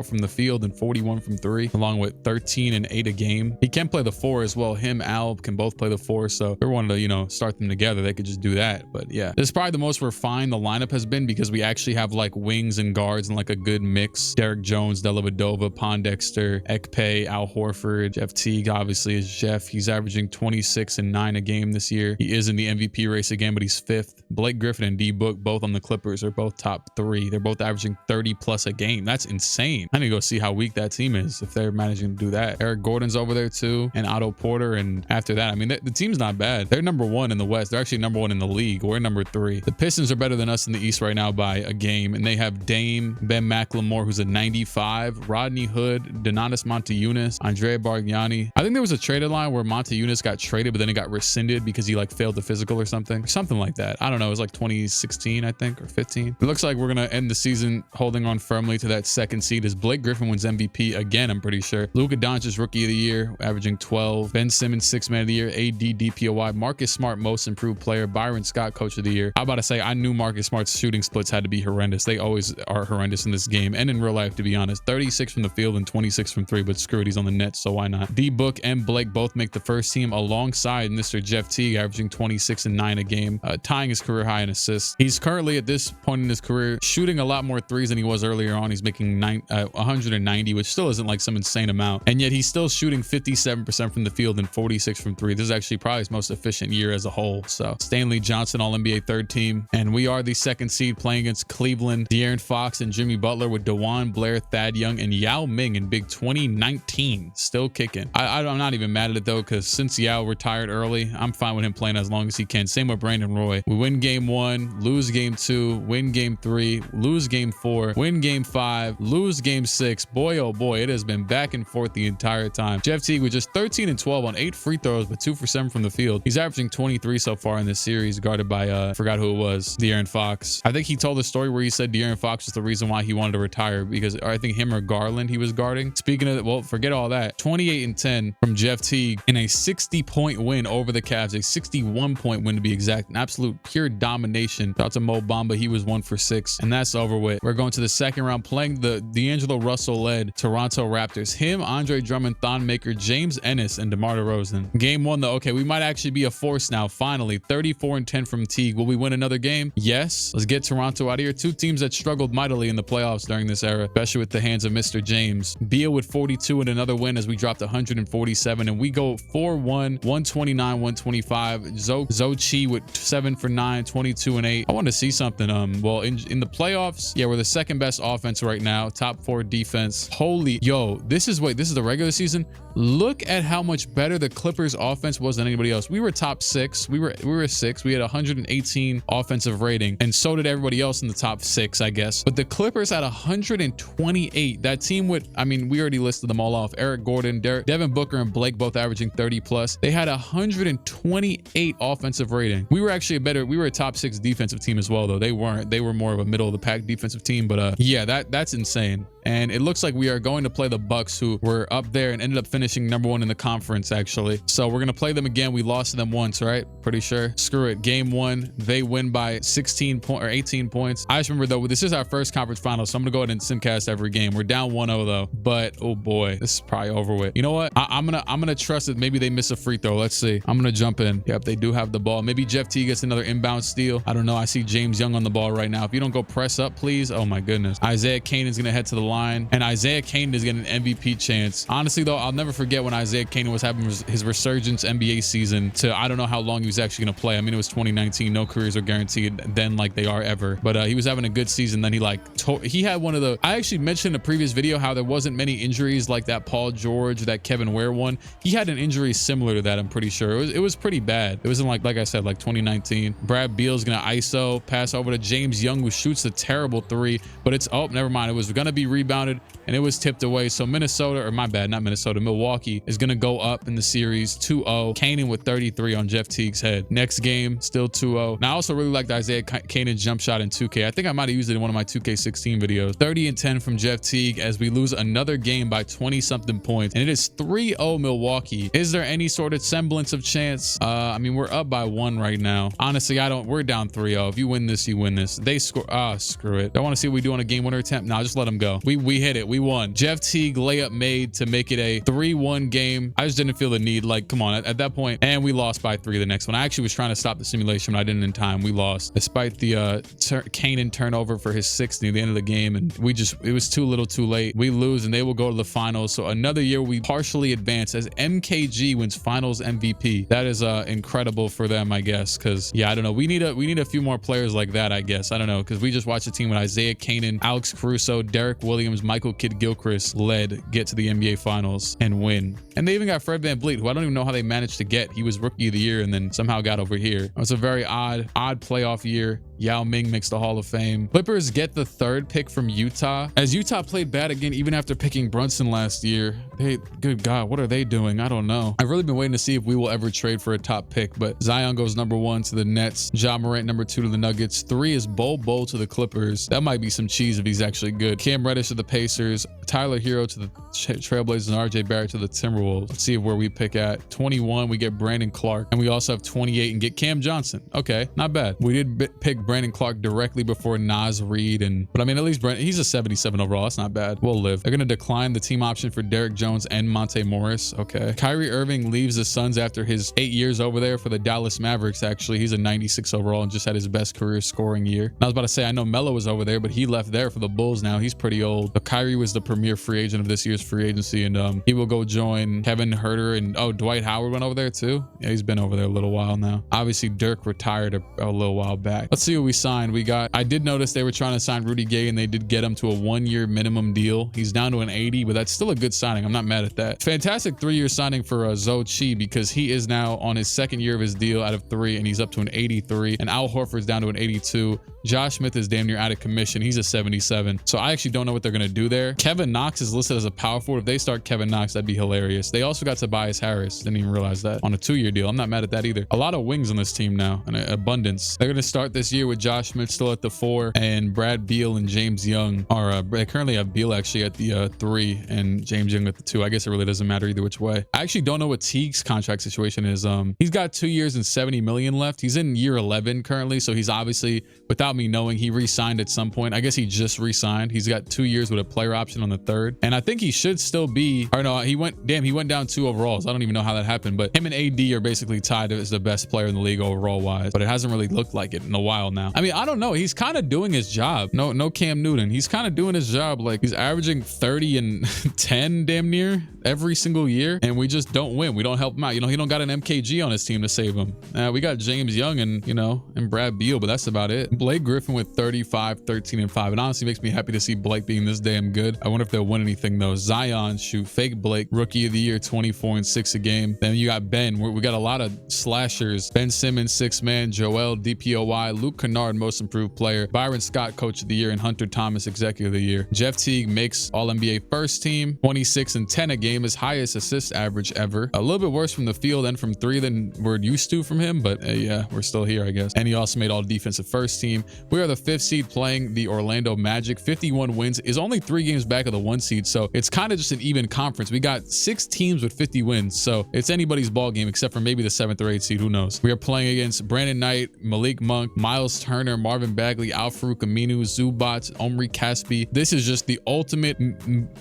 from the field and 41 from 3, along with 13 and 8 a game. He can play the 4 as well. Him, Al can both play the 4. So if they wanted to, you know, start them together, they could just do that. But yeah, this is probably the most refined the lineup has been because we actually have like wings and guards and like a good mix. Derek Jones, Dellavedova, Pondexter, Ekpe, Al Horford, Jeff Teague obviously is Jeff. He's averaging 26 and 9 a game this year. He is in the MVP race again, but he's 5th. Blake Griffin and D Book, both on the Clippers, are both top 3. They're both averaging 30 plus a game. That's insane. I need to go see how weak that team is if they're managing to do that. Eric Gordon's over there too, and Otto Porter. And after that, I mean, the team's not bad. They're #1 in the West. They're actually #1 in the league. We're #3. The Pistons are better than us in the East right now by a game, and they have Dame, Ben McLemore, who's a 95, Rodney Hood, Donatas Montejunas, Andrea Bargnani. I think there was a trade line where Montejunas got traded, but then it got rescinded because he like failed the physical or something like that. I don't know. It was like 2016, I think, or 15. It looks like we're gonna end the season holding on firmly to that 2nd seed as Blake Griffin wins MVP again, I'm pretty sure. Luka Doncic Rookie of the Year, averaging 12. Ben Simmons 6th Man of the Year. AD DPOY. Marcus Smart Most Improved Player. Byron Scott Coach of the Year. I'm about to say, I knew Marcus Smart's shooting splits had to be horrendous. They always are horrendous in this game and in real life, to be honest. 36 from the field and 26 from 3, but screw it, he's on the net, so why not? D Book and Blake both make the first team alongside Mr. Jeff Teague, averaging 26 and 9 a game, tying his career high in assists. He's currently at this point in his career shooting a lot more threes than he was earlier on. He's making 190, which still isn't like some insane amount, and yet he's still shooting 57% from the field and 46 from 3. This is actually probably his most efficient year as a whole. So Stanley Johnson, All-NBA 3rd team, and we are the 2nd seed playing against Cleveland. De'Aaron Fox and Jimmy Butler with DeJuan Blair, Thad Young, and Yao Ming in Big 2019, still kicking. I'm not even mad at it though, because since Yao retired early, I'm fine with him playing as long as he can. Same with Brandon Roy. We win game 1, lose game 2, win game 3, lose game 4, win game 5, lose game 6. Boy, oh boy, it has been back and forth the entire time. Jeff Teague with just 13 and 12 on 8 free throws, but 2 for 7 from the field. He's averaging 23 so far in this series, guarded by, forgot who it was, De'Aaron Fox. I think he told a story where he said De'Aaron Fox was the reason why he wanted to retire, because I think him or Garland he was guarding. Speaking of, well, forget all that. 28 and 10 from Jeff Teague in a 60-point win over the Cavs, a 61-point win to be exact, an absolute pure domination. Shout out to Mo Bamba, he was 1 for 6, and that's over with. We're going to the 2nd round playing the the D'Angelo Russell-led Toronto Raptors. Him, Andre Drummond, Thon Maker, James Ennis, and DeMar DeRozan. Game 1, though. Okay, we might actually be a force now, finally. 34-10 from Teague. Will we win another game? Yes. Let's get Toronto out of here. Two teams that struggled mightily in the playoffs during this era, especially with the hands of Mr. James. Beal with 42 and another win as we dropped 147, and we go 4-1, 129, 125. Zochi with 7 for 9, 22 and 8. I want to see something. Well, in the playoffs, yeah, we're the second best offense right now, top 4 defense. Holy, yo, this is the regular season. Look at how much better the Clippers offense was than anybody else. We were top 6. We were 6. We had 118 offensive rating, and so did everybody else in the top 6, I guess. But the Clippers had 128. That team with, I mean, we already listed them all off. Eric Gordon, Devin Booker, and Blake both averaging 30 plus. They had 128 offensive rating. We were actually we were a top 6 defensive team as well, though. They weren't. They were more of a middle of the pack defensive team. But yeah, that's insane. And it looks like we are going to play the Bucks, who were up there and ended up finishing #1 in the conference, actually. So we're going to play them again. We lost to them once, right? Pretty sure. Screw it. Game 1, they win by 18 points. I just remember, though, this is our first conference final, so I'm going to go ahead and simcast every game. We're down 1-0, though. But, oh boy, this is probably over with. You know what? I'm gonna trust that maybe they miss a free throw. Let's see. I'm going to jump in. Yep, they do have the ball. Maybe Jeff Teague gets another inbound steal. I don't know. I see James Young on the ball right now. If you don't go press up, please. Oh, my goodness. Isaiah Kanan's going to head to the line, and Isaiah Kanan is getting an MVP chance. Honestly, though, I'll never forget when Isaiah Kanan was having his resurgence NBA season to, I don't know how long he was actually going to play. I mean, it was 2019. No careers are guaranteed then like they are ever. But he was having a good season. Then he had one of the, I actually mentioned in a previous video how there wasn't many injuries like that Paul George, that Kevin Ware one. He had an injury similar to that, I'm pretty sure. It was pretty bad. It wasn't like I said, like 2019. Brad Beal's going to ISO, pass over to James Young, who shoots a terrible 3, but it's, oh, never mind. It was going to be rebounded, and it was tipped away. So Minnesota, or my bad, not Minnesota, Milwaukee is going to go up in the series 2-0. Kanan with 33 on Jeff Teague's head. Next game, still 2-0. Now, I also really liked Isaiah Kanan's jump shot in 2K. I think I might have used it in one of my 2K16 videos. 30-10 from Jeff Teague as we lose another game by 20-something points, and it is 3-0 Milwaukee. Is there any sort of semblance of chance? I mean, we're up by 1 right now. Honestly, we're down 3-0. If you win this, you win this. They score. Screw it. I want to see what we do on a game winner attempt. No, just let them go. We hit it. We won. Jeff Teague layup made to make it a 3-1 game. I just didn't feel the need. Like, come on, at that point. And we lost by 3 the next one. I actually was trying to stop the simulation, but I didn't in time. We lost despite the Kanan turnover for his 6th near the end of the game, and it was too little too late. We lose, and they will go to the finals. So another year we partially advance as MKG wins finals MVP. That is incredible for them, I guess, because yeah, I don't know. We need a few more players like that, I guess. I don't know, because we just watched a team with Isaiah Kanan, Alex Caruso, Derek Williams, Michael Kidd-Gilchrist led get to the NBA finals and win. And they even got Fred VanVleet, who I don't even know how they managed to get. He was rookie of the year and then somehow got over here. It was a very odd playoff year. Yao Ming makes the Hall of Fame. Clippers get the 3rd pick from Utah, as Utah played bad again even after picking Brunson last year. Good God, what are they doing? I don't know. I've really been waiting to see if we will ever trade for a top pick, but Zion goes #1 to the Nets, Ja Morant #2 to the Nuggets, 3 is Bol to the Clippers. That might be some cheese if he's actually good. Cam Reddish to the Pacers, Tyler Hero to the Trailblazers, and RJ Barrett to the Timberwolves. Let's see where we pick at. 21, we get Brandon Clark, and we also have 28 and get Cam Johnson. Okay, not bad. We did pick Brandon Clark directly before Naz Reid, but I mean, at least he's a 77 overall. That's not bad. We'll live. They're going to decline the team option for Derek Jones and Monte Morris. Okay. Kyrie Irving leaves the Suns after his 8 years over there for the Dallas Mavericks. Actually, he's a 96 overall and just had his best career scoring year. And I was about to say, I know Melo was over there, but he left there for the Bulls now. He's pretty old. But Kyrie was the premier free agent of this year's free agency, and he will go join Kevin Huerter, and Dwight Howard went over there too. Yeah, he's been over there a little while now. Obviously, Dirk retired a little while back. Let's see what we signed. I did notice they were trying to sign Rudy Gay, and they did get him to a 1-year minimum deal. He's down to an 80, but that's still a good signing. I'm not mad at that. Fantastic 3-year signing for Zochi, because he is now on his 2nd year of his deal out of 3, and he's up to an 83. And Al Horford's down to an 82. Josh Smith is damn near out of commission. He's a 77. So I actually don't know what they're going to do there. Kevin Knox is listed as a power forward. If they start Kevin Knox, that'd be hilarious. They also got Tobias Harris. Didn't even realize that. On a 2-year deal. I'm not mad at that either. A lot of wings on this team now, and abundance. They're going to start this year with Josh Smith still at the 4, and Brad Beal and James Young are, they currently have Beal actually at the 3 and James Young at the 2. I guess it really doesn't matter either which way. I actually don't know what Teague's contract situation is. He's got 2 years and $70 million left. He's in year 11 currently, so he's obviously, without without me knowing, he re-signed at some point. I guess he just re-signed. He's got 2 years with a player option on the 3rd. And I think he should still be, or no, he went down 2 overalls. I don't even know how that happened, but him and AD are basically tied as the best player in the league overall wise, but it hasn't really looked like it in a while now. I mean, I don't know. He's kind of doing his job. No Cam Newton. He's kind of doing his job. Like, he's averaging 30 and 10 damn near every single year, and we just don't win. We don't help him out. You know, he don't got an MKG on his team to save him. We got James Young and, you know, and Brad Beal, but that's about it. Blake Griffin with 35, 13, and 5. It honestly makes me happy to see Blake being this damn good. I wonder if they'll win anything though. Zion, shoot, fake Blake, rookie of the year, 24 and 6 a game. Then you got Ben. We got a lot of slashers. Ben Simmons, 6 man, Joel, DPOY, Luke Kennard, most improved player, Byron Scott, coach of the year, and Hunter Thomas, executive of the year. Jeff Teague makes All-NBA first team, 26 and 10 a game, his highest assist average ever. A little bit worse from the field and from 3 than we're used to from him, but yeah, we're still here, I guess. And he also made all defensive first team. We are the 5th seed playing the Orlando Magic. 51 wins, is only 3 games back of the 1 seed, so it's kind of just an even conference. We got 6 teams with 50 wins, so it's anybody's ball game except for maybe the 7th or 8th seed, who knows. We are playing against Brandon Knight, Malik Monk, Miles Turner, Marvin Bagley, Al-Farouq Aminu, Zubats, Omri Caspi. This is just the ultimate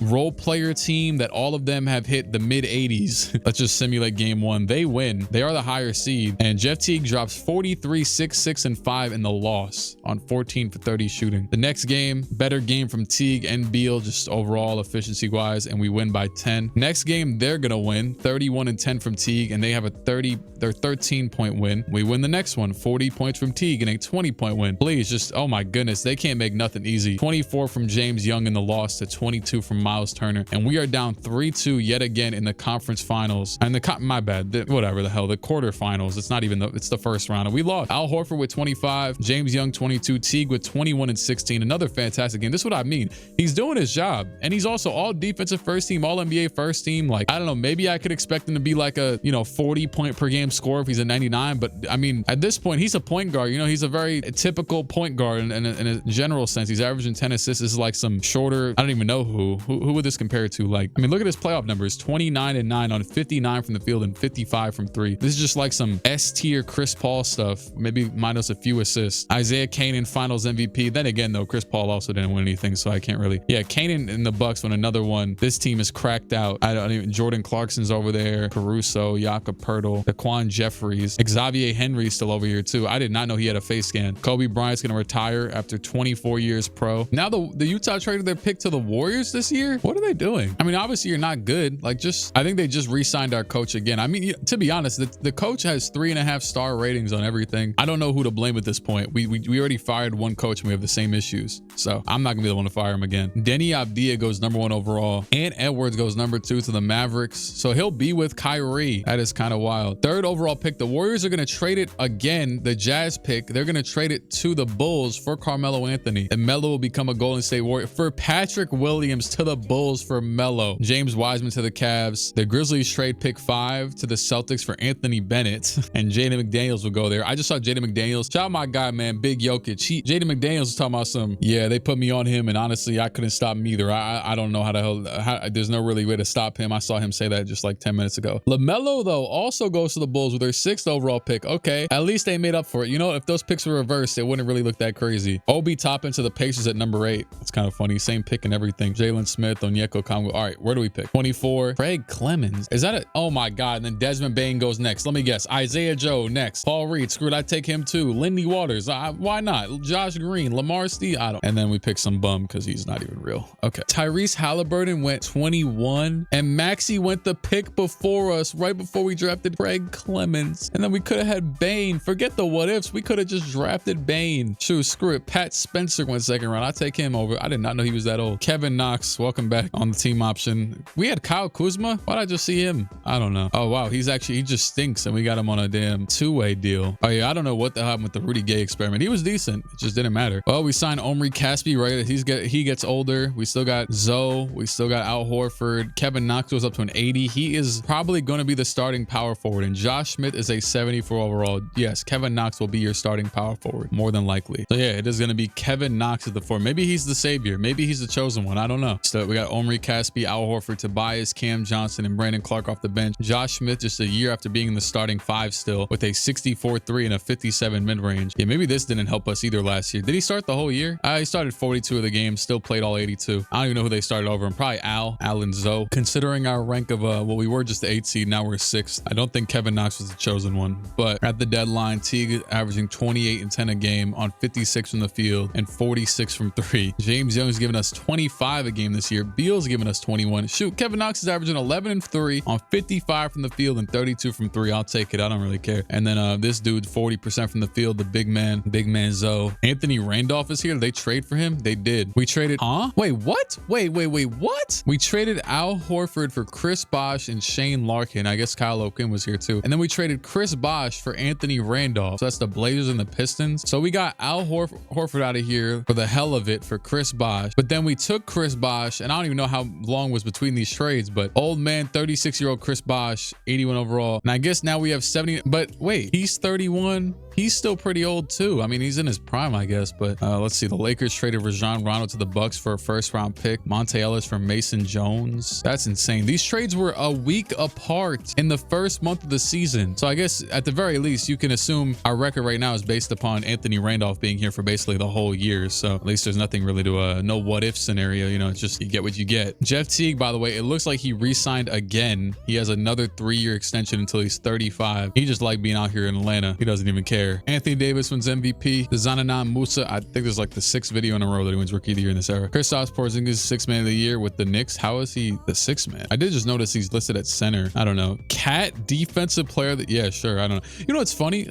role player team that all of them have hit the mid 80s. Let's just simulate game 1. They win. They are the higher seed, and Jeff Teague drops 43, 6, 6, and 5 in the loss on 14 for 30 shooting. The next game, better game from Teague and Beal, just overall efficiency wise, and we win by 10. Next game, they're gonna win 31 and 10 from Teague, and they have a 13-point win. We win the next one, 40 points from Teague and a 20-point win. Please, just, oh my goodness, they can't make nothing easy. 24 from James Young in the loss to 22 from Miles Turner, and we are down 3-2 yet again in the conference finals. And my bad, whatever the hell, the quarterfinals. It's not even it's the first round, and we lost. Al Horford with 25, James Young 22, Teague with 21 and 16. Another fantastic game. This is what I mean. He's doing his job, and he's also all defensive first team, all NBA first team. Like, I don't know, maybe I could expect him to be like a, you know, 40 point per game scorer if he's a 99, but I mean, at this point, he's a point guard. You know, he's a very typical point guard in a general sense. He's averaging 10 assists. This is like some shorter, I don't even know who would this compare to. Like, I mean, look at his playoff numbers, 29 and 9 on 59 from the field and 55 from 3. This is just like some S tier Chris Paul stuff, maybe minus a few assists. Isaiah Canaan finals MVP. Then again, though, Chris Paul also didn't win anything, so I can't really. Yeah, Canaan and the Bucks won another one. This team is cracked out. I don't even. Jordan Clarkson's over there, Caruso, Jakob Poeltl, Daquan Jeffries, Xavier Henry's still over here too. I did not know he had a face scan. Kobe Bryant's gonna retire after 24 years pro. Now the Utah traded their pick to the Warriors this year. What are they doing? I mean, obviously you're not good. Like, I think they just re-signed our coach again. I mean, to be honest, the coach has 3.5 star ratings on everything. I don't know who to blame at this point. We already fired one coach and we have the same issues, so I'm not gonna be the one to fire him again. Denny Abdia goes #1 overall, and Edwards goes #2 to the Mavericks, so he'll be with Kyrie. That is kind of wild. 3rd overall pick, the Warriors are gonna trade it again. The Jazz pick, they're gonna trade it to the Bulls for Carmelo Anthony, and Melo will become a Golden State Warrior. For Patrick Williams to the Bulls for Melo. James Wiseman to the Cavs. The Grizzlies trade pick 5 to the Celtics for Anthony Bennett, and Jaden McDaniels will go there. I just saw Jaden McDaniels. Shout out my guy, man, Big Jokic. Jaden McDaniels was talking about some, yeah, they put me on him, and honestly, I couldn't stop him either. I don't know how the hell, there's no really way to stop him. I saw him say that just like 10 minutes ago. LaMelo, though, also goes to the Bulls with their 6th overall pick. Okay, at least they made up for it. You know, if those picks were reversed, it wouldn't really look that crazy. Obi Toppin to the Pacers at #8. It's kind of funny. Same pick and everything. Jalen Smith, Onyeko Kongo. All right, where do we pick? 24. Craig Clemens. Is that it? Oh my God. And then Desmond Bane goes next. Let me guess. Isaiah Joe next. Paul Reed. Screw it. I take him too. Lindy Waters. Why not? Josh Green. Lamar Steve. I don't. And then we pick some bum because he's not even real. Okay. Tyrese Halliburton went 21, and Maxey went the pick before us, right before we drafted Craig Clemens. And then we could have had Bane. Forget the what ifs. We could have just drafted Bane. Shoot, screw it. Pat Spencer went 2nd round. I take him over. I did not know he was that old. Kevin Knox, welcome back on the team option. We had Kyle Kuzma. Why'd I just see him? I don't know. Oh wow, he just stinks, and we got him on a damn 2-way deal. Oh yeah, I don't know what the hell happened with the Rudy Gay experiment. He was decent. It just didn't matter. Well, we signed Omri Caspi, right? He gets older. We still got Zoe. We still got Al Horford. Kevin Knox goes up to an 80. He is probably going to be the starting power forward, and Josh Smith is a 74 overall. Yes, Kevin Knox will be your starting power forward, more than likely. So yeah, it is going to be Kevin Knox at the 4. Maybe he's the savior. Maybe he's the chosen one. I don't know. So we got Omri Caspi, Al Horford, Tobias, Cam Johnson, and Brandon Clark off the bench. Josh Smith just a year after being in the starting 5 still, with a 64-3 and a 57 mid-range. Yeah, maybe this didn't help help us either last year. Did he start the whole year? He started 42 of the games, still played all 82. I don't even know who they started over him. Probably Al and Zoe. Considering our rank of, well, we were just the 8th seed, now we're 6th. I don't think Kevin Knox was the chosen one. But at the deadline, Teague averaging 28 and 10 a game on 56 from the field and 46 from 3. James Young's giving us 25 a game this year. Beal's giving us 21. Shoot, Kevin Knox is averaging 11 and 3 on 55 from the field and 32 from 3. I'll take it. I don't really care. And then this dude 40% from the field, the big man Zoe. Anthony Randolph is here. Did they trade for him? They did. We traded, wait, what? Wait, what? We traded Al Horford for Chris Bosh and Shane Larkin. I guess Kyle O'Quinn was here too. And then we traded Chris Bosh for Anthony Randolph. So that's the Blazers and the Pistons. So we got Al Horford out of here for the hell of it for Chris Bosh. But then we took Chris Bosh, and I don't even know how long was between these trades, but old man, 36-year-old Chris Bosh, 81 overall. And I guess now we have 70, but wait, he's 31. He's still pretty old too. I mean, he's in his prime, I guess. But let's see. The Lakers traded Rajon Rondo to the Bucks for a first-round pick. Monte Ellis for Mason Jones. That's insane. These trades were a week apart in the first month of the season. So I guess at the very least, you can assume our record right now is based upon Anthony Randolph being here for basically the whole year. So at least there's nothing really to no what-if scenario. You know, it's just you get what you get. Jeff Teague, by the way, it looks like he re-signed again. He has another 3-year extension until he's 35. He just liked being out here in Atlanta. He doesn't even care. Anthony Davis wins MVP. Zananan Musa, I think there's like the 6th video in a row that he wins Rookie of the Year in this era. Kristaps Porzingis, 6th man of the year with the Knicks. How is he the 6th man? I did just notice he's listed at center. I don't know. Cat defensive player that, yeah, sure. I don't know. You know what's funny?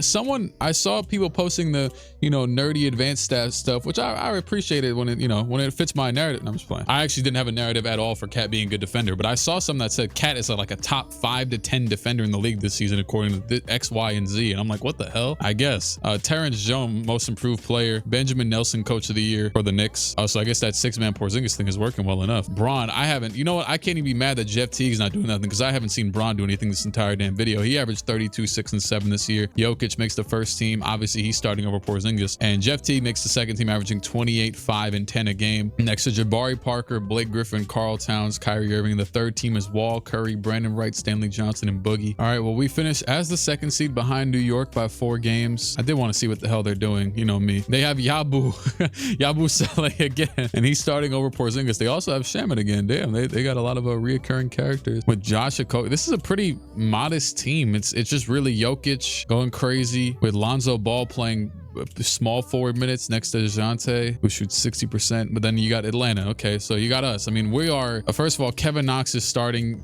I saw people posting the, nerdy advanced stats stuff, which I appreciated when it fits my narrative. No, I'm just playing. I actually didn't have a narrative at all for Cat being a good defender, but I saw something that said Cat is like a top 5 to 10 defender in the league this season, according to X, Y, and Z. And I'm like, what the hell? I guess. Terrence Jones, most improved player. Benjamin Nelson, coach of the year for the Knicks. So I guess that 6-man Porzingis thing is working well enough. Braun, you know what? I can't even be mad that Jeff Teague's not doing nothing because I haven't seen Braun do anything this entire damn video. He averaged 32, 6, and 7 this year. Jokic makes the first team. Obviously, he's starting over Porzingis. And Jeff Teague makes the second team, averaging 28, 5, and 10 a game. Next to Jabari Parker, Blake Griffin, Karl Towns, Kyrie Irving. The third team is Wall, Curry, Brandon Wright, Stanley Johnson, and Boogie. All right, well, we finished as the 2nd seed behind New York by 4 games. I did want to see what the hell they're doing. You know me. They have Yabu Saleh again, and he's starting over Porzingis. They also have Shaman again. Damn, they got a lot of reoccurring characters with Josh Okogie. This is a pretty modest team. It's just really Jokic going crazy with Lonzo Ball playing small forward minutes next to DeJounte, who shoots 60%. But then you got Atlanta. Okay, so you got us. I mean, we are, first of all, Kevin Knox is starting,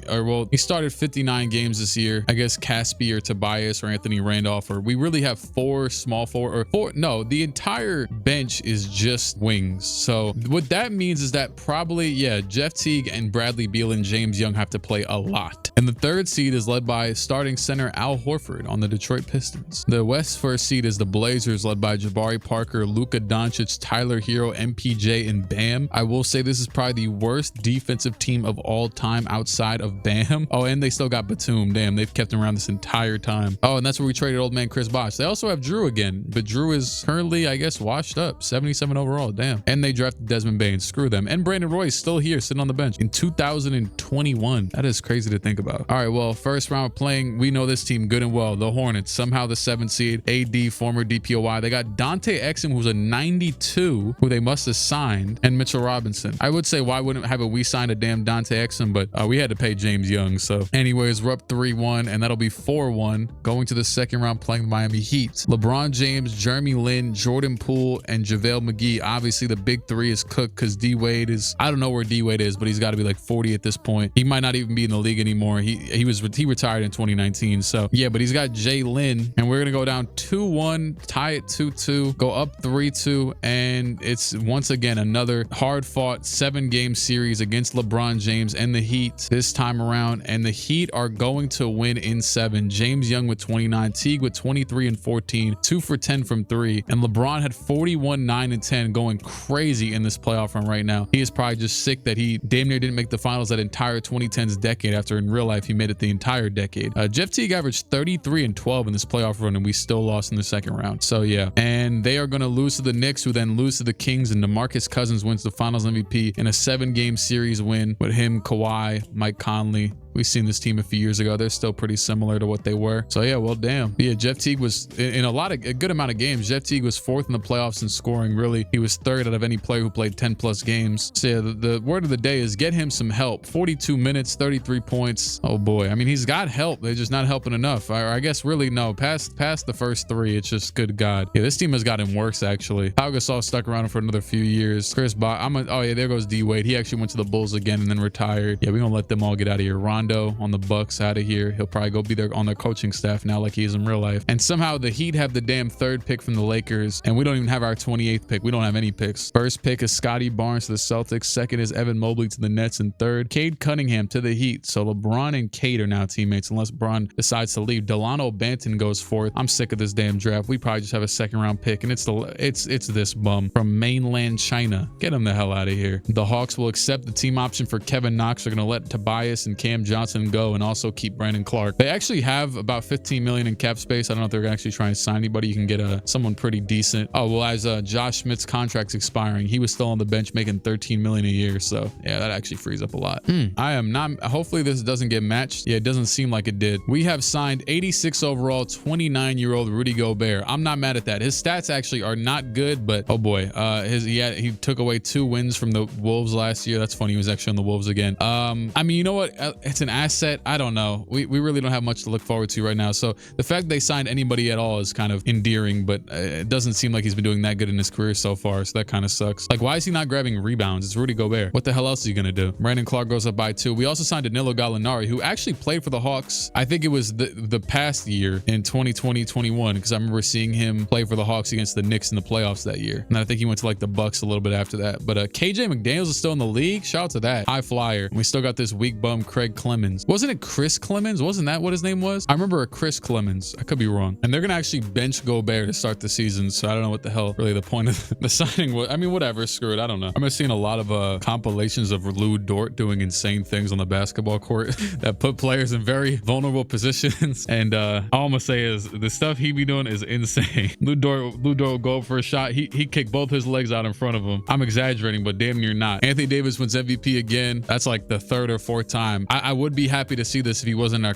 he started 59 games this year. I guess Caspi or Tobias or Anthony Randolph, or we really have 4 small forward, no, the entire bench is just wings. So what that means is that probably, yeah, Jeff Teague and Bradley Beal and James Young have to play a lot. And the 3rd seed is led by starting center Al Horford on the Detroit Pistons. The West 1st seed is the Blazers, led by Jabari Parker, Luka Doncic, Tyler Hero, MPJ, and Bam. I will say this is probably the worst defensive team of all time outside of Bam. Oh, and they still got Batum. Damn, they've kept him around this entire time. Oh, and that's where we traded old man Chris Bosh. They also have Drew again, but Drew is currently, I guess, washed up. 77 overall. Damn. And they drafted Desmond Bane. Screw them. And Brandon Roy's still here, sitting on the bench in 2021. That is crazy to think about. All right, well, first round playing, we know this team good and well. The Hornets, somehow the 7th seed. AD, former DPOY. They got Dante Exum, who's a 92, who they must have signed, and Mitchell Robinson. I would say, why wouldn't we signed a damn Dante Exum, but we had to pay James Young. So anyways, we're up 3-1, and that'll be 4-1 going to the 2nd round playing the Miami Heat. LeBron James, Jeremy Lin, Jordan Poole, and JaVale McGee. Obviously, the big 3 is cooked because D-Wade is, I don't know where D-Wade is, but he's got to be like 40 at this point. He might not even be in the league anymore. He retired in 2019. So yeah, but he's got Jay Lin, and we're going to go down 2-1, tie it 2-2, go up 3-2, and it's once again another hard-fought 7-game series against LeBron James and the Heat this time around, and the Heat are going to win in 7. James Young with 29, Teague with 23 and 14, 2 for 10 from 3, and LeBron had 41, 9, and 10, going crazy in this playoff run right now. He is probably just sick that he damn near didn't make the finals that entire 2010s decade, after in real life he made it the entire decade. Jeff Teague averaged 33 and 12 in this playoff run, and we still lost in the 2nd round. So yeah, and they are going to lose to the Knicks, who then lose to the Kings, and DeMarcus Cousins wins the Finals MVP in a 7-game series win with him, Kawhi, Mike Conley, We've seen this team a few years ago. They're still pretty similar to what they were. So yeah, well, damn. Yeah, Jeff Teague was in a good amount of games. Jeff Teague was 4th in the playoffs in scoring. Really, he was 3rd out of any player who played 10 plus games. So yeah, the word of the day is get him some help. 42 minutes, 33 points. Oh boy. I mean, he's got help. They're just not helping enough. Or I guess really no. Past the first 3, it's just good God. Yeah, this team has gotten worse actually. Pau Gasol stuck around for another few years. Oh yeah, there goes D Wade. He actually went to the Bulls again and then retired. Yeah, we're gonna let them all get out of here. Rondo on the Bucks out of here. He'll probably go be there on their coaching staff now like he is in real life. And somehow the Heat have the damn 3rd pick from the Lakers, and we don't even have our 28th pick. We don't have any picks. First pick is Scotty Barnes to the Celtics. Second is Evan Mobley to the Nets, and third, Cade Cunningham to the Heat. So LeBron and Cade are now teammates unless LeBron decides to leave. Delano Banton goes 4th. I'm sick of this damn draft. We probably just have a 2nd round pick, and it's this bum from mainland China. Get him the hell out of here. The Hawks will accept the team option for Kevin Knox. They're gonna let Tobias and Cam Johnson go and also keep Brandon Clark. They actually have about 15 million in cap space. I don't know if they're actually trying to sign anybody. You can get someone pretty decent. Oh well, as Josh Smith's contract's expiring, he was still on the bench making 13 million a year. So yeah, that actually frees up a lot. I am not. Hopefully this doesn't get matched. Yeah, it doesn't seem like it did. We have signed 86 overall, 29-year-old Rudy Gobert. I'm not mad at that. His stats actually are not good, but oh boy, he took away 2 wins from the Wolves last year. That's funny. He was actually on the Wolves again. I mean, you know what? It's an asset. I don't know. We really don't have much to look forward to right now. So the fact they signed anybody at all is kind of endearing, but it doesn't seem like he's been doing that good in his career so far. So that kind of sucks. Like, why is he not grabbing rebounds? It's Rudy Gobert. What the hell else is he gonna do? Brandon Clark goes up by 2. We also signed Danilo Gallinari, who actually played for the Hawks. I think it was the past year in 2020-21, because I remember seeing him play for the Hawks against the Knicks in the playoffs that year. And I think he went to like the Bucks a little bit after that. But KJ McDaniels is still in the league. Shout out to that. High flyer. And we still got this weak bum Craig Clemens. Wasn't it Chris Clemens? Wasn't that what his name was? I remember a Chris Clemens. I could be wrong. And they're gonna actually bench Gobert to start the season. So I don't know what the hell really the point of the signing was. I mean, whatever. Screw it. I don't know. I'm seeing a lot of compilations of Lou Dort doing insane things on the basketball court that put players in very vulnerable positions. And all I'm gonna say is the stuff he be doing is insane. Lou Dort will go up for a shot. He kicked both his legs out in front of him. I'm exaggerating, but damn near not. Anthony Davis wins MVP again. That's like the 3rd or 4th time. I would be happy to see this if he wasn't in our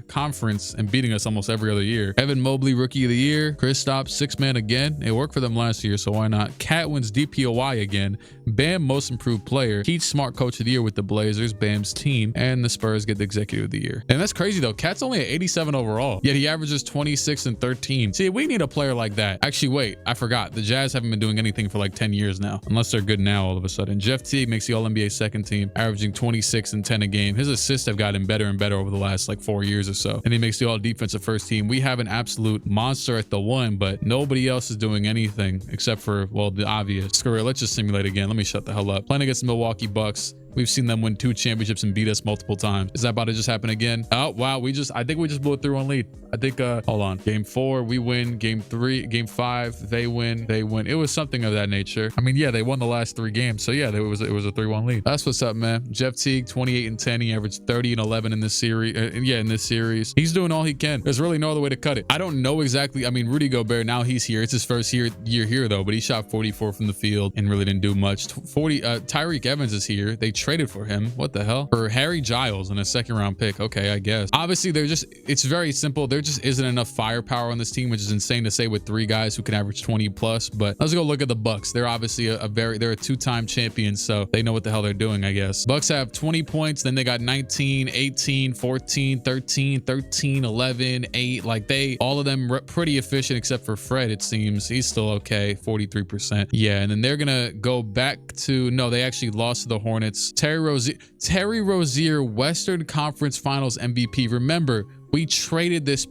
conference and beating us almost every other year. Evan Mobley, Rookie of the Year. Kristaps, 6th man again. It worked for them last year, so why not? Cat wins DPOY again. Bam, Most Improved Player. Keith Smart, Coach of the Year with the Blazers, Bam's team. And the Spurs get the Executive of the Year. And that's crazy though. Cat's only at 87 overall, yet he averages 26 and 13. See, we need a player like that. Actually, wait, I forgot. The Jazz haven't been doing anything for like 10 years now, unless they're good now all of a sudden. Jeff Teague makes the All-NBA 2nd team, averaging 26 and 10 a game. His assists have gotten better and better over the last like 4 years or so. And he makes the All-Defensive 1st team. We have an absolute monster at the 1, but nobody else is doing anything except for, well, the obvious. Screw it. Let's just simulate again. Let me shut the hell up. Playing against the Milwaukee Bucks. We've seen them win 2 championships and beat us multiple times. Is that about to just happen again? Oh, wow. I think we just blew a 3-1 lead. I think, hold on. Game 4, we win. Game 5, they win. It was something of that nature. I mean, yeah, they won the last 3 games. So yeah, it was a 3-1 lead. That's what's up, man. Jeff Teague, 28 and 10. He averaged 30 and 11 in this series. In this series. He's doing all he can. There's really no other way to cut it. I don't know exactly. I mean, Rudy Gobert, now he's here. It's his first year here though, but he shot 44 from the field and really didn't do much. Tyreek Evans is here. They traded for him. What the hell? For Harry Giles and a 2nd round pick. Okay, I guess. Obviously, it's very simple. There just isn't enough firepower on this team, which is insane to say with 3 guys who can average 20 plus. But let's go look at the Bucks. They're obviously they're a 2-time champion, so they know what the hell they're doing, I guess. Bucks have 20 points, then they got 19, 18, 14, 13, 13, 11, 8. Like all of them pretty efficient except for Fred, it seems. He's still okay, 43%. Yeah, and then they're gonna go back to, no, they actually lost to the Hornets. Terry Rozier, Western Conference Finals MVP. Remember, we traded this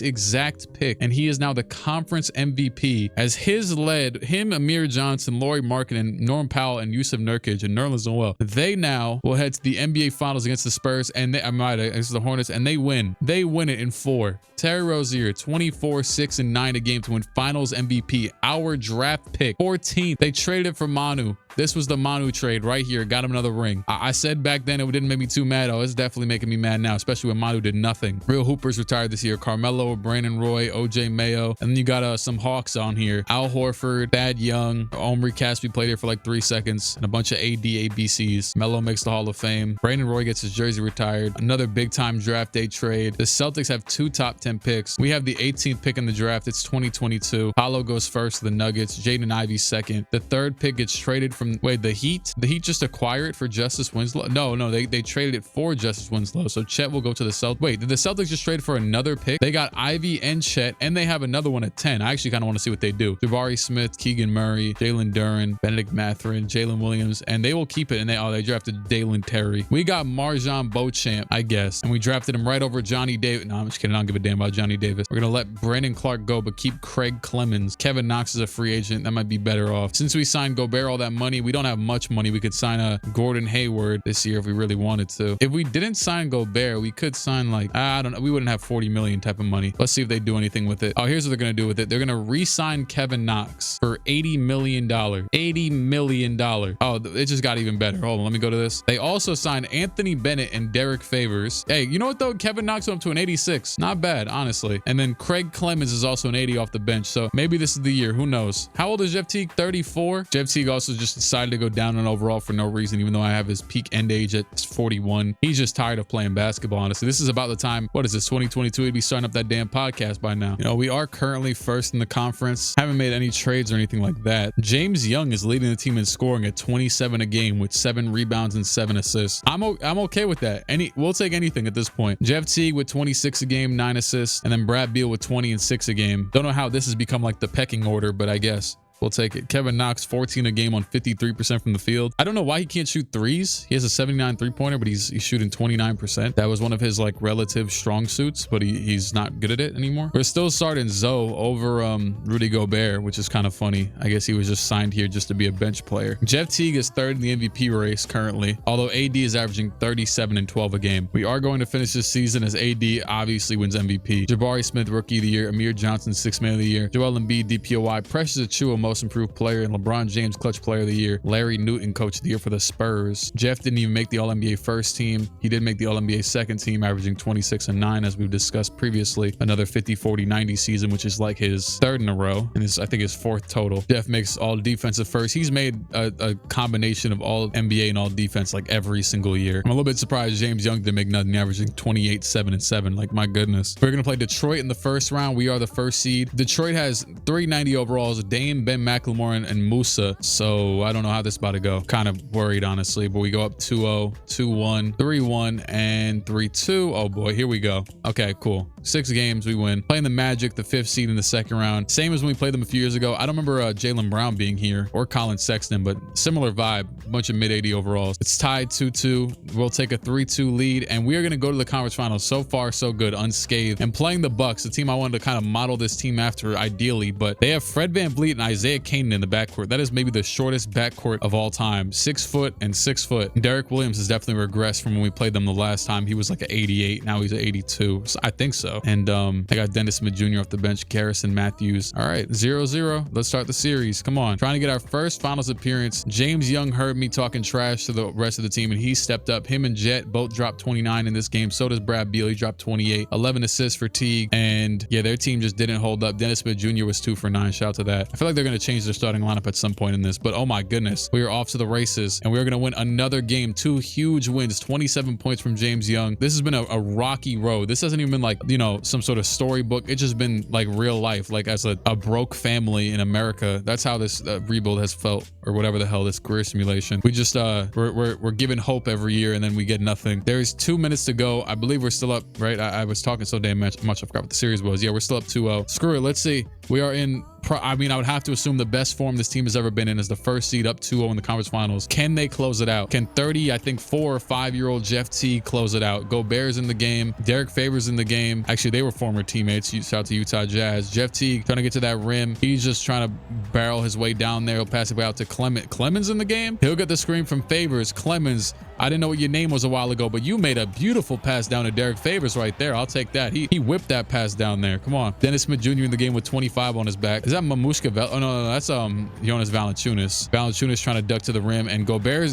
exact pick, and he is now the conference MVP as him, Amir Johnson, Lauri Markkanen, Norm Powell, and Yusuf Nurkic, and Nerlens Noel. They now will head to the NBA Finals against the Spurs, and against the Hornets, and they win. They win it in 4. Terry Rozier, 24, 6, and 9 a game to win Finals MVP. Our draft pick, 14th. They traded it for Manu. This was the Manu trade right here. Got him another ring. I said back then it didn't make me too mad. Oh, it's definitely making me mad now, especially when Manu did nothing. Real hoopers retired this year. Carmelo, Brandon Roy, OJ Mayo. And then you got some Hawks on here. Al Horford, Thad Young, Omri Caspi played here for like 3 seconds, and a bunch of AD ABCs. Melo makes the Hall of Fame. Brandon Roy gets his jersey retired. Another big time draft day trade. The Celtics have 2 top 10 picks. We have the 18th pick in the draft. It's 2022. Paolo goes first to the Nuggets. Jaden Ivey second. The 3rd pick gets traded from, wait, the Heat? The Heat just acquire it for Justice Winslow? No, they traded it for Justice Winslow. So Chet will go to the Celtics. Wait, did the Celtics just trade for another pick? They got Ivy and Chet, and they have another one at 10. I actually kind of want to see what they do. Jabari Smith, Keegan Murray, Jalen Duren, Benedict Mathurin, Jalen Williams, and they will keep it. And they drafted Dalen Terry. We got Marjon Beauchamp, I guess, and we drafted him right over Johnny Davis. No, I'm just kidding. I don't give a damn about Johnny Davis. We're gonna let Brandon Clark go, but keep Craig Clemens. Kevin Knox is a free agent. That might be better off. Since we signed Gobert all that money, we don't have much money. We could sign a Gordon Hayward this year if we really wanted to. If we didn't sign Gobert, we could sign like, I don't know. We wouldn't have 40 million type of money. Let's see if they do anything with it. Oh, here's what they're gonna do with it. They're gonna re-sign Kevin Knox for $80 million. $80 million. Oh, it just got even better. Hold on, let me go to this. They also signed Anthony Bennett and Derek Favors. Hey, you know what though? Kevin Knox went up to an 86. Not bad, honestly. And then Craig Clemens is also an 80 off the bench. So maybe this is the year. Who knows? How old is Jeff Teague? 34. Jeff Teague also just decided to go down on overall for no reason, even though I have his peak end age at 41. He's just tired of playing basketball, honestly. This is about the time, what is this, 2022? He'd be starting up that damn podcast by now. You know, we are currently first in the conference. Haven't made any trades or anything like that. James Young is leading the team in scoring at 27 a game with 7 rebounds and 7 assists. I'm okay with that. We'll take anything at this point. Jeff Teague with 26 a game, 9 assists, and then Brad Beal with 20 and 6 a game. Don't know how this has become like the pecking order, but I guess we'll take it. Kevin Knox, 14 a game on 53% from the field. I don't know why he can't shoot threes. He has a 79 3-pointer, but he's shooting 29%. That was one of his like relative strong suits, but he's not good at it anymore. We're still starting Zoe over Rudy Gobert, which is kind of funny. I guess he was just signed here just to be a bench player. Jeff Teague is 3rd in the MVP race currently, although AD is averaging 37 and 12 a game. We are going to finish this season as AD obviously wins MVP. Jabari Smith, Rookie of the Year. Amir Johnson, 6th Man of the Year. Joel Embiid, DPOY. Precious Achiuwa, Most Improved Player, and LeBron James, Clutch Player of the Year. Larry Newton, Coach of the Year for the Spurs. Jeff didn't even make the All-NBA first team. He did make the All-NBA second team, averaging 26 and 9, as we've discussed previously. Another 50, 40, 90 season, which is like his 3rd in a row, and I think his 4th total. Jeff makes All Defensive first. He's made a combination of All NBA and All Defense like every single year. I'm a little bit surprised James Young didn't make nothing, averaging 28, 7, and 7. Like, my goodness. We're gonna play Detroit in the first round. We are the 1st seed. Detroit has 390 overalls. Dame, Ben McLemore, and Musa. So I don't know how this is about to go. Kind of worried, honestly, but we go up 2-0, 2-1, 3-1, and 3-2. Oh boy, here we go. Okay, cool. 6 games, we win. Playing the Magic, the 5th seed in the 2nd round. Same as when we played them a few years ago. I don't remember Jaylen Brown being here or Colin Sexton, but similar vibe. A bunch of mid-80 overalls. It's tied 2-2. We'll take a 3-2 lead, and we are going to go to the conference finals. So far, so good, unscathed. And playing the Bucks, the team I wanted to kind of model this team after ideally, but they have Fred VanVleet and Isaiah Canaan in the backcourt. That is maybe the shortest backcourt of all time. 6 foot and 6 foot. Derek Williams has definitely regressed from when we played them the last time. He was like an 88. Now he's an 82. So I think so. And I got Dennis Smith Jr. off the bench. Garrison Matthews. All right, 0-0. Let's start the series. Come on. Trying to get our first finals appearance. James Young heard me talking trash to the rest of the team, and he stepped up. Him and Jet both dropped 29 in this game. So does Brad Beal. He dropped 28. 11 assists for Teague. And yeah, their team just didn't hold up. Dennis Smith Jr. was 2 for 9. Shout out to that. I feel like they're going to change their starting lineup at some point in this, but oh my goodness, we are off to the races, and we're going to win another game. 2 huge wins, 27 points from James Young. This has been a rocky road. This hasn't even been like, you know, some sort of storybook. It's just been like real life, like as a broke family in America. That's how this rebuild has felt, or whatever the hell, this career simulation. We just we're given hope every year, and then we get nothing. There's 2 minutes to go. I believe we're still up, right? I was talking so damn much, I forgot what the series was. Yeah, we're still up 2-0. Screw it. Let's see. We are in, I mean, I would have to assume the best form this team has ever been in is the 1st seed, up 2-0 in the conference finals. Can they close it out? Can 30, I think 4 or 5-year-old Jeff Teague close it out? Gobert's in the game. Derek Favors in the game. Actually, they were former teammates. Shout out to Utah Jazz. Jeff Teague trying to get to that rim. He's just trying to barrel his way down there. He'll pass it out to Clemens in the game. He'll get the screen from Favors. Clemens, I didn't know what your name was a while ago, but you made a beautiful pass down to Derek Favors right there. I'll take that. He whipped that pass down there. Come on. Dennis Smith Jr. in the game with 25 on his back. Is that Mamushka? Oh, no, that's Jonas Valanciunas. Valanciunas trying to duck to the rim, and Gobert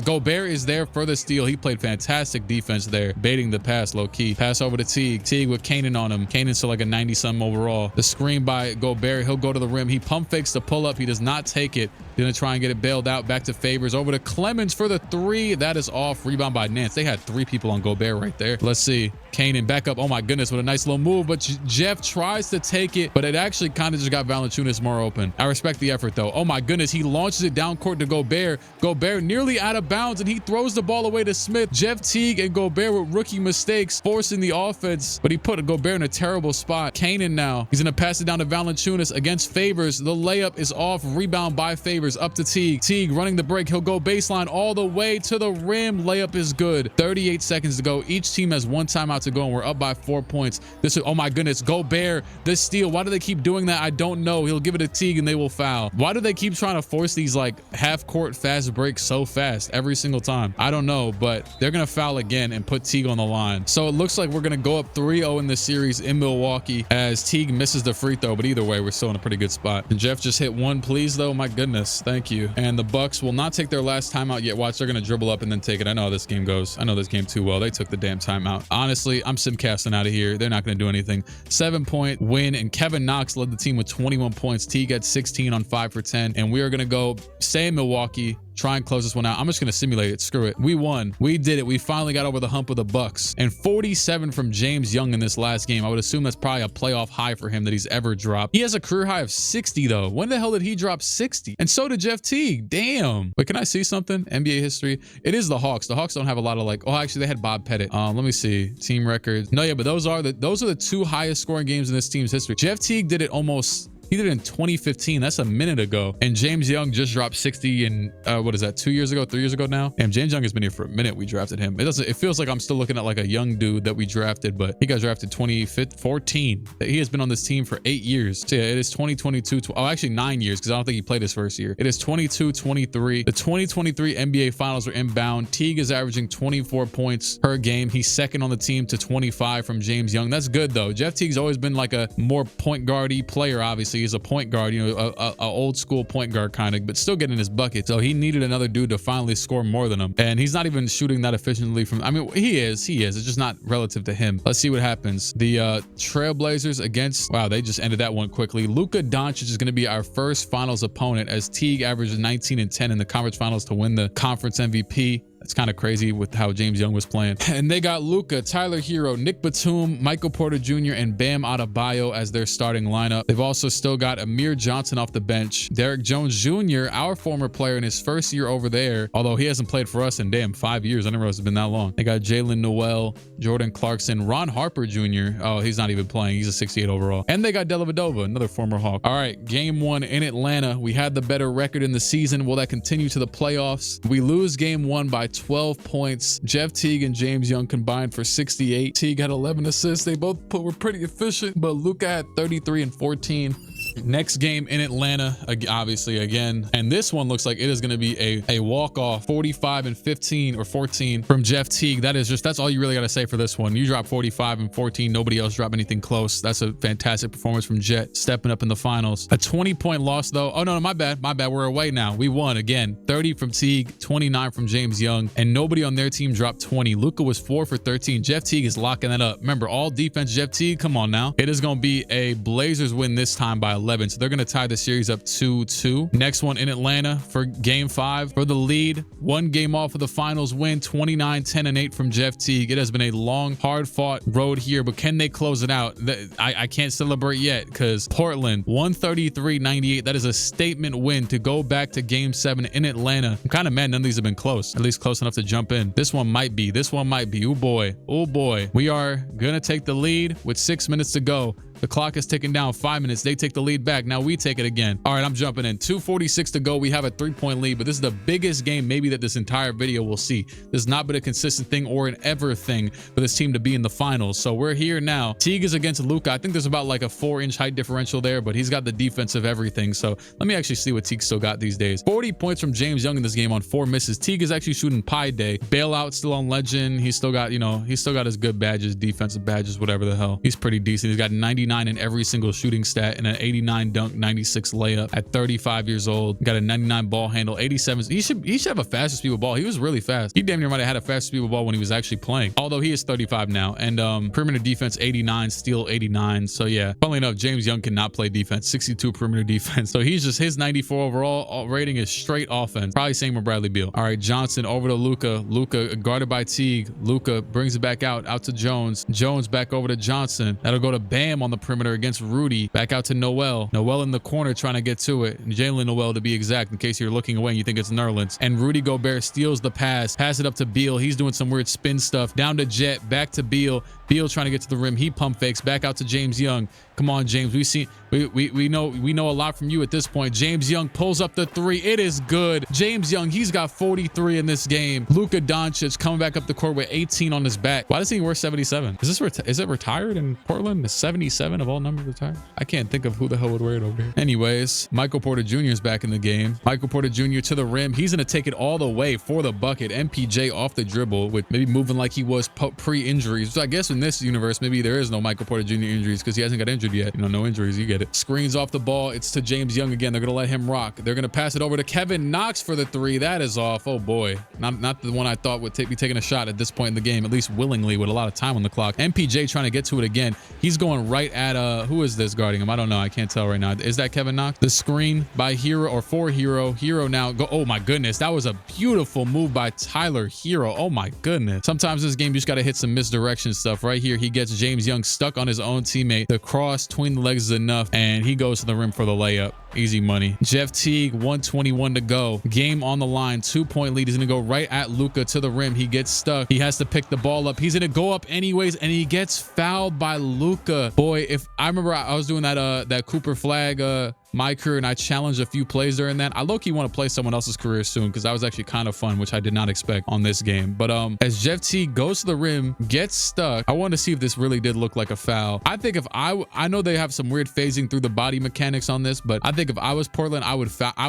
is there for the steal. He played fantastic defense there, baiting the pass low key. Pass over to Teague. Teague with Kanan on him. Kanan's still like a 90-something overall. The screen by Gobert. He'll go to the rim. He pump fakes the pull up. He does not take it. Gonna try and get it bailed out. Back to Favors. Over to Clemens for the three. That is off. Rebound by Nance. They had 3 people on Gobert right there. Let's see. Kanan back up. Oh my goodness, what a nice little move. But Jeff tries to take it, but it actually kind of just got Valanciunas more open. I respect the effort though. Oh my goodness, he launches it down court to Gobert. Gobert nearly out of bounds, and he throws the ball away to Smith. Jeff Teague and Gobert with rookie mistakes, forcing the offense, but he put Gobert in a terrible spot. Kanan now, he's gonna pass it down to Valanciunas against Favors. The layup is off. Rebound by Favors up to Teague. Teague running the break. He'll go baseline all the way to the rim. Layup is good. 38 seconds to go. Each team has 1 timeout to go, and we're up by 4 points. This is, oh my goodness, Gobert, this steal. Why do they keep doing that? I don't know. He'll give it to Teague and they will foul. Why do they keep trying to force these like half-court fast breaks so fast every single time? I don't know, but they're gonna foul again and put Teague on the line. So it looks like we're gonna go up 3-0 in this series in Milwaukee as Teague misses the free throw, but either way, we're still in a pretty good spot. And Jeff just hit 1, please, though. My goodness, thank you. And the Bucks will not take their last timeout yet. Watch, they're gonna dribble up and then take it. I know how this game goes. I know this game too well. They took the damn timeout. Honestly, I'm simcasting out of here. They're not gonna do anything. 7-point win, and Kevin Knox led the team with 21 points. Teague had 16 on 5 for 10, and we are gonna go stay in Milwaukee, try and close this one out. I'm just gonna simulate it. Screw it. We won. We did it. We finally got over the hump of the Bucks. And 47 from James Young in this last game. I would assume that's probably a playoff high for him that he's ever dropped. He has a career high of 60 though. When the hell did he drop 60? And so did Jeff Teague. Damn. Wait, can I see something? NBA history. It is the Hawks. The Hawks don't have a lot of like, oh, actually they had Bob Pettit. Let me see. Team records. No, yeah, but those are the 2 highest scoring games in this team's history. Jeff Teague did it almost. He did it in 2015. That's a minute ago. And James Young just dropped 60 in, what is that, 2 years ago, 3 years ago now? And James Young has been here for a minute. We drafted him. It feels like I'm still looking at like a young dude that we drafted, but he got drafted 2014. He has been on this team for 8 years. So yeah, it is 2022. Oh, actually 9 years, because I don't think he played his first year. It is 22-23. The 2023 NBA Finals are inbound. Teague is averaging 24 points per game. He's second on the team to 25 from James Young. That's good though. Jeff Teague's always been like a more point guard-y player, obviously. He's a point guard, you know, a old school point guard kind of, but still getting his bucket. So he needed another dude to finally score more than him. And he's not even shooting that efficiently from, I mean, he is. It's just not relative to him. Let's see what happens. The Trailblazers against, wow, they just ended that one quickly. Luka Doncic is going to be our first finals opponent as Teague averages 19 and 10 in the conference finals to win the conference MVP. That's kind of crazy with how James Young was playing. And they got Luka, Tyler Hero, Nick Batum, Michael Porter Jr., and Bam Adebayo as their starting lineup. They've also still got Amir Johnson off the bench. Derek Jones Jr., our former player in his first year over there, although he hasn't played for us in damn 5 years. I didn't realize it's been that long. They got Jalen Noel, Jordan Clarkson, Ron Harper Jr. Oh, he's not even playing. He's a 68 overall. And they got Dellavedova, another former Hawk. All right, game 1 in Atlanta. We had the better record in the season. Will that continue to the playoffs? We lose game 1 by 12 points. Jeff Teague and James Young combined for 68. Teague had 11 assists. They both were pretty efficient, but Luka had 33 and 14. Next game in Atlanta, obviously again, and this one looks like it is going to be a walk-off. 45 and 15 or 14 from Jeff Teague. That's all you really got to say for this one. You drop 45 and 14. Nobody else dropped anything close. That's a fantastic performance from Jet, stepping up in the finals. A 20-point loss though. Oh no, my bad. We're away now. We won again. 30 from Teague, 29 from James Young, and nobody on their team dropped 20. Luka was 4 for 13. Jeff Teague is locking that up. Remember, all defense Jeff Teague. Come on now. It is going to be a Blazers win this time by 11. So they're going to tie the series up 2-2. Next one in Atlanta for game 5 for the lead. 1 game off of the finals win. 29, 10 and 8 from Jeff Teague. It has been a long, hard fought road here, but can they close it out? I can't celebrate yet because Portland 133-98. That is a statement win to go back to game 7 in Atlanta. I'm kind of mad none of these have been close, at least close enough to jump in. This one might be. Oh boy. We are going to take the lead with 6 minutes to go. The clock is ticking down. 5 minutes. They take the lead back. Now we take it again. All right, I'm jumping in. 2:46 to go. We have a 3-point lead, but this is the biggest game maybe that this entire video will see. This has not been a consistent thing or an ever thing for this team to be in the finals. So we're here now. Teague is against Luka. I think there's about like a 4-inch height differential there, but he's got the defensive everything. So let me actually see what Teague still got these days. 40 points from James Young in this game on 4 misses. Teague is actually shooting Pi Day. Bailout still on Legend. He's still got, you know, he's still got his good badges, defensive badges, whatever the hell. He's pretty decent. He's got 99 in every single shooting stat and an 89 dunk, 96 layup at 35 years old. Got a 99 ball handle, 87. He should have a faster speed with ball. He was really fast. He damn near might have had a faster speed with ball when he was actually playing. Although he is 35 now. And perimeter defense 89, steal 89. So yeah, funnily enough, James Young cannot play defense. 62 perimeter defense. So he's just, his 94 overall rating is straight offense. Probably same with Bradley Beal. All right, Johnson over to Luka. Luka guarded by Teague. Luka brings it back out to Jones. Jones back over to Johnson. That'll go to Bam on the perimeter against Rudy. Back out to Noel. Noel in the corner trying to get to it. Jalen Noel to be exact, in case you're looking away and you think it's Nerlens. And Rudy Gobert steals the pass. Pass it up to Beal. He's doing some weird spin stuff. Down to Jet. Back to Beal. Beal trying to get to the rim. He pump fakes. Back out to James Young. Come on, James. We know a lot from you at this point. James Young pulls up the 3. It is good. James Young, he's got 43 in this game. Luka Doncic coming back up the court with 18 on his back. Why does he wear 77? Is it retired in Portland? Is 77 of all numbers retired? I can't think of who the hell would wear it over here. Anyways, Michael Porter Jr. is back in the game. Michael Porter Jr. to the rim. He's gonna take it all the way for the bucket. MPJ off the dribble with maybe moving like he was pre-injuries. So I guess in this universe, maybe there is no Michael Porter Jr. injuries because he hasn't got injured yet. You know, no injuries, you get it. Screens off the ball. It's to James Young again. They're gonna let him rock. They're gonna pass it over to Kevin Knox for the 3. That is off. Oh boy, not the one I thought would be taking a shot at this point in the game, at least willingly with a lot of time on the clock. MPJ trying to get to it again. He's going right at who is this guarding him? I don't know. I can't tell right now. Is that Kevin Knox? The screen by Hero or for Hero. Hero now go. Oh my goodness, that was a beautiful move by Tyler Hero. Oh my goodness. Sometimes this game you just gotta hit some misdirection stuff. Right here, he gets James Young stuck on his own teammate. The cross between the legs is enough, and he goes to the rim for the layup. Easy money. Jeff Teague, 1:21 to go. Game on the line. 2-point lead. He's gonna go right at Luka to the rim. He gets stuck. He has to pick the ball up. He's gonna go up anyways, and he gets fouled by Luka. Boy, if I remember, I was doing that Cooper Flag my career, and I challenged a few plays during that. I low-key want to play someone else's career soon because that was actually kind of fun, which I did not expect on this game. But as Jeff Teague goes to the rim, gets stuck, I want to see if this really did look like a foul. I think if I know they have some weird phasing through the body mechanics on this, but I think if I was Portland, I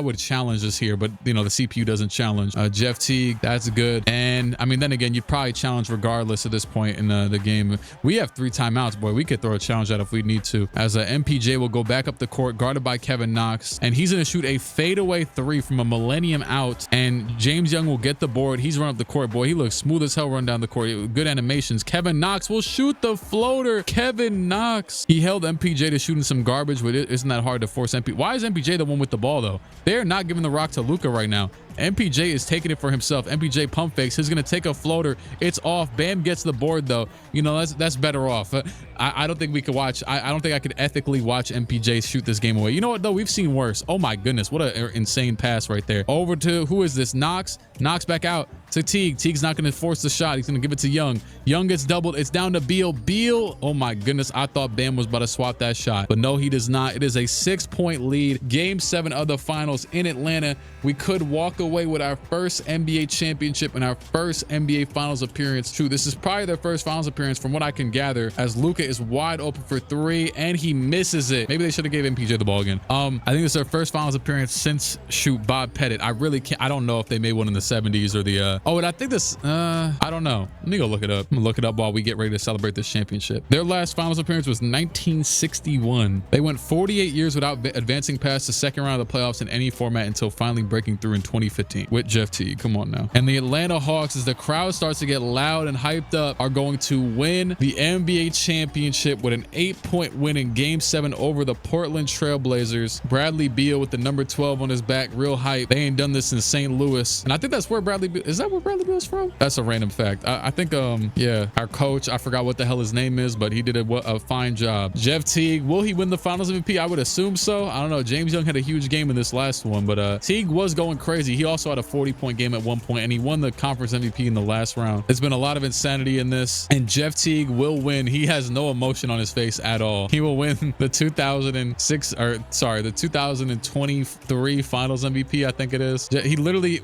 would challenge this here. But you know, the CPU doesn't challenge. Jeff Teague, that's good. And I mean, then again, you'd probably challenge regardless at this point in the game. We have 3 timeouts, boy. We could throw a challenge out if we need to. As MPJ will go back up the court, guarded by Kevin Knox, and he's going to shoot a fadeaway 3 from a millennium out, and James Young will get the board. He's run up the court. Boy, he looks smooth as hell run down the court. Good animations. Kevin Knox will shoot the floater. Kevin Knox. He held MPJ to shooting some garbage, but it isn't that hard to force MPJ. Why is MPJ the one with the ball, though? They're not giving the rock to Luka right now. MPJ is taking it for himself. MPJ pump fakes. He's going to take a floater. It's off. Bam gets the board, though. You know, that's better off. I don't think we could watch. I don't think I could ethically watch MPJ shoot this game away. You know what, though? We've seen worse. Oh, my goodness. What an insane pass right there. Over to, who is this? Knox. Knox back out to Teague. Teague's not going to force the shot. He's going to give it to Young. Young gets doubled. It's down to Beal. Beal. Oh, my goodness. I thought Bam was about to swap that shot, but no, he does not. It is a 6-point lead. Game 7 of the finals in Atlanta. We could walk away with our first NBA championship and our first NBA finals appearance. True, this is probably their first finals appearance from what I can gather, as Luka is wide open for 3 and he misses it. Maybe they should have gave MPJ the ball again. I think it's their first finals appearance since Bob Pettit. I really can't. I don't know if they made one in the 70s or the oh, and I think this I don't know. Let me go look it up. I'm gonna look it up while we get ready to celebrate this championship. Their last finals appearance was 1961. They went 48 years without advancing past the second round of the playoffs in any format until finally breaking through in 2015 with Jeff Teague. Come on now. And the Atlanta Hawks, as the crowd starts to get loud and hyped up, are going to win the NBA championship with an 8-point win in Game 7 over the Portland Trailblazers. Bradley Beal with the number 12 on his back, real hype. They ain't done this in St. Louis, and I think that's where Bradley Beal, is that that where Bradley Beal's from? That's a random fact. I think, yeah, our coach, I forgot what the hell his name is, but he did a fine job. Jeff Teague, will he win the finals MVP? I would assume so. I don't know. James Young had a huge game in this last one, but Teague was going crazy. He also had a 40-point game at one point, and he won the conference MVP in the last round. There's been a lot of insanity in this, and Jeff Teague will win. He has no emotion on his face at all. He will win the 2006, or sorry, the 2023 finals MVP, I think it is. He literally,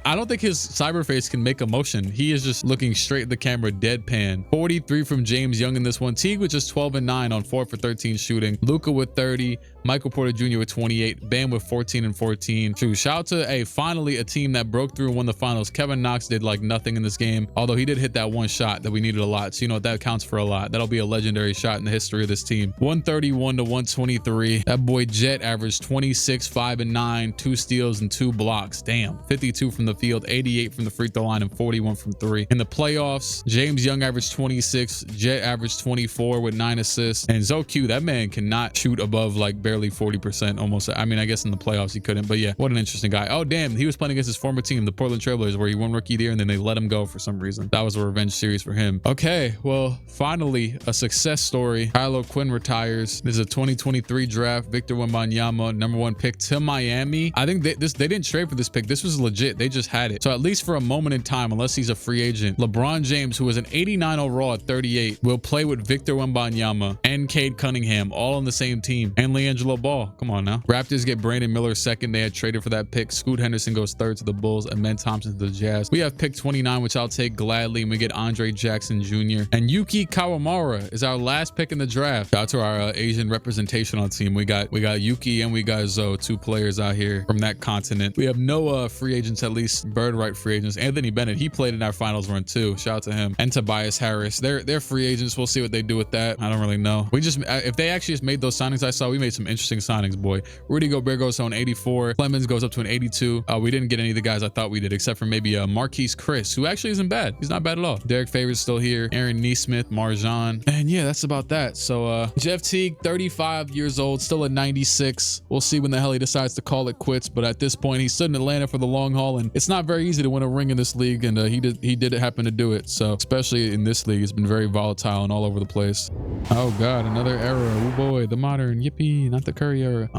I don't think his cyber face can make emotion. He is just looking straight at the camera, deadpan. 43 from James Young in this one. Teague with just 12 and 9 on 4 for 13 shooting. Luka with 30. Michael Porter Jr. with 28. Bam with 14 and 14. True. Shout out to finally a team that broke through and won the finals. Kevin Knox did like nothing in this game, although he did hit that one shot that we needed a lot. So you know what, that counts for a lot. That'll be a legendary shot in the history of this team. 131 to 123. That boy Jet averaged 26, 5 and 9, 2 steals and 2 blocks. Damn. 52 from the field, 88 from the free throw line, and 41 from 3. In the playoffs, James Young averaged 26. Jet averaged 24 with 9 assists. And Zoq, that man cannot shoot above like barely 40% almost. I mean, I guess in the playoffs he couldn't, but yeah, what an interesting guy. Oh damn, he was playing against his former team, the Portland Trailblazers, where he won rookie of the year and then they let him go for some reason. That was a revenge series for him. Okay, well, finally a success story. Kylo Quinn retires. This is a 2023 draft. Victor Wembanyama, #1 pick to Miami. I think they didn't trade for this pick. This was legit. They just had it. So at least for a moment in time, unless he's a free agent, LeBron James, who was an 89 overall at 38, will play with Victor Wembanyama and Cade Cunningham all on the same team, and LiAngelo Ball. Come on now. Raptors get Brandon Miller second. They had traded for that pick. Scoot Henderson goes third to the Bulls, and Ben Thompson to the Jazz. We have pick 29, which I'll take gladly, and we get Andre Jackson Jr. And Yuki Kawamura is our last pick in the draft. Shout out to our Asian representation on team. We got Yuki and we got Zoe, 2 players out here from that continent. We have no free agents, at least bird right free agents. Anthony Bennett, he played in our finals run too. Shout out to him. And Tobias Harris. They're free agents. We'll see what they do with that. I don't really know. We just, if they actually just made those signings I saw, we made some interesting signings, boy. Rudy Gobert goes to an 84. Clemens goes up to an 82. We didn't get any of the guys I thought we did, except for maybe Marquise Chris, who actually isn't bad. He's not bad at all. Derek Favors still here. Aaron Nesmith, Marjan. And yeah, that's about that. So Jeff Teague, 35 years old, still at 96. We'll see when the hell he decides to call it quits. But at this point, he's stood in Atlanta for the long haul, and it's not very easy to win a ring in this league. And he did happen to do it. So especially in this league, it's been very volatile and all over the place. Oh God, another era. Oh boy, the modern. Yippee, not the Curry era.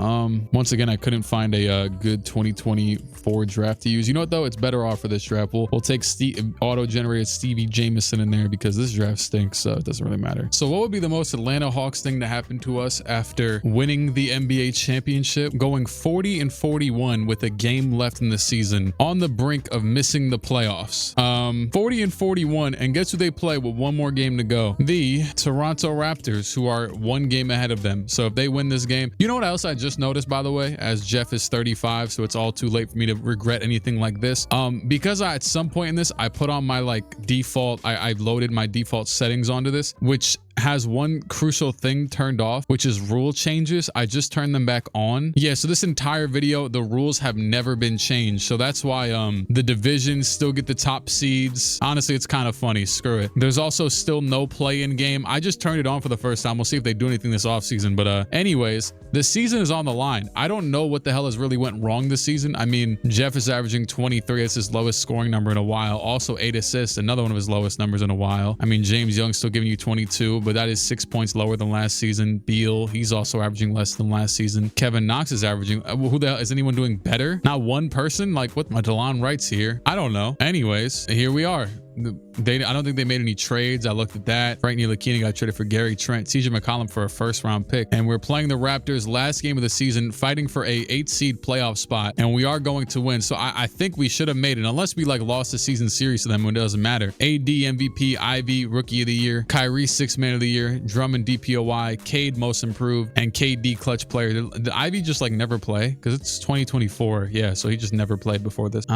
Once again, I couldn't find a good 2024 draft to use. You know what though? It's better off for this draft. We'll take auto-generated Stevie Jameson in there because this draft stinks, so it doesn't really matter. So what would be the most Atlanta Hawks thing to happen to us after winning the NBA championship? Going 40 and 41 with a game left in the season, on the brink of missing the playoffs. 40 and 41, and guess who they play with one more game to go? The Toronto Raptors, who are 1 game ahead of them. So if they win this game, you know what else I just noticed, by the way, as Jeff is 35, so it's all too late for me to regret anything like this. Because at some point in this, I put on my like default, I loaded my default settings onto this, which has one crucial thing turned off, which is rule changes. I just turned them back on. Yeah, so this entire video, the rules have never been changed. So that's why the divisions still get the top seeds. Honestly, it's kind of funny. Screw it. There's also still no play-in game. I just turned it on for the first time. We'll see if they do anything this offseason. But anyways, the season is on the line. I don't know what the hell has really went wrong this season. I mean, Jeff is averaging 23. It's his lowest scoring number in a while. Also 8 assists, another one of his lowest numbers in a while. I mean, James Young's still giving you 22, but that is 6 points lower than last season. Beal, he's also averaging less than last season. Kevin Knox is averaging, who the hell, is anyone doing better? Not one person? Like, what my DeLon Wright's here? I don't know. Anyways, here we are. I don't think they made any trades. I looked at that. Frank Ntilikina got traded for Gary Trent, CJ McCollum for a 1st-round pick. And we're playing the Raptors last game of the season, fighting for a 8-seed playoff spot. And we are going to win. So I think we should have made it, unless we like lost the season series to them, when it doesn't matter. AD MVP, Ivy Rookie of the Year, Kyrie 6th Man of the Year, Drummond DPOY, Cade Most Improved, and KD Clutch Player. Did Ivy just like never play? Because it's 2024. Yeah, so he just never played before this.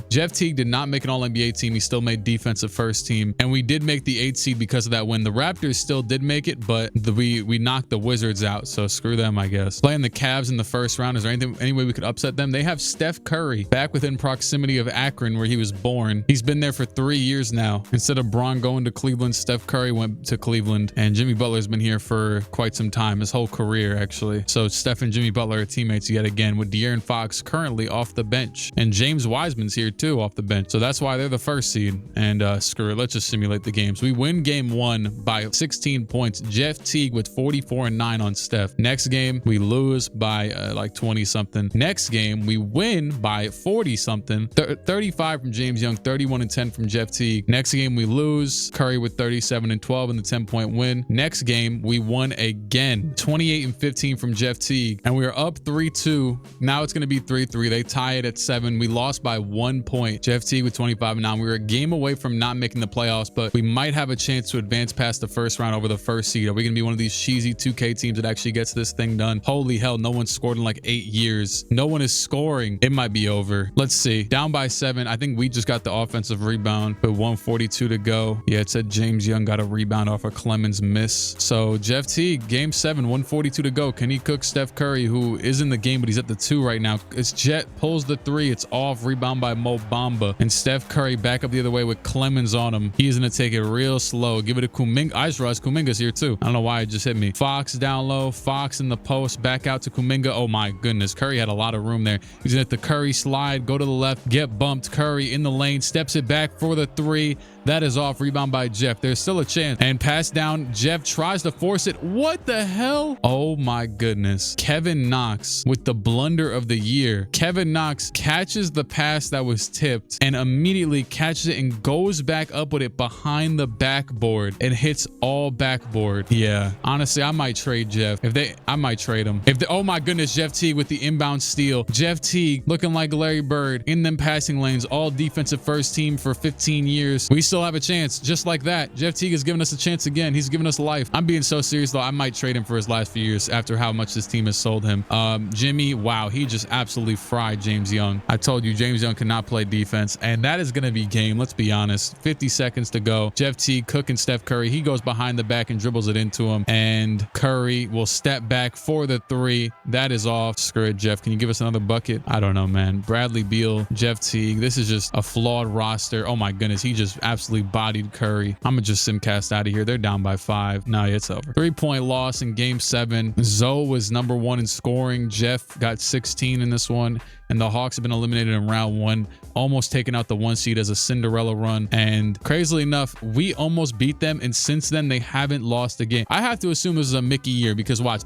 Jeff Teague did not make an All-NBA team. He still made defense defensive first team. And we did make the 8th seed because of that win. The Raptors still did make it, but we knocked the Wizards out. So screw them, I guess. Playing the Cavs in the first round. Is there any way we could upset them? They have Steph Curry back within proximity of Akron, where he was born. He's been there for 3 years now. Instead of Bron going to Cleveland, Steph Curry went to Cleveland, and Jimmy Butler's been here for quite some time, his whole career actually. So Steph and Jimmy Butler are teammates yet again, with De'Aaron Fox currently off the bench, and James Wiseman's here too off the bench. So that's why they're the first seed. And screw it, let's just simulate the games. We win game 1 by 16 points. Jeff Teague with 44 and 9 on Steph. Next game we lose by like 20 something. Next game we win by 40 something. 35 from James Young, 31 and 10 from Jeff Teague. Next game we lose, Curry with 37 and 12 in the 10-point win. Next game we won again, 28 and 15 from Jeff Teague, and we are up 3-2. Now it's going to be 3-3. They tie it at 7. We lost by 1 point. Jeff Teague with 25 and 9. We were a game away from not making the playoffs, but we might have a chance to advance past the first round over the first seed. Are we going to be one of these cheesy 2K teams that actually gets this thing done? Holy hell, no one's scored in like 8 years. No one is scoring. It might be over. Let's see. Down by 7. I think we just got the offensive rebound with 142 to go. Yeah, it said James Young got a rebound off a Clemens miss. So Jeff Teague, game 7, 142 to go. Can he cook Steph Curry, who is in the game, but he's at the 2 right now? It's Jet pulls the 3. It's off. Rebound by Mo Bamba. And Steph Curry back up the other way with Clemens on him. He's going to take it real slow. Give it to Kuminga. Ice Rush. Kuminga's here too. I don't know why it just hit me. Fox down low. Fox in the post. Back out to Kuminga. Oh my goodness. Curry had a lot of room there. He's going to hit the Curry slide. Go to the left. Get bumped. Curry in the lane. Steps it back for the 3. That is off. Rebound by Jeff. There's still a chance. And pass down. Jeff tries to force it. What the hell? Oh my goodness. Kevin Knox with the blunder of the year. Kevin Knox catches the pass that was tipped and immediately catches it and goes back up with it behind the backboard and hits all backboard. Yeah. Honestly, I might trade Jeff. I might trade him. Oh my goodness. Jeff Teague with the inbound steal. Jeff Teague looking like Larry Bird in them passing lanes. All defensive first team for 15 years. We still have a chance. Just like that. Jeff Teague has given us a chance again. He's given us life. I'm being so serious though. I might trade him for his last few years after how much this team has sold him. Jimmy, wow, he just absolutely fried James Young. I told you James Young cannot play defense, and that is going to be game. Let's be honest. 50 seconds to go. Jeff Teague cooking Steph Curry. He goes behind the back and dribbles it into him, and Curry will step back for the 3. That is off. Screw it, Jeff. Can you give us another bucket? I don't know, man. Bradley Beal, Jeff Teague. This is just a flawed roster. Oh my goodness. He just absolutely bodied Curry. I'm going to just simcast out of here. They're down by 5. No, it's over. 3-point loss in game 7. Zoe was number 1 in scoring. Jeff got 16 in this one. And the Hawks have been eliminated in round 1, almost taking out the 1 seed as a Cinderella run. And crazily enough, we almost beat them. And since then, they haven't lost a game. I have to assume this is a Mickey year because watch,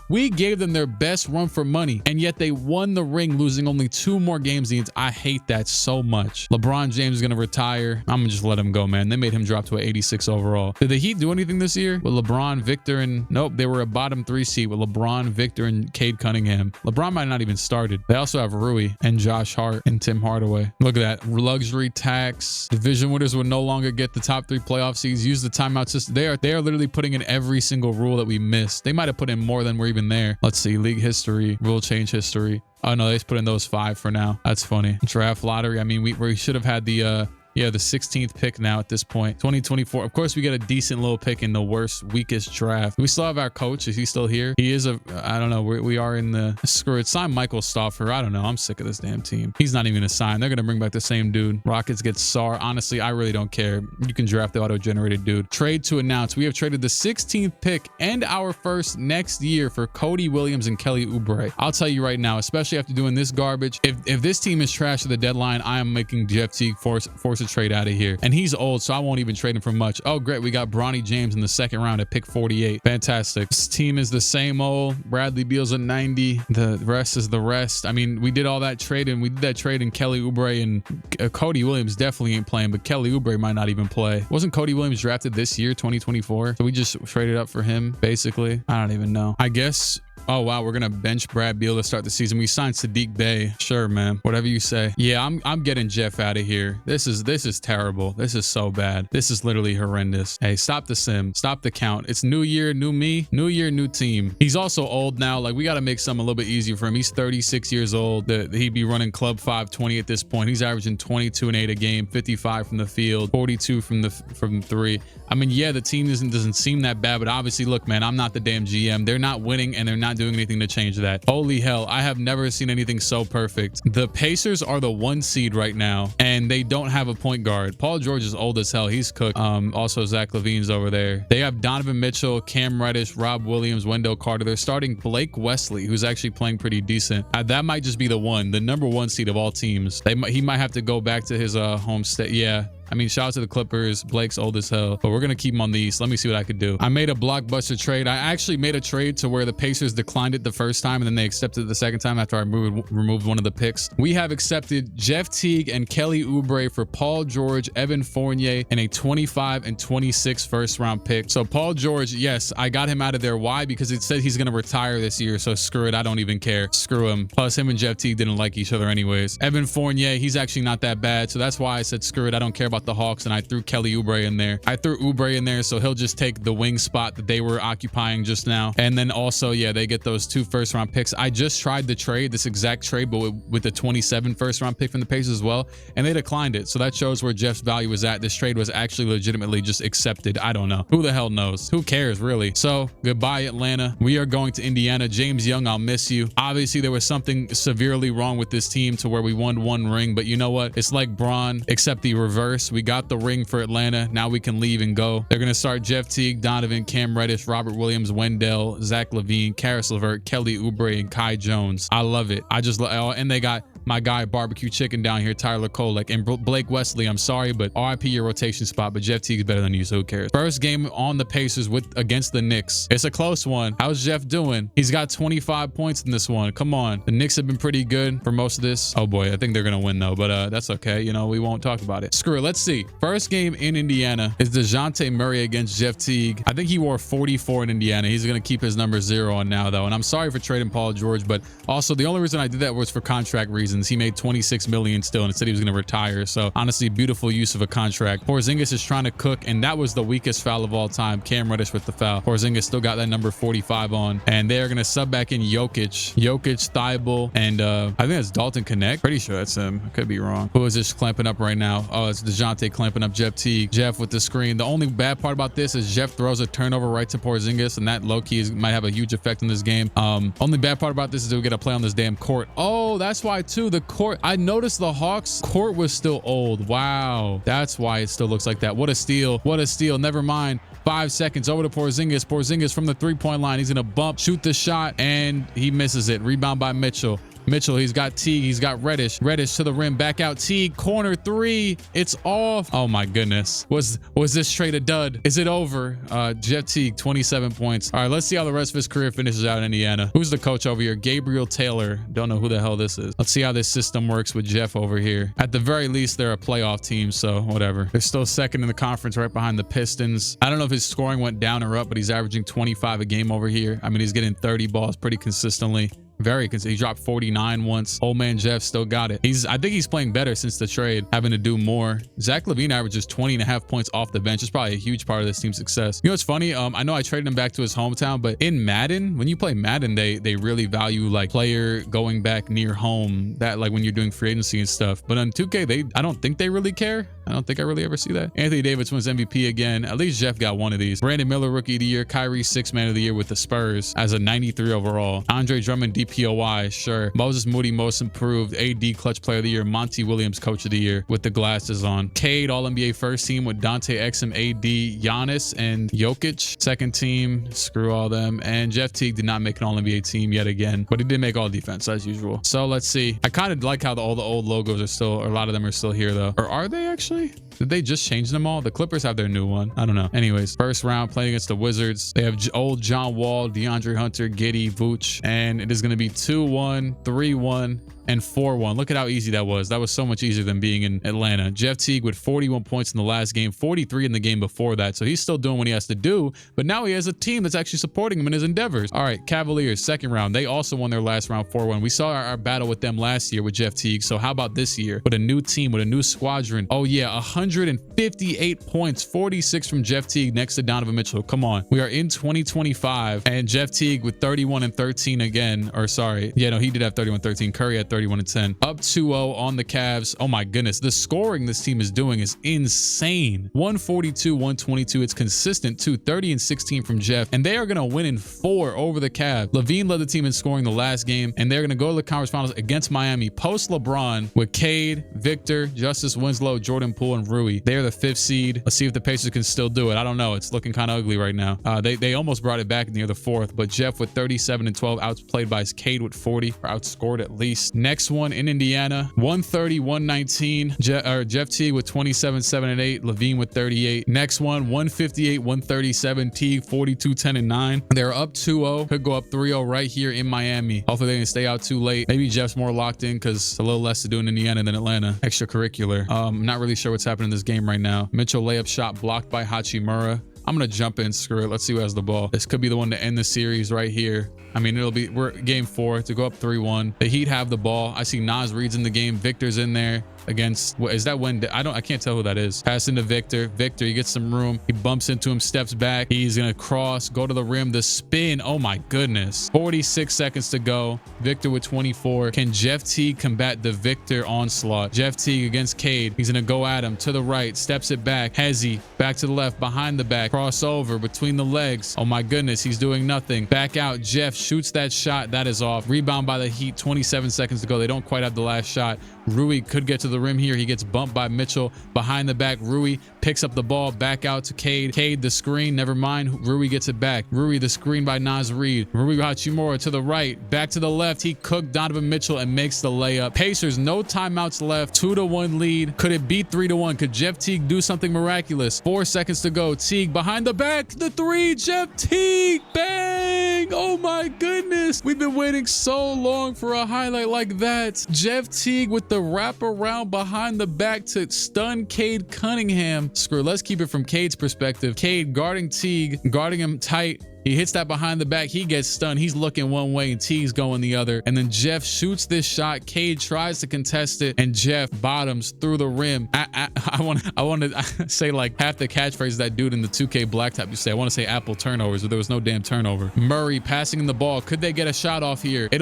we gave them their best run for money. And yet they won the ring, losing only 2 more games. I hate that so much. LeBron James is going to retire. I'm going to just let him go, man. They made him drop to an 86 overall. Did the Heat do anything this year with LeBron, Victor, and nope, they were a bottom 3 seed with LeBron, Victor, and Cade Cunningham. LeBron might not even started. They also have Rui and Josh Hart and Tim Hardaway. Look at that. Luxury tax. Division winners will no longer get the top 3 playoff seeds. Use the timeout system. They are literally putting in every single rule that we missed. They might have put in more than we're even there. Let's see. League history, rule change history. Oh no, they just put in those 5 for now. That's funny. Draft lottery. I mean, we should have had the 16th pick now at this point. 2024. Of course, we get a decent little pick in the worst, weakest draft. We still have our coach. Is he still here? He is I don't know. We are in the screw it. Sign Michael Stauffer. I don't know. I'm sick of this damn team. He's not even a sign. They're going to bring back the same dude. Rockets get Sar. Honestly, I really don't care. You can draft the auto-generated dude. Trade to announce. We have traded the 16th pick and our first next year for Cody Williams and Kelly Oubre. I'll tell you right now, especially after doing this garbage, if this team is trash at the deadline, I am making Jeff Teague force a trade out of here. And he's old, so I won't even trade him for much. Oh, great. We got Bronny James in the 2nd round at pick 48. Fantastic. This team is the same old. Bradley Beal's at 90. The rest is the rest. I mean, we did all that trade, and we did that trade in Kelly Oubre, and Cody Williams definitely ain't playing, but Kelly Oubre might not even play. Wasn't Cody Williams drafted this year, 2024? So we just traded up for him, basically. I don't even know. I guess Oh wow, we're gonna bench Brad Beal to start the season. We signed Sadiq Bey. Sure, man. Whatever you say. Yeah, I'm getting Jeff out of here. This is terrible. This is so bad. This is literally horrendous. Hey, stop the sim. Stop the count. It's new year, new me. New year, new team. He's also old now. Like, we gotta make something a little bit easier for him. He's 36 years old. He'd be running club 520 at this point. He's averaging 22 and 8 a game, 55 from the field, 42 from three. I mean, yeah, the team doesn't seem that bad, but obviously, look, man, I'm not the damn GM. They're not winning, and they're not doing anything to change that. Holy hell, I have never seen anything so perfect. The Pacers are the 1 seed right now, and they don't have a point guard. Paul George is old as hell. He's cooked. Also, Zach LaVine's over there. They have Donovan Mitchell, Cam Reddish, Rob Williams, Wendell Carter. They're starting Blake Wesley, who's actually playing pretty decent. That might just be the number one seed of all teams. He might have to go back to his home state. Yeah. I mean, shout out to the Clippers. Blake's old as hell, but we're going to keep him on the East. Let me see what I could do. I made a blockbuster trade. I actually made a trade to where the Pacers declined it the first time, and then they accepted it the second time after I removed one of the picks. We have accepted Jeff Teague and Kelly Oubre for Paul George, Evan Fournier, and a 25 and 26 first-round pick. So Paul George, yes, I got him out of there. Why? Because it said he's going to retire this year, so screw it. I don't even care. Screw him. Plus, him and Jeff Teague didn't like each other anyways. Evan Fournier, he's actually not that bad, so that's why I said screw it. I don't care about the Hawks, and I threw Kelly Oubre in there. I threw Oubre in there, so he'll just take the wing spot that they were occupying just now. And then also, yeah, they get those 2 first-round picks. I just tried the trade, this exact trade, but with the 27 first-round pick from the Pacers as well, and they declined it. So that shows where Jeff's value was at. This trade was actually legitimately just accepted. I don't know. Who the hell knows? Who cares, really? So goodbye, Atlanta. We are going to Indiana. James Young, I'll miss you. Obviously, there was something severely wrong with this team to where we won 1 ring, but you know what? It's like Braun, except the reverse. We got the ring for Atlanta. Now we can leave and go. They're going to start Jeff Teague, Donovan, Cam Reddish, Robert Williams, Wendell, Zach LaVine, Karis LeVert, Kelly Oubre, and Kai Jones. I love it. And they got my guy Barbecue Chicken down here, Tyler Kolek, and Blake Wesley. I'm sorry, but RIP your rotation spot, but Jeff Teague is better than you, so who cares? First game on the Pacers against the Knicks. It's a close one. How's Jeff doing? He's got 25 points in this one. Come on. The Knicks have been pretty good for most of this. Oh boy, I think they're gonna win though, but that's okay. You know, we won't talk about it. Screw it. Let's see. First game in Indiana is DeJounte Murray against Jeff Teague. I think he wore 44 in Indiana. He's gonna keep his number 0 on now though, and I'm sorry for trading Paul George, but also the only reason I did that was for contract reasons. He made 26 million still and said he was going to retire. So honestly, beautiful use of a contract. Porzingis is trying to cook, and that was the weakest foul of all time. Cam Reddish with the foul. Porzingis still got that number 45 on, and they're going to sub back in Jokic, Thibault, and I think that's Dalton Connect. Pretty sure that's him. I could be wrong. Who is this clamping up right now? Oh, it's DeJounte clamping up Jeff Teague. Jeff with the screen. The only bad part about this is Jeff throws a turnover right to Porzingis, and that low-key might have a huge effect in this game. Only bad part about this is we get to play on this damn court. Oh, that's why too. The court, I noticed the Hawks court was still old. Wow, that's why it still looks like that. What a steal. What a steal. Never mind. 5 seconds over to Porzingis. Porzingis from the 3-point line. He's gonna bump, shoot the shot, and he misses it. Rebound by Mitchell. He's got Teague, he's got Reddish to the rim, back out, Teague, corner 3, it's off. Oh my goodness, was this trade a dud? Is it over? Jeff Teague, 27 points. All right, let's see how the rest of his career finishes out in Indiana. Who's the coach over here? Gabriel Taylor. Don't know who the hell this is. Let's see how this system works with Jeff over here. At the very least, they're a playoff team, so whatever. They're still second in the conference, right behind the Pistons. I don't know if his scoring went down or up, but he's averaging 25 a game over here. I mean, he's getting 30 balls pretty consistently. Very consistent. He dropped 49 once. Old man Jeff still got it. I think he's playing better since the trade, having to do more. Zach LaVine averages 20.5 points off the bench. It's probably a huge part of this team's success. You know what's funny? I know I traded him back to his hometown, but in Madden, when you play Madden, they really value like player going back near home. That like when you're doing free agency and stuff. But on 2K, I don't think they really care. I don't think I really ever see that. Anthony Davis wins MVP again. At least Jeff got one of these. Brandon Miller, Rookie of the Year. Kyrie, 6th Man of the Year with the Spurs as a 93 overall. Andre Drummond, DPOY, sure. Moses Moody, Most Improved. AD, Clutch Player of the Year. Monty Williams, Coach of the Year with the glasses on. Cade, All-NBA First Team with Dante Exum, AD, Giannis, and Jokic. Second team, screw all them. And Jeff Teague did not make an All-NBA team yet again, but he did make All Defense as usual. So let's see. I kind of like how all the old logos are still, or a lot of them are still here though. Or are they actually? Did they just change them all? The Clippers have their new one. I don't know. Anyways, first round playing against the Wizards. They have old John Wall, DeAndre Hunter, Giddey, Vooch, and it is going to be 2-1, 3-1, and 4-1. Look at how easy that was. That was so much easier than being in Atlanta. Jeff Teague with 41 points in the last game, 43 in the game before that. So he's still doing what he has to do, but now he has a team that's actually supporting him in his endeavors. All right, Cavaliers, second round. They also won their last round 4-1. We saw our battle with them last year with Jeff Teague. So how about this year with a new team, with a new squadron? Oh yeah, 158 points, 46 from Jeff Teague next to Donovan Mitchell. Come on. We are in 2025 and Jeff Teague with 31 and 13 again, or sorry. Yeah, no, he did have 31-13. Curry had 31 and 10. Up 2-0 on the Cavs. Oh my goodness. The scoring this team is doing is insane. 142, 122. It's consistent too. 30 and 16 from Jeff. And they are going to win in 4 over the Cavs. Levine led the team in scoring the last game, and they're going to go to the conference finals against Miami post LeBron with Cade, Victor, Justice Winslow, Jordan Poole, and Rui. They're the 5th seed. Let's see if the Pacers can still do it. I don't know. It's looking kind of ugly right now. They almost brought it back near the 4th, but Jeff with 37 and 12, outplayed by Cade with 40, or outscored at least. Next one in Indiana, 130, 119. Jeff Teague with 27, 7 and 8. Levine with 38. Next one, 158, 137. Teague 42, 10 and 9. They're up 2-0. Could go up 3-0 right here in Miami. Hopefully they didn't stay out too late. Maybe Jeff's more locked in because a little less to do in Indiana than Atlanta. Extracurricular. I'm not really sure what's happening in this game right now. Mitchell layup shot blocked by Hachimura. I'm going to jump in. Screw it. Let's see who has the ball. This could be the one to end the series right here. I mean, we're game 4 to go up 3-1. The Heat have the ball. I see Naz Reid's in the game. Victor's in there against, what is that? I can't tell who that is. Pass into Victor. Victor, he gets some room. He bumps into him, steps back. He's going to cross, go to the rim, the spin. Oh my goodness. 46 seconds to go. Victor with 24. Can Jeff Teague combat the Victor onslaught? Jeff Teague against Cade. He's going to go at him to the right, steps it back. Hezzy back to the left, behind the back, crossover between the legs. Oh my goodness. He's doing nothing. Back out. Jeff shoots that shot. That is off. Rebound by the Heat. 27 seconds to go. They don't quite have the last shot. Rui could get to the rim here. He gets bumped by Mitchell behind the back. Rui picks up the ball, back out to Cade. Cade, the screen, never mind. Rui gets it back. Rui, the screen by Naz Reid. Rui Hachimura to the right, back to the left. He cooked Donovan Mitchell and makes the layup. Pacers, no timeouts left. 2-1 lead. Could it beat 3-1? Could Jeff Teague do something miraculous? 4 seconds to go. Teague behind the back. The 3. Jeff Teague. Bang. Oh my goodness. We've been waiting so long for a highlight like that. Jeff Teague with the wrap around behind the back to stun Cade Cunningham. Screw, let's keep it from Cade's perspective. Cade guarding Teague, guarding him tight. He hits that behind the back. He gets stunned. He's looking one way and Teague's going the other. And then Jeff shoots this shot. Cade tries to contest it and Jeff bottoms through the rim. I want to say like half the catchphrase that dude in the 2K Blacktop used to say. I want to say Apple turnovers, but there was no damn turnover. Murray passing the ball. Could they get a shot off here? It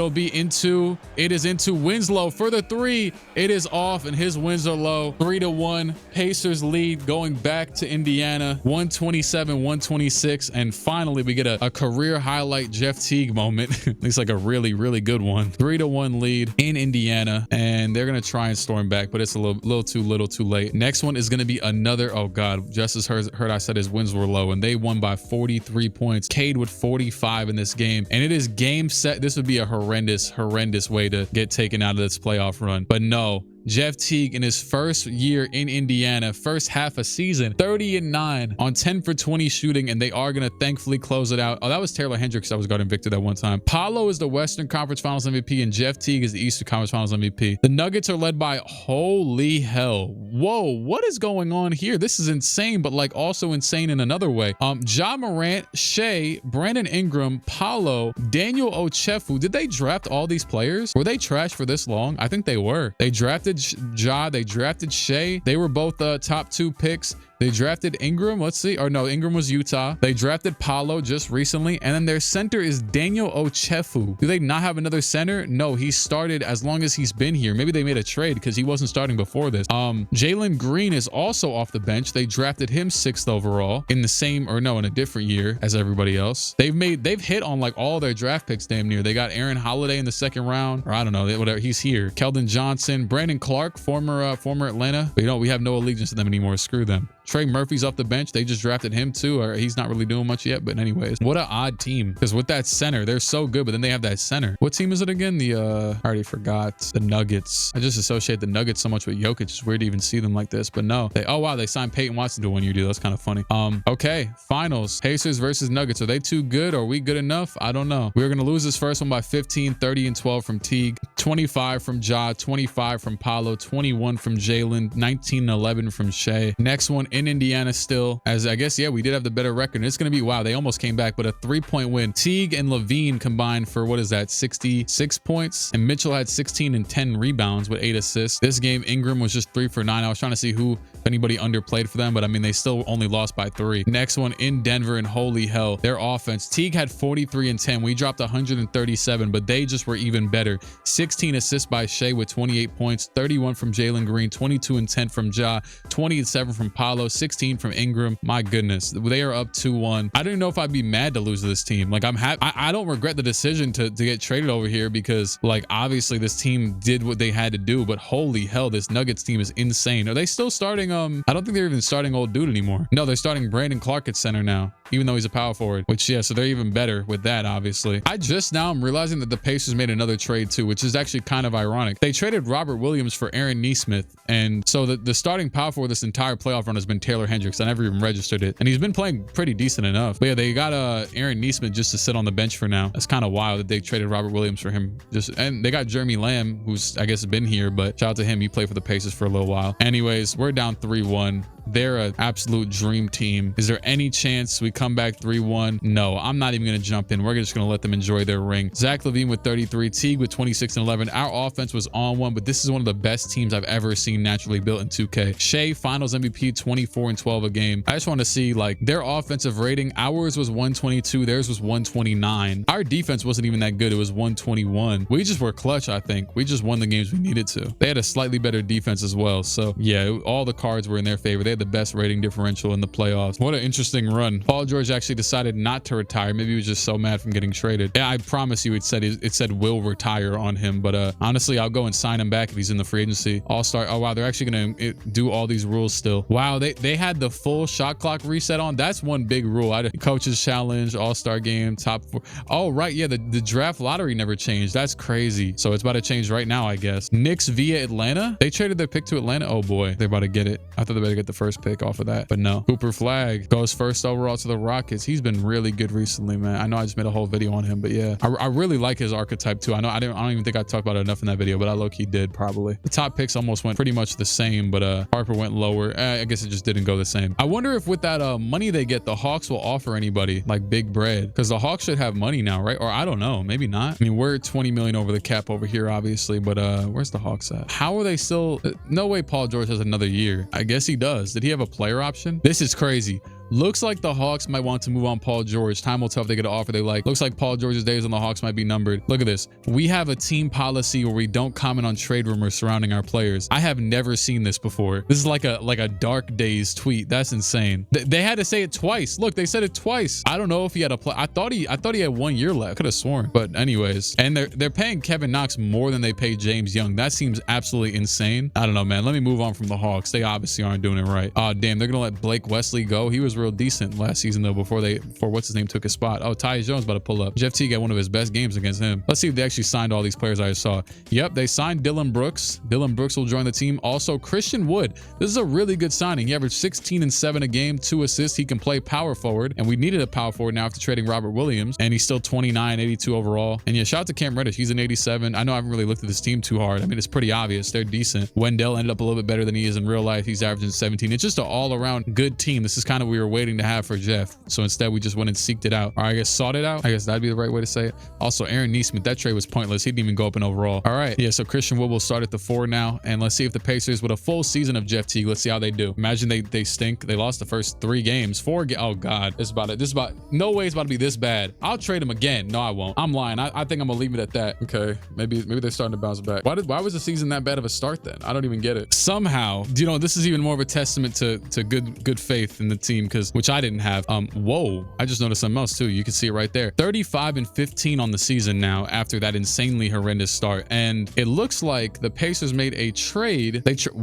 is into Winslow for the 3. It is off and his wins are low. 3-1. Pacers lead going back to Indiana. 127-126. And finally we get a career highlight Jeff Teague moment. At least like a really, really good one. 3-1 lead in Indiana, and they're going to try and storm back, but it's a little too late. Next one is going to be another, oh God, just as heard I said his wins were low, and they won by 43 points. Cade with 45 in this game, and it is game set. This would be a horrendous way to get taken out of this playoff run, but no. Jeff Teague in his first year in Indiana, first half a season, 30 and 9 on 10 for 20 shooting, and they are going to thankfully close it out. Oh, that was Taylor Hendricks. I was guarding Victor that one time. Paolo is the Western Conference Finals MVP, and Jeff Teague is the Eastern Conference Finals MVP. The Nuggets are led by, holy hell. Whoa, what is going on here? This is insane, but like also insane in another way. Ja Morant, Shea, Brandon Ingram, Paolo, Daniel Ochefu. Did they draft all these players? Were they trash for this long? I think they were. They drafted Ja, they drafted Shea. They were both top 2 picks. They drafted Ingram. Let's see. Or no, Ingram was Utah. They drafted Paolo just recently. And then their center is Daniel Ochefu. Do they not have another center? No, he started as long as he's been here. Maybe they made a trade because he wasn't starting before this. Jalen Green is also off the bench. They drafted him 6th overall in the same, or no, in a different year as everybody else. They've hit on like all their draft picks damn near. They got Aaron Holiday in the 2nd round, or I don't know, whatever. He's here. Keldon Johnson, Brandon Clark, former Atlanta. But, we have no allegiance to them anymore. Screw them. Trey Murphy's off the bench. They just drafted him too, or he's not really doing much yet. But anyways, what an odd team, because with that center, they're so good, but then they have that center. What team is it again? The I already forgot. The Nuggets. I just associate the Nuggets so much with Jokic. It's weird to even see them like this, but no. Oh wow, they signed Peyton Watson to a 1-year deal. That's kind of funny. Okay, finals. Pacers versus Nuggets. Are they too good? Are we good enough? I don't know. We're gonna lose this first one by 15, 30 and 12 from Teague, 25 from Ja, 25 from Paolo, 21 from Jalen, 19 and 11 from Shea. Next one in Indiana still, as I guess, yeah, we did have the better record. It's going to be, wow, they almost came back, but a 3-point win. Teague and Levine combined for, what is that, 66 points? And Mitchell had 16 and 10 rebounds with 8 assists. This game, Ingram was just 3 for 9. I was trying to see if anybody underplayed for them, but I mean, they still only lost by 3. Next one in Denver, and holy hell, their offense. Teague had 43 and 10. We dropped 137, but they just were even better. 16 assists by Shea with 28 points, 31 from Jalen Green, 22 and 10 from Ja, 20 and 7 from Paolo, 16 from Ingram. My goodness, they are up 2-1. I don't even know if I'd be mad to lose to this team. Like, I'm happy. I don't regret the decision to get traded over here, because like, obviously this team did what they had to do, but holy hell, this Nuggets team is insane. Are they still starting? I don't think they're even starting old dude anymore. No, they're starting Brandon Clark at center now, even though he's a power forward, which, yeah, so they're even better with that, obviously. I just now am realizing that the Pacers made another trade too, which is actually kind of ironic. They traded Robert Williams for Aaron Nesmith, and so the starting power forward this entire playoff run has been Taylor Hendricks. I never even registered it, and he's been playing pretty decent enough. But yeah, they got Aaron Nesmith just to sit on the bench for now. That's kind of wild that they traded Robert Williams for him. And they got Jeremy Lamb, who's, I guess, been here, but shout out to him. He played for the Pacers for a little while. Anyways, we're down 3-1. They're an absolute dream team. Is there any chance we come back 3-1? No, I'm not even going to jump in. We're just going to let them enjoy their ring. Zach LaVine with 33, Teague with 26 and 11. Our offense was on one, but this is one of the best teams I've ever seen naturally built in 2K. Shea, finals MVP, 24 and 12 a game. I just want to see like their offensive rating. Ours was 122. Theirs was 129. Our defense wasn't even that good. It was 121. We just were clutch, I think. We just won the games we needed to. They had a slightly better defense as well. So yeah, all the cards were in their favor. They had the best rating differential in the playoffs. What an interesting run. Paul George actually decided not to retire. Maybe he was just so mad from getting traded. Yeah, I promise you it said will retire on him, but honestly, I'll go and sign him back if he's in the free agency. All-star. Oh wow, they're actually gonna do all these rules still. Wow, they had the full shot clock reset on. That's one big rule. Coaches challenge, all-star game, top 4. Oh right, yeah, the draft lottery never changed. That's crazy. So it's about to change right now, I guess. Knicks via Atlanta. They traded their pick to Atlanta. Oh boy, they're about to get it. I thought they better get the first pick off of that, but no. Cooper Flag goes first overall to the Rockets. He's been really good recently, man. I know I just made a whole video on him, but yeah, I really like his archetype too. I know I don't even think I talked about it enough in that video, but I low-key did probably. The top picks almost went pretty much the same, but Harper went lower. I guess it just didn't go the same. I wonder if with that money they get, the Hawks will offer anybody like big bread, because the Hawks should have money now, right? Or I don't know, maybe not. I mean, we're 20 million over the cap over here, obviously, but where's the Hawks at? How are they still? No way Paul George has another year. I guess he does. Did he have a player option? This is crazy. Looks like the Hawks might want to move on Paul George. Time will tell if they get an offer they like. Looks like Paul George's days on the Hawks might be numbered. Look at this. We have a team policy where we don't comment on trade rumors surrounding our players. I have never seen this before. This is like a Dark Days tweet. That's insane. They had to say it twice. Look, they said it twice. I don't know if he had a play. I thought he had 1 year left. Could have sworn. But anyways, and they're paying Kevin Knox more than they pay James Young. That seems absolutely insane. I don't know, man. Let me move on from the Hawks. They obviously aren't doing it right. Oh damn, they're gonna let Blake Wesley go. He was real decent last season though, before what's his name took his spot. Oh, Tyus Jones about to pull up. Jeff Teague got one of his best games against him. Let's see if they actually signed all these players I saw. Yep, they signed Dylan Brooks. Dylan Brooks will join the team. Also, Christian Wood. This is a really good signing. He averaged 16 and 7 a game, 2 assists. He can play power forward, and we needed a power forward now after trading Robert Williams, and he's still 29, 82 overall. And yeah, shout out to Cam Reddish. He's an 87. I know I haven't really looked at this team too hard. I mean, it's pretty obvious. They're decent. Wendell ended up a little bit better than he is in real life. He's averaging 17. It's just an all-around good team. This is kind of what we were waiting to have for Jeff. So instead, we just went and seeked it out. Or I guess sought it out. I guess that'd be the right way to say it. Also, Aaron Nesmith, that trade was pointless. He didn't even go up in overall. All right. Yeah, so Christian Wood will start at the 4 now. And let's see if the Pacers, with a full season of Jeff Teague, let's see how they do. Imagine they stink. They lost the first 3 games. 4 oh God. This is about no way it's about to be this bad. I'll trade him again. No, I won't. I'm lying. I think I'm gonna leave it at that. Okay. Maybe they're starting to bounce back. Why was the season that bad of a start then? I don't even get it. Somehow, you know, this is even more of a testament to good faith in the team, because because which I didn't have. Whoa, I just noticed something else too. You can see it right there. 35 and 15 on the season now after that insanely horrendous start. And it looks like the Pacers made a trade. They traded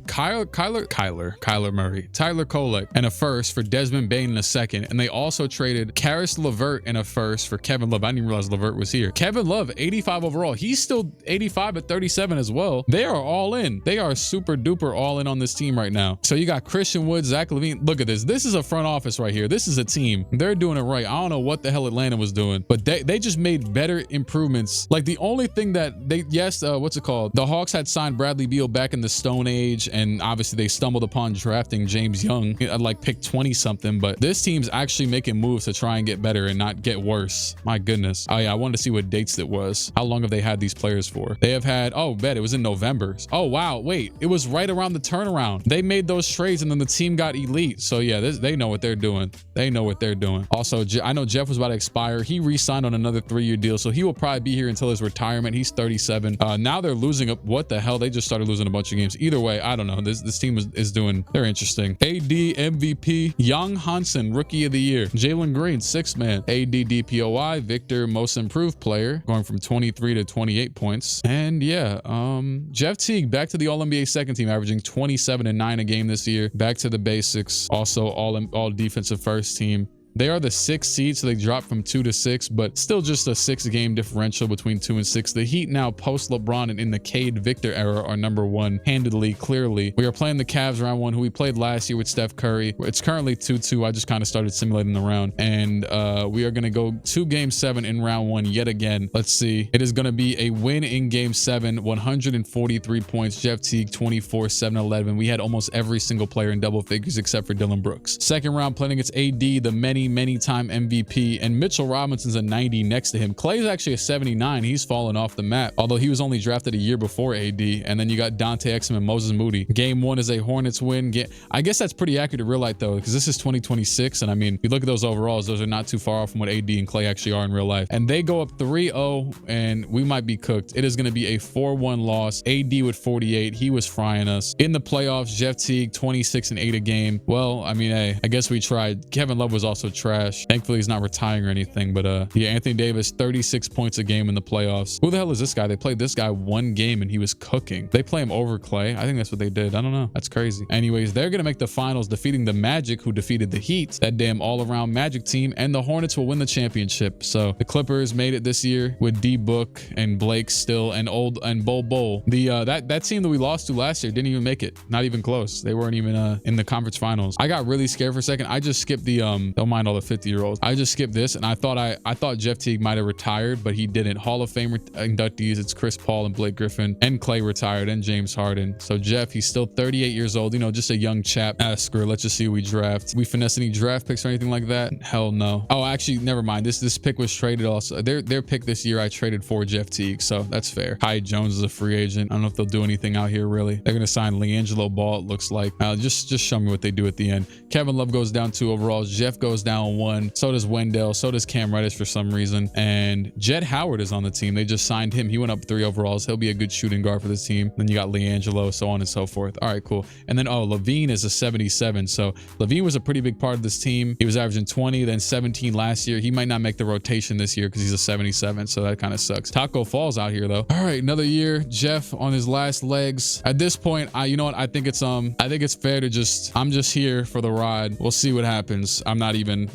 Kyler Murray, Tyler Kolek, and a first for Desmond Bane in a second. And they also traded Karis LeVert and a first for Kevin Love. I didn't even realize LeVert was here. Kevin Love, 85 overall. He's still 85 at 37 as well. They are all in. They are super duper all in on this team right now. So you got Christian Wood, Zach LaVine. Look at this. This is a front office right here. This is a team. They're doing it right. I don't know what the hell Atlanta was doing, but they just made better improvements. Like the only thing that they, what's it called? The Hawks had signed Bradley Beal back in the Stone Age, and obviously they stumbled upon drafting James Young at like pick 20 something, but this team's actually making moves to try and get better and not get worse. My goodness. Oh yeah, I wanted to see what dates it was. How long have they had these players for? They have had, oh, bet it was in November. Oh wow, wait, it was right around the turnaround. They made those trades and then the team got elite. So yeah, they know what they're doing. They know what they're doing. Also, I know Jeff was about to expire. He re-signed on another 3-year deal, so he will probably be here until his retirement. He's 37. Now they're losing up. What the hell? They just started losing a bunch of games. Either way, I don't know. This team is doing, they're interesting. AD MVP, Young Hansen, Rookie of the Year. Jalen Green, 6th man. AD DPOI, Victor, Most Improved Player, going from 23 to 28 points. And yeah, Jeff Teague back to the All-NBA second team, averaging 27 and 9 a game this year. Back to the basics. Also all defensive first team. They are the 6th seed, so they dropped from 2 to 6, but still just a 6-game differential between 2 and 6. The Heat now post LeBron and in the Cade Victor era are #1 handedly, clearly. We are playing the Cavs round 1, who we played last year with Steph Curry. It's currently 2-2. I just kind of started simulating the round, and we are going to go to Game 7 in round 1 yet again. Let's see. It is going to be a win in Game 7, 143 points. Jeff Teague, 24, 7, 11. We had almost every single player in double figures except for Dylan Brooks. Second round playing against AD, the many-time MVP, and Mitchell Robinson's a 90 next to him. Clay's actually a 79. He's fallen off the map, although he was only drafted a year before AD. And then you got Dante Exum and Moses Moody. Game 1 is a Hornets win. I guess that's pretty accurate in real life though, because this is 2026, and I mean, if you look at those overalls, those are not too far off from what AD and Clay actually are in real life. And they go up 3-0, and we might be cooked. It is going to be a 4-1 loss. AD with 48. He was frying us in the playoffs. Jeff Teague, 26 and 8 a game. Well, I mean, hey, I guess we tried. Kevin Love was also trash. Thankfully, he's not retiring or anything, but yeah, Anthony Davis, 36 points a game in the playoffs. Who the hell is this guy? They played this guy 1 game and he was cooking. They play him over Clay. I think that's what they did. I don't know. That's crazy. Anyways, they're going to make the finals, defeating the Magic, who defeated the Heat, that damn all-around Magic team, and the Hornets will win the championship. So the Clippers made it this year with D-Book and Blake still, and Bol. That team that we lost to last year didn't even make it. Not even close. They weren't even in the conference finals. I got really scared for a second. I just skipped the don't mind all the 50-year-olds. I just skipped this, and I thought Jeff Teague might have retired, but he didn't. Hall of Fame inductees, it's Chris Paul and Blake Griffin, and Clay retired, and James Harden. So Jeff, he's still 38 years old, you know, just a young chap. Screw it, let's just see who we draft. We finesse any draft picks or anything like that? Hell no. Oh, actually, never mind. This pick was traded also. Their pick this year I traded for Jeff Teague, so that's fair. Ty Jones is a free agent. I don't know if they'll do anything out here really. They're gonna sign LiAngelo Ball, it looks like. Just show me what they do at the end. Kevin Love goes down 2 overalls. Jeff goes down 1. So does Wendell. So does Cam Reddish for some reason. And Jett Howard is on the team. They just signed him. He went up 3 overalls. He'll be a good shooting guard for this team. Then you got LiAngelo, so on and so forth. All right, cool. And then, LaVine is a 77. So LaVine was a pretty big part of this team. He was averaging 20, then 17 last year. He might not make the rotation this year because he's a 77. So that kind of sucks. Taco Fall's out here though. All right, another year. Jeff on his last legs. At this point, you know what? I think it's fair to I'm just here for the ride. We'll see what happens. I'm not even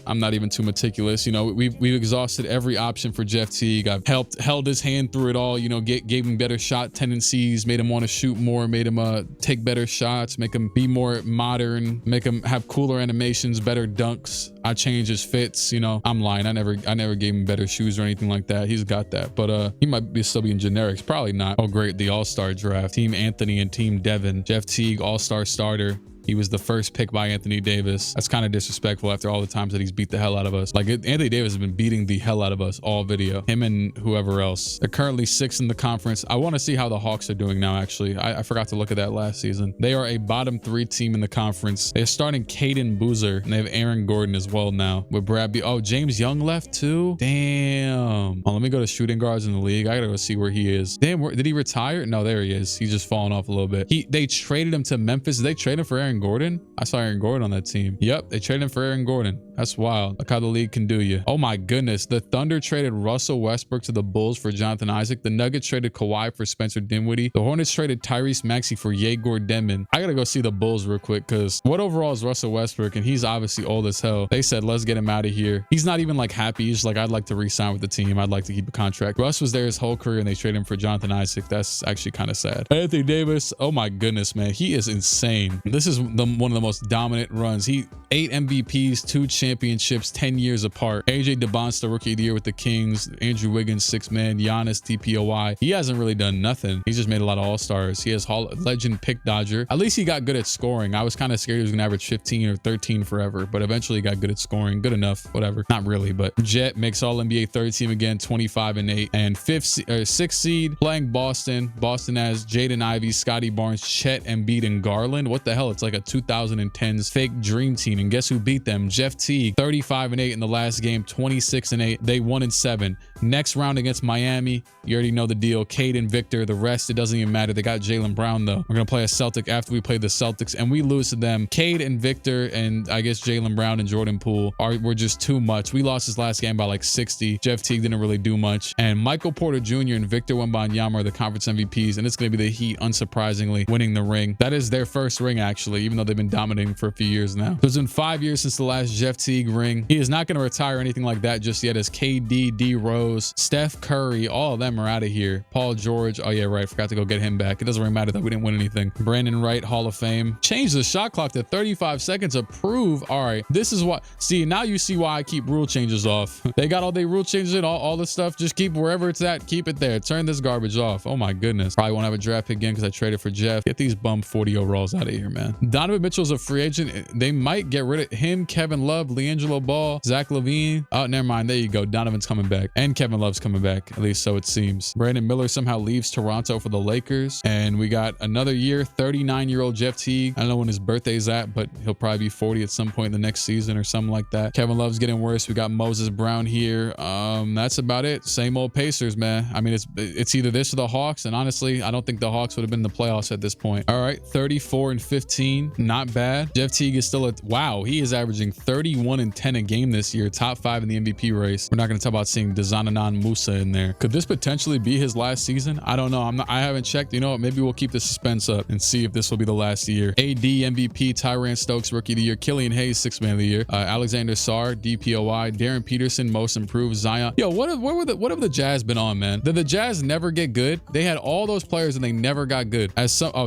too meticulous. You know, we've exhausted every option for Jeff Teague. I've held his hand through it all, you know, gave him better shot tendencies, made him want to shoot more, made him take better shots, make him be more modern, make him have cooler animations, better dunks. I changed his fits, you know. I'm lying. I never gave him better shoes or anything like that. He's got that, but he might still be in generics. Probably not. Oh great, the All-Star draft. Team Anthony and Team Devin. Jeff Teague, All-Star starter. He was the first pick by Anthony Davis. That's kind of disrespectful after all the times that he's beat the hell out of us. Like, Anthony Davis has been beating the hell out of us all video. Him and whoever else. They're currently 6th in the conference. I want to see how the Hawks are doing now, actually. I forgot to look at that last season. They are a bottom 3 team in the conference. They're starting Caden Boozer, and they have Aaron Gordon as well now. With Brad Oh, James Young left too? Damn. Oh, let me go to shooting guards in the league. I gotta go see where he is. Damn, did he retire? No, there he is. He's just falling off a little bit. They traded him to Memphis. Did they trade him for Aaron Aaron Gordon? I saw Aaron Gordon on that team. Yep, they traded him for Aaron Gordon. That's wild. Look how the league can do you. Oh my goodness. The Thunder traded Russell Westbrook to the Bulls for Jonathan Isaac. The Nuggets traded Kawhi for Spencer Dinwiddie. The Hornets traded Tyrese Maxey for Yegor Demon. I gotta go see the Bulls real quick because what overall is Russell Westbrook? And he's obviously old as hell. They said, let's get him out of here. He's not even like happy. He's just like, I'd like to re-sign with the team. I'd like to keep a contract. Russ was there his whole career and they traded him for Jonathan Isaac. That's actually kind of sad. Anthony Davis. Oh my goodness, man. He is insane. This is one of the most dominant runs. 8 MVPs, 2 championships, 10 years apart. AJ DeBonsta, rookie of the year with the Kings. Andrew Wiggins, 6 man. Giannis, DPOY. He hasn't really done nothing. He's just made a lot of all-stars. He has legend pick dodger. At least he got good at scoring. I was kind of scared he was gonna average 15 or 13 forever, but eventually he got good at scoring. Good enough, whatever. Not really, but Jet makes all NBA third team again, 25-8. And 6th seed playing Boston. Boston has Jaden Ivey, Scotty Barnes, Chet, Embiid, and Garland. What the hell? It's like a 2010s fake dream team. And guess who beat them? Jeff Teague, 35-8 in the last game, 26-8. They 1-7. Next round against Miami, you already know the deal. Cade and Victor. The rest, it doesn't even matter. They got Jaylen Brown though. We're gonna play a Celtic after we play the Celtics, and we lose to them. Cade and Victor, and I guess Jaylen Brown and Jordan Poole were just too much. We lost his last game by like 60. Jeff Teague didn't really do much, and Michael Porter Jr. and Victor Wembanyama are the conference MVPs, and it's gonna be the Heat, unsurprisingly, winning the ring. That is their first ring, actually, even though they've been dominating for a few years now. It's been 5 years since the last Jeff Teague ring. He is not going to retire or anything like that just yet, as KD, D Rose, Steph Curry, all of them are out of here. Paul George, oh yeah, right, forgot to go get him back. It doesn't really matter that we didn't win anything. Brandon Wright, Hall of Fame. Change the shot clock to 35 seconds. Approve. All right, this is what, see, now you see why I keep rule changes off. They got all their rule changes in, all this stuff. Just keep wherever it's at, keep it there. Turn this garbage off. Oh my goodness. Probably won't have a draft pick again because I traded for Jeff. Get these bum 40 overalls out of here, man. Donovan Mitchell's a free agent. They might get rid of him, Kevin Love, LiAngelo Ball, Zach LaVine. Oh, never mind. There you go. Donovan's coming back. And Kevin Love's coming back. At least so it seems. Brandon Miller somehow leaves Toronto for the Lakers. And we got another year, 39-year-old Jeff Teague. I don't know when his birthday's at, but he'll probably be 40 at some point in the next season or something like that. Kevin Love's getting worse. We got Moses Brown here. That's about it. Same old Pacers, man. I mean, it's either this or the Hawks. And honestly, I don't think the Hawks would have been in the playoffs at this point. All right, 34-15. Not bad. Jeff Teague is still at, wow, he is averaging 31-10 a game this year. Top 5 in the MVP race. We're not going to talk about seeing Dezananan Musa in there. Could this potentially be his last season? I don't know. I haven't checked. You know what? Maybe we'll keep the suspense up and see if this will be the last year. AD MVP, Tyrann Stokes Rookie of the Year, Killian Hayes 6th Man of the Year, Alexander Sarr DPOY, Darren Peterson Most Improved, Zion. Yo, what have the Jazz been on, man? Did the Jazz never get good? They had all those players and they never got good.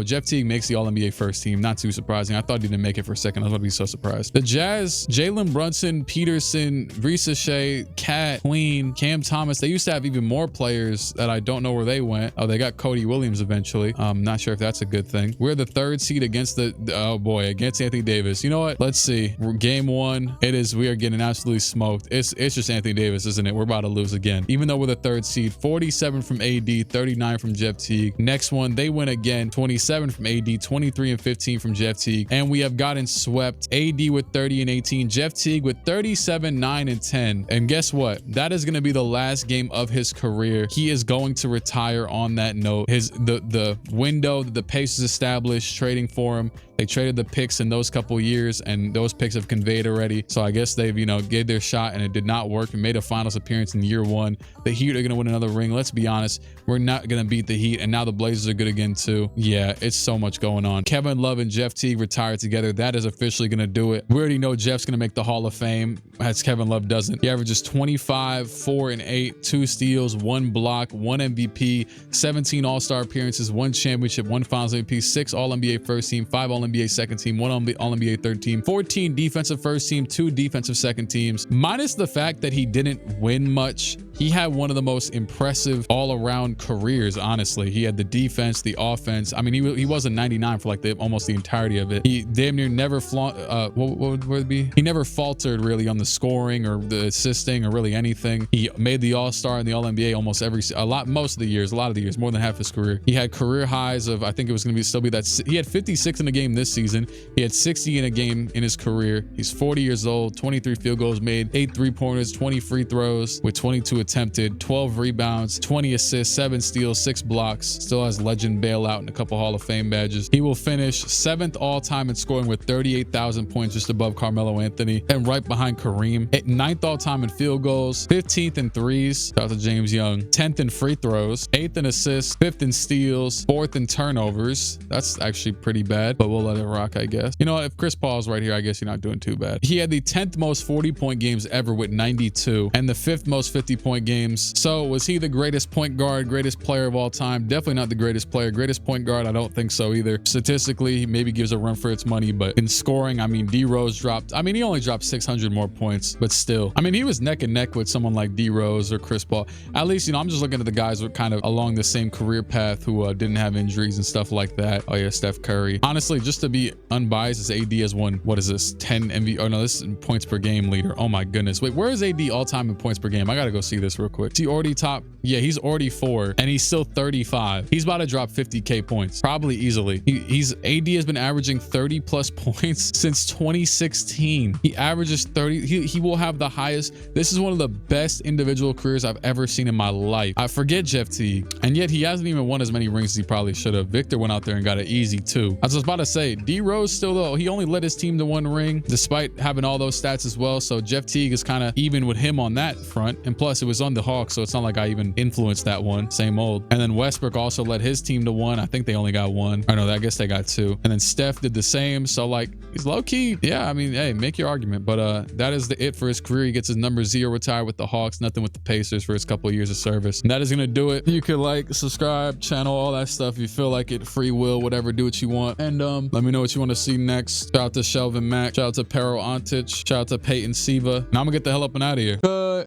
Jeff Teague makes the All-NBA first team. Not too surprising. I thought he didn't make it for a second. I was about to be so surprised. The Jazz, Jalen Brunson, Peterson, Risa Shea, Cat, Queen, Cam Thomas. They used to have even more players that I don't know where they went. Oh, they got Cody Williams eventually. Not sure if that's a good thing. We're the 3rd seed against against Anthony Davis. You know what? Let's see. Game 1. We are getting absolutely smoked. It's just Anthony Davis, isn't it? We're about to lose again. Even though we're the 3rd seed, 47 from AD, 39 from Jeff Teague. Next one, they win again, 27 from AD, 23-15 from Jeff Teague. And we have gotten swept. AD with 30-18, Jeff Teague with 37, 9, and 10. And guess what? That is going to be the last game of his career. He is going to retire on that note. The window that the Pacers established trading for him, they traded the picks in those couple years, and those picks have conveyed already. So I guess they've, gave their shot and it did not work and made a finals appearance in year 1. The Heat are going to win another ring. Let's be honest. We're not going to beat the Heat. And now the Blazers are good again too. Yeah, it's so much going on. Kevin Love and Jeff Teague retired together. That is officially going to do it. We already know Jeff's going to make the Hall of Fame, as Kevin Love doesn't. He averages 25, 4 and 8, 2 steals, 1 block, 1 MVP, 17 All-Star appearances, 1 championship, 1 Finals MVP, 6 All-NBA first team, 5 All-NBA second team, 1 All-NBA third team, 14 defensive first team, 2 defensive second teams. Minus the fact that he didn't win much, he had one of the most impressive all-around careers, honestly. He had the defense, the offense. I mean, he was a 99 for like almost the entirety of it. He damn near never what would it be? He never faltered really on the scoring or the assisting or really anything. He made the All-Star and the All-NBA almost most of the years, a lot of the years, more than half his career. He had career highs of, I think it was going to still be that he had 56 in the game this season. He had 60 in a game in his career. He's 40 years old, 23 field goals made, 8 3-pointers, 20 free throws with 22 attempted, 12 rebounds, 20 assists, 7 steals, 6 blocks. Still has legend bailout and a couple Hall of Fame badges. He will finish 7th all-time in scoring with 38,000 points, just above Carmelo Anthony, and right behind Kareem. At 9th all-time in field goals, 15th in threes, shout out to James Young, 10th in free throws, 8th in assists, 5th in steals, 4th in turnovers. That's actually pretty bad, but we'll let it rock, I guess. You know, if Chris Paul's right here, I guess you're not doing too bad. He had the 10th most 40-point games ever with 92, and the 5th most 50-point games. So was he the greatest point guard, greatest player of all time? Definitely not the greatest player. Greatest point guard, I don't think so either. Statistically, he maybe gives a run for its money, but in scoring, I mean, D Rose dropped, I mean, he only dropped 600 more points, but still, I mean, he was neck and neck with someone like D Rose or Chris Paul. At least, you know, I'm just looking at the guys who are kind of along the same career path who didn't have injuries and stuff like that. Oh yeah, Steph Curry. Honestly, just to be unbiased, this AD has won, what is this, 10 MVP? Oh no, this is points per game leader. Oh my goodness. Wait, where is AD all time in points per game? I gotta go see this real quick. Is he already top? Yeah, he's already 4 and he's still 35. He's about to drop 50K points, probably easily. AD has been averaging 30 plus points since 2016. He averages 30. He will have the highest. This is one of the best individual careers I've ever seen in my life. I forget Jeff Teague, and yet he hasn't even won as many rings as he probably should have. Victor went out there and got it easy too. I was about to say, D Rose still though, he only led his team to 1 ring despite having all those stats as well. So Jeff Teague is kind of even with him on that front. And plus it was on the Hawks, so it's not like I even influenced that one. Same old. And then Westbrook also led his team to 1. I think they only got 1. I know, I guess they got 2. And then Steph did the same. So like, he's low key. Yeah, I mean, hey, make your argument. But that is it for his career. He gets his number 0 retired with the Hawks, nothing with the Pacers for his couple of years of service. And that is gonna do it. You could like, subscribe, channel, all that stuff. If you feel like it, free will, whatever, do what you want. And let me know what you want to see next. Shout out to Shelvin Mack. Shout out to Pero Antich. Shout out to Peyton Siva. And I'm gonna get the hell up and out of here.